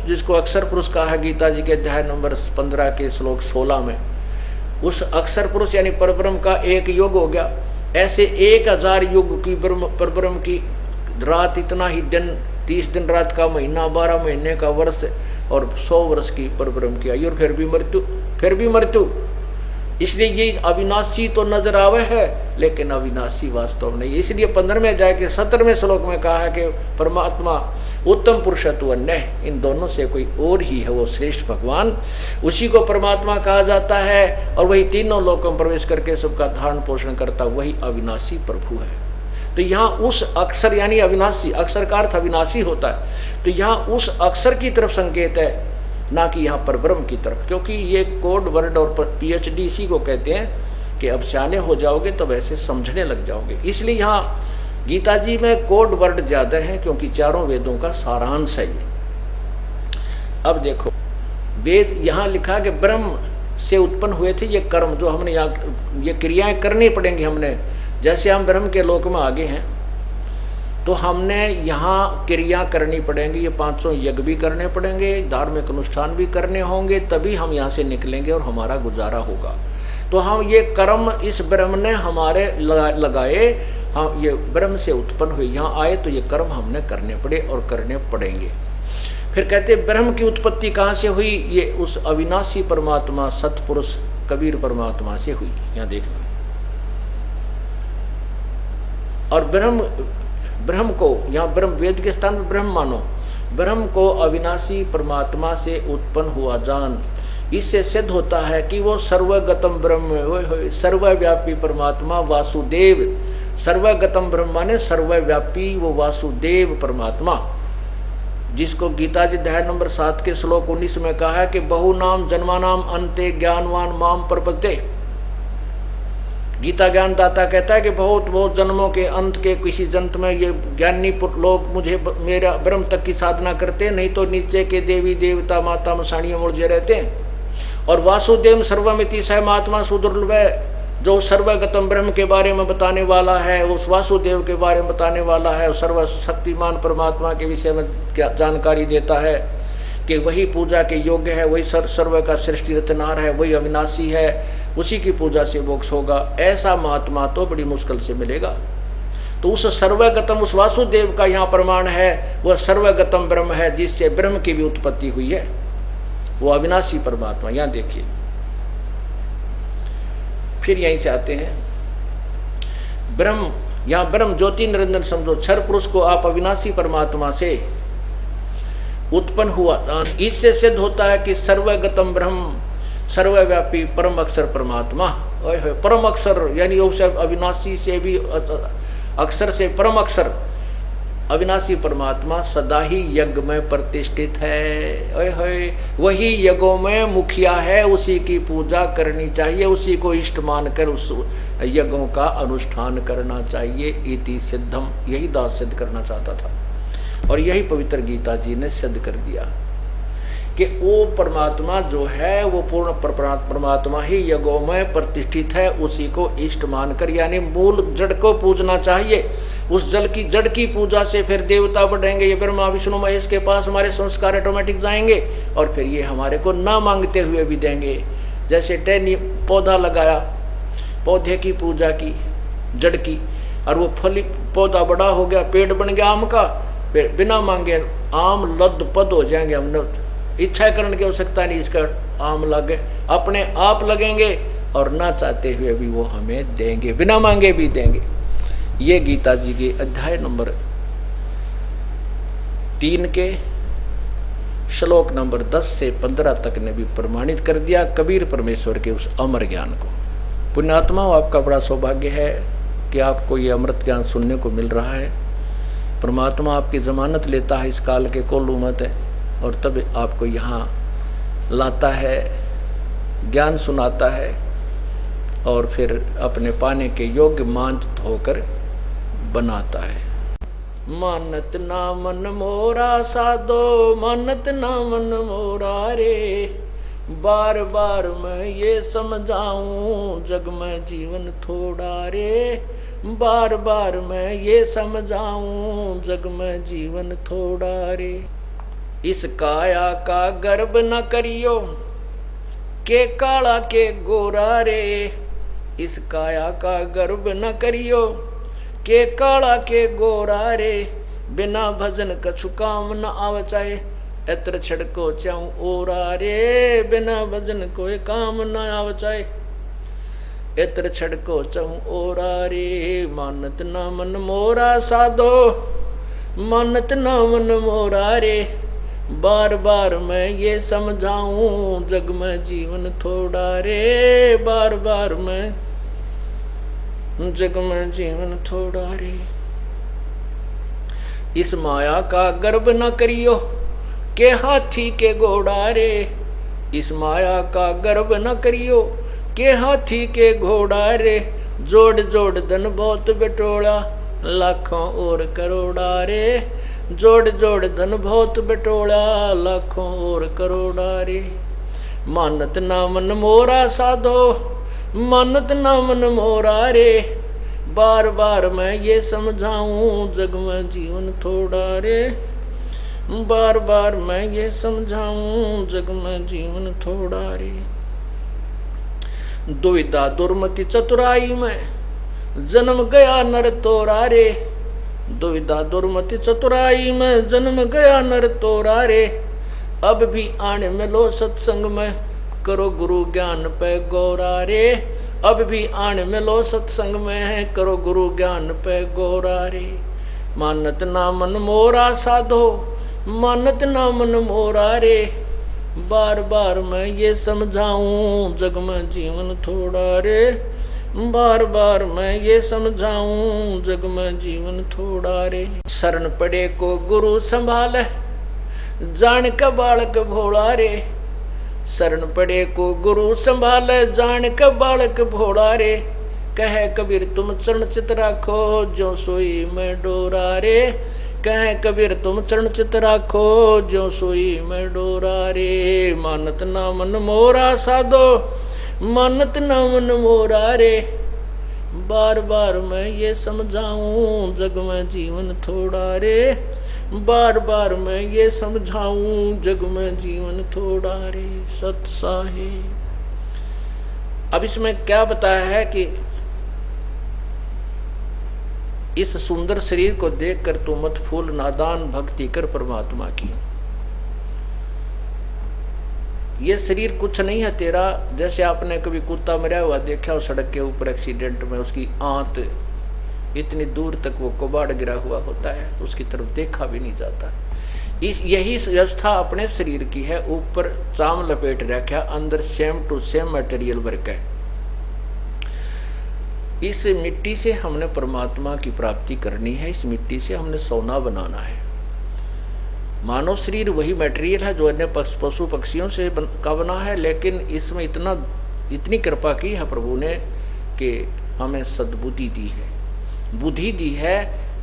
जिसको अक्षर पुरुष कहा है गीता जी के अध्याय नंबर 15 के श्लोक 16 में, उस अक्षर पुरुष यानी परब्रह्म का एक युग हो गया। ऐसे 1000 युग की परब्रह्म की रात, इतना ही दिन, 30 दिन रात का महीना, 12 महीने का वर्ष, और 100 वर्ष की परब्रह्म की आयु, और फिर भी मृत्यु। इसलिए ये अविनाशी तो नजर आवे है, लेकिन अविनाशी वास्तव नहीं। इसलिए 15वें अध्याय के 17वें श्लोक में कहा है कि परमात्मा उत्तम पुरुषत्व अन्य, इन दोनों से कोई और ही है, वो श्रेष्ठ भगवान, उसी को परमात्मा कहा जाता है। और वही तीनों लोकों में प्रवेश करके सबका धारण पोषण करता, वही अविनाशी प्रभु है। तो यहाँ उस अक्षर यानी अविनाशी, अक्षर का अर्थ अविनाशी होता है, तो यहाँ उस अक्षर की तरफ संकेत है, ना कि यहाँ पर ब्रह्म की तरफ। क्योंकि ये कोड वर्ड और PhD इसी को कहते हैं कि अब सियाने हो जाओगे तो वैसे समझने लग जाओगे। इसलिए यहाँ गीता जी में कोड वर्ड ज्यादा है, क्योंकि चारों वेदों का सारांश है ये। अब देखो, वेद यहाँ लिखा कि ब्रह्म से उत्पन्न हुए थे ये कर्म, जो हमने यहाँ ये क्रियाएं करनी पड़ेंगी। हमने जैसे हम ब्रह्म के लोक में आगे हैं, तो हमने यहाँ क्रिया करनी पड़ेंगी, ये 500 यज्ञ भी करने पड़ेंगे, धार्मिक अनुष्ठान भी करने होंगे, तभी हम यहाँ से निकलेंगे और हमारा गुजारा होगा। तो हम ये कर्म इस ब्रह्म ने हमारे लगाए, हम ये ब्रह्म से उत्पन्न हुए, यहाँ आए तो ये कर्म हमने करने पड़े और करने पड़ेंगे। फिर कहते ब्रह्म की उत्पत्ति कहाँ से हुई? ये उस अविनाशी परमात्मा सतपुरुष कबीर परमात्मा से हुई। यहाँ देखना, और ब्रह्म को यहाँ ब्रह्म वेद के स्थान में ब्रह्म मानो, ब्रह्म को अविनाशी परमात्मा से उत्पन्न हुआ जान। इससे सिद्ध होता है कि वो सर्वगतम ब्रह्म, सर्वव्यापी परमात्मा वासुदेव, सर्वगतम ब्रह्म माने सर्वव्यापी वो वासुदेव परमात्मा, जिसको गीता जी अध्याय नंबर 7 के श्लोक 19 में कहा है कि बहु नाम जन्मानाम अंते ज्ञानवान माम प्रपद्ये। गीता ज्ञानदाता कहता है कि बहुत बहुत जन्मों के अंत के किसी जन्म में ये ज्ञानी लोग मुझे मेरा ब्रह्म तक की साधना करते, नहीं तो नीचे के देवी देवता माता मसाणियों मुझे रहते हैं। और वासुदेव सर्वमिति स महात्मा सुदुर्लभ, जो सर्वगतम ब्रह्म के बारे में बताने वाला है, उस वासुदेव के बारे में बताने वाला है, सर्वशक्तिमान परमात्मा के विषय में क्या जानकारी देता है कि वही पूजा के योग्य है, वही सर्व का सृष्टि रचनार है, वही अविनाशी है, उसी की पूजा से मोक्ष होगा। ऐसा महात्मा तो बड़ी मुश्किल से मिलेगा। तो उस सर्वगतम, उस वासुदेव का यहाँ प्रमाण है, वह सर्वगतम ब्रह्म है, जिससे ब्रह्म की भी उत्पत्ति हुई है, वो अविनाशी परमात्मा। यहाँ देखिए, फिर यहीं से आते हैं ब्रह्म, यहाँ ब्रह्म ज्योति निरंजन समझो, क्षर पुरुष को आप अविनाशी परमात्मा से उत्पन्न हुआ। इससे सिद्ध होता है कि सर्वगतम ब्रह्म, सर्वव्यापी परम अक्षर परमात्मा, परम अक्षर यानी अविनाशी से भी अक्षर से परम अक्षर अविनाशी परमात्मा सदा ही यज्ञ में प्रतिष्ठित है। वही यज्ञों में मुखिया है, उसी की पूजा करनी चाहिए, उसी को इष्ट मानकर उस यज्ञों का अनुष्ठान करना चाहिए। इति सिद्धम, यही दास सिद्ध करना चाहता था, और यही पवित्र गीता जी ने सिद्ध कर दिया कि वो परमात्मा जो है वो पूर्ण परमात्मा ही यज्ञों में प्रतिष्ठित है, उसी को इष्ट मानकर यानी मूल जड़ को पूजना चाहिए। उस जल की जड़ की पूजा से फिर देवता बढ़ेंगे, ये ब्रह्मा विष्णु महेश के पास हमारे संस्कार ऑटोमेटिक जाएंगे, और फिर ये हमारे को ना मांगते हुए भी देंगे। जैसे टहनी पौधा लगाया, पौधे की पूजा की जड़ की, और वो फली पौधा बड़ा हो गया, पेड़ बन गया आम का, बिना मांगे आम लद पद हो जाएंगे। हमने इच्छा करने की आवश्यकता नहीं, इसका आम लगे अपने आप लगेंगे, और ना चाहते हुए भी वो हमें देंगे, बिना मांगे भी देंगे। ये गीता जी के अध्याय नंबर 3 के श्लोक नंबर 10 से 15 तक ने भी प्रमाणित कर दिया कबीर परमेश्वर के उस अमर ज्ञान को। पुण्यात्मा, आपका बड़ा सौभाग्य है कि आपको ये अमृत ज्ञान सुनने को मिल रहा है। परमात्मा आपकी जमानत लेता है इस काल के कोलू मत है, और तब आपको यहाँ लाता है, ज्ञान सुनाता है और फिर अपने पाने के योग्य मांझ होकर बनाता है। मानत ना मन मोरा साधो, मानत ना मन मोरा रे, बार बार मैं ये समझाऊं जग में जीवन थोड़ा रे, बार बार मैं ये समझाऊं जग में जीवन थोड़ा रे। इस काया का गर्व न करियो के काला के गोरा रे, इस काया का गर्व न करियो के काला के गोरा रे, बिना भजन कछु काम न आव चाहे, एत्र छड़को चाहूं ओरा रे, बिना भजन कोई काम न आव चाहे, एत्र छड़को चाहूं ओरा रे। मानत ना मन मोरा साधो, मानत ना मन मोरा रे, बार बार मैं ये समझाऊं जग में जीवन थोड़ा रे, बार बार मैं जग में जीवन थोड़ा रे। इस माया का गर्व न करियो के हाथी के घोड़ा रे, इस माया का गर्व न करियो के हाथी के घोड़ा रे, जोड़ जोड़ धन बहुत बटोला लाखों और करोड़ा रे, जोड़ जोड़ धन बहुत बटोला लाखों और करोड़ा रे। मानत ना मन मोरा साधो, मानत ना मन मोरा रे, बार बार मैं ये समझाऊं जग में जीवन थोड़ा रे, बार बार मैं ये समझाऊं जग में जीवन थोड़ा रे। दुविधा दुर्मति चतुराई में जन्म गया नर तोरा रे, दुविधा दुर्मति चतुराई में जन्म गया नर तोरा रे, अब भी आने मिलो सत्संग में करो गुरु ज्ञान पे गौरा रे, अब भी आने मिलो सत्संग में है करो गुरु ज्ञान पे गौरा रे। मानत ना मन मोरा साधो, मानत ना मन मोरा रे, बार बार मैं ये समझाऊं जग में जीवन थोड़ा रे, बार बार मैं ये समझाऊं जग में जीवन थोड़ा रे। शरण पड़े को गुरु संभाले जान का बालक भोला रे, शरण पड़े को गुरु संभाले जान का बालक भोला रे, कहे कबीर तुम चरण चित राखो जो सोई मैं डोरा रे, कहे कबीर तुम चरण चित राखो जो सोई मैं डोरा रे। मानत ना मन मोरा साधो, मानत ना मन मोरा रे, बार बार मैं ये समझाऊं जग में जीवन थोड़ा रे, बार बार मैं ये समझाऊं जग में जीवन थोड़ा रे। सत साहिब। अब इसमें क्या बताया है कि इस सुंदर शरीर को देखकर तू मत फूल, नादान भक्ति कर परमात्मा की। ये शरीर कुछ नहीं है तेरा। जैसे आपने कभी कुत्ता मरा हुआ देखा हो सड़क के ऊपर एक्सीडेंट में, उसकी आंत इतनी दूर तक वो कबाड़ गिरा हुआ होता है, उसकी तरफ देखा भी नहीं जाता। यही व्यवस्था अपने शरीर की है। ऊपर चाम लपेट रखा, अंदर same to same material work है। इस मिट्टी से हमने परमात्मा की प्राप्ति करनी है, इस मिट्टी से हमने सोना बनाना है। मानव शरीर वही मटेरियल है जो अन्य पशु पक्षियों से का बना है, लेकिन इसमें इतनी कृपा की है प्रभु ने कि हमें सद्बुद्धि दी है, बुद्धि दी है।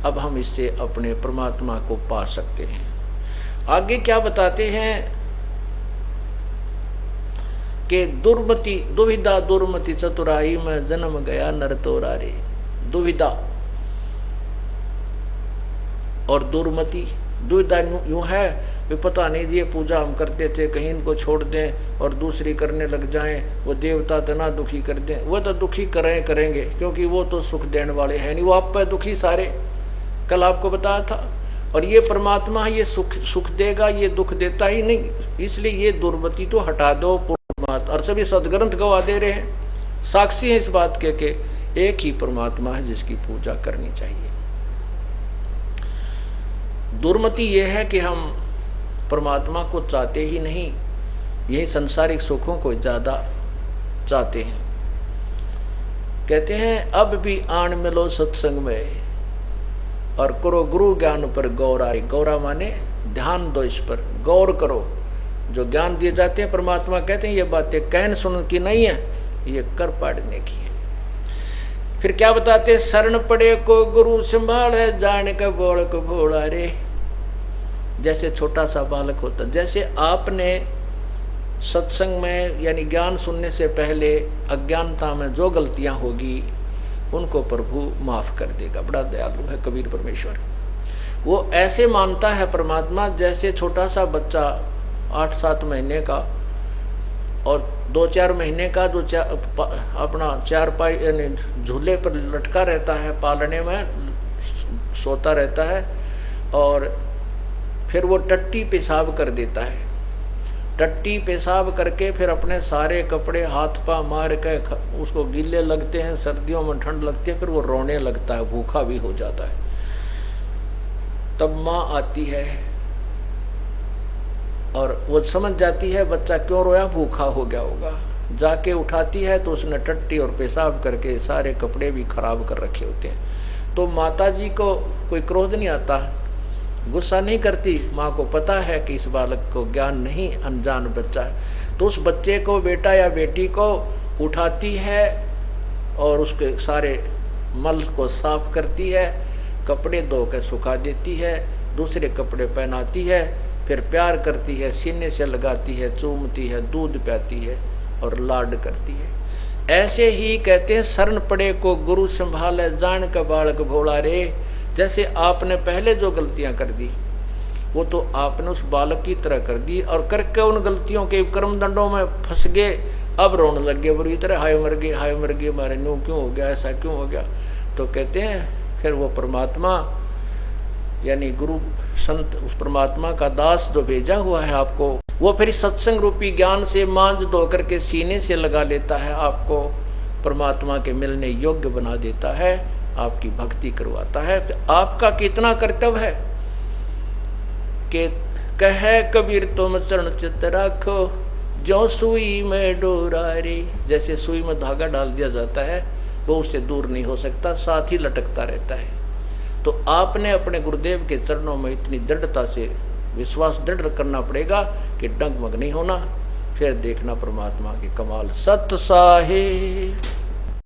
अब हम इससे अपने परमात्मा को पा सकते हैं। आगे क्या बताते हैं कि दुविधा दुर्मति चतुराई में जन्म गया नर तोरा रे। दुविधा और दुर्मति, दुविधा यूं है भी पता नहीं ये पूजा हम करते थे कहीं इनको छोड़ दें और दूसरी करने लग जाएं, वो देवता इतना दुखी कर दें। वो तो दुखी करेंगे क्योंकि वो तो सुख देने वाले हैं नहीं, वो आप पे दुखी सारे। कल आपको बताया था। और ये परमात्मा ये सुख देगा, ये दुख देता ही नहीं, इसलिए ये दुर्मति तो हटा दो। और सभी सदग्रंथ गवा दे रहे हैं, साक्षी है इस बात के एक ही परमात्मा है जिसकी पूजा करनी चाहिए। दुर्मति यह है कि हम परमात्मा को चाहते ही नहीं, यही संसारिक सुखों को ज्यादा चाहते हैं। कहते हैं अब भी आन मिलो सत्संग में और करो गुरु ज्ञान पर गौरा। गौरा माने ध्यान दो, इस पर गौर करो। जो ज्ञान दिए जाते हैं परमात्मा कहते हैं ये बातें कहन सुन की नहीं है, ये कर पाड़ने की है। फिर क्या बताते हैं, शरण पड़े को गुरु संभाले, जान का बालक भोला रे। जैसे छोटा सा बालक होता, जैसे आपने सत्संग में यानी ज्ञान सुनने से पहले अज्ञानता में जो गलतियां होगी उनको प्रभु माफ कर देगा। बड़ा दयालु है कबीर परमेश्वर। वो ऐसे मानता है परमात्मा जैसे छोटा सा बच्चा 8-7 महीने का और 2-4 महीने का जो अपना चारपाई यानी झूले पर लटका रहता है, पालने में सोता रहता है, और फिर वो टट्टी पेशाब कर देता है। टट्टी पेशाब करके फिर अपने सारे कपड़े हाथ पा मार के उसको गीले लगते हैं, सर्दियों में ठंड लगती है, फिर वो रोने लगता है, भूखा भी हो जाता है। तब माँ आती है और वो समझ जाती है बच्चा क्यों रोया, भूखा हो गया होगा। जाके उठाती है तो उसने टट्टी और पेशाब करके सारे कपड़े भी खराब कर रखे होते हैं। तो माता जी को कोई क्रोध नहीं आता, गुस्सा नहीं करती। माँ को पता है कि इस बालक को ज्ञान नहीं, अनजान बच्चा है। तो उस बच्चे को, बेटा या बेटी को उठाती है और उसके सारे मल को साफ करती है, कपड़े धो कर सुखा देती है, दूसरे कपड़े पहनाती है, फिर प्यार करती है, सीने से लगाती है, चूमती है, दूध पियाती है और लाड करती है। ऐसे ही कहते हैं शरण पड़े को गुरु संभाले, जान का बालक भोला रे। जैसे आपने पहले जो गलतियां कर दी वो तो आपने उस बालक की तरह कर दी, और करके उन गलतियों के कर्म दंडों में फंस गए, अब रोने लग गए बुरी तरह, हाय मर गए, हाय मर गए, हमारे न्यू क्यों हो गया, ऐसा क्यों हो गया। तो कहते हैं फिर वो परमात्मा यानी गुरु संत, उस परमात्मा का दास जो भेजा हुआ है आपको, वो फिर सत्संग रूपी ज्ञान से मांझ धो करके सीने से लगा लेता है, आपको परमात्मा के मिलने योग्य बना देता है, आपकी भक्ति करवाता है। आपका कितना कर्तव्य है कि कहे कबीर तुम चरण चित रखो, जो सुई में डोरा रे। जैसे सुई में धागा डाल दिया जाता है वो उससे दूर नहीं हो सकता, साथ ही लटकता रहता है। तो आपने अपने गुरुदेव के चरणों में इतनी दृढ़ता से विश्वास दृढ़ करना पड़ेगा कि डगमग नहीं होना, फिर देखना परमात्मा की कमाल। सत साहिब।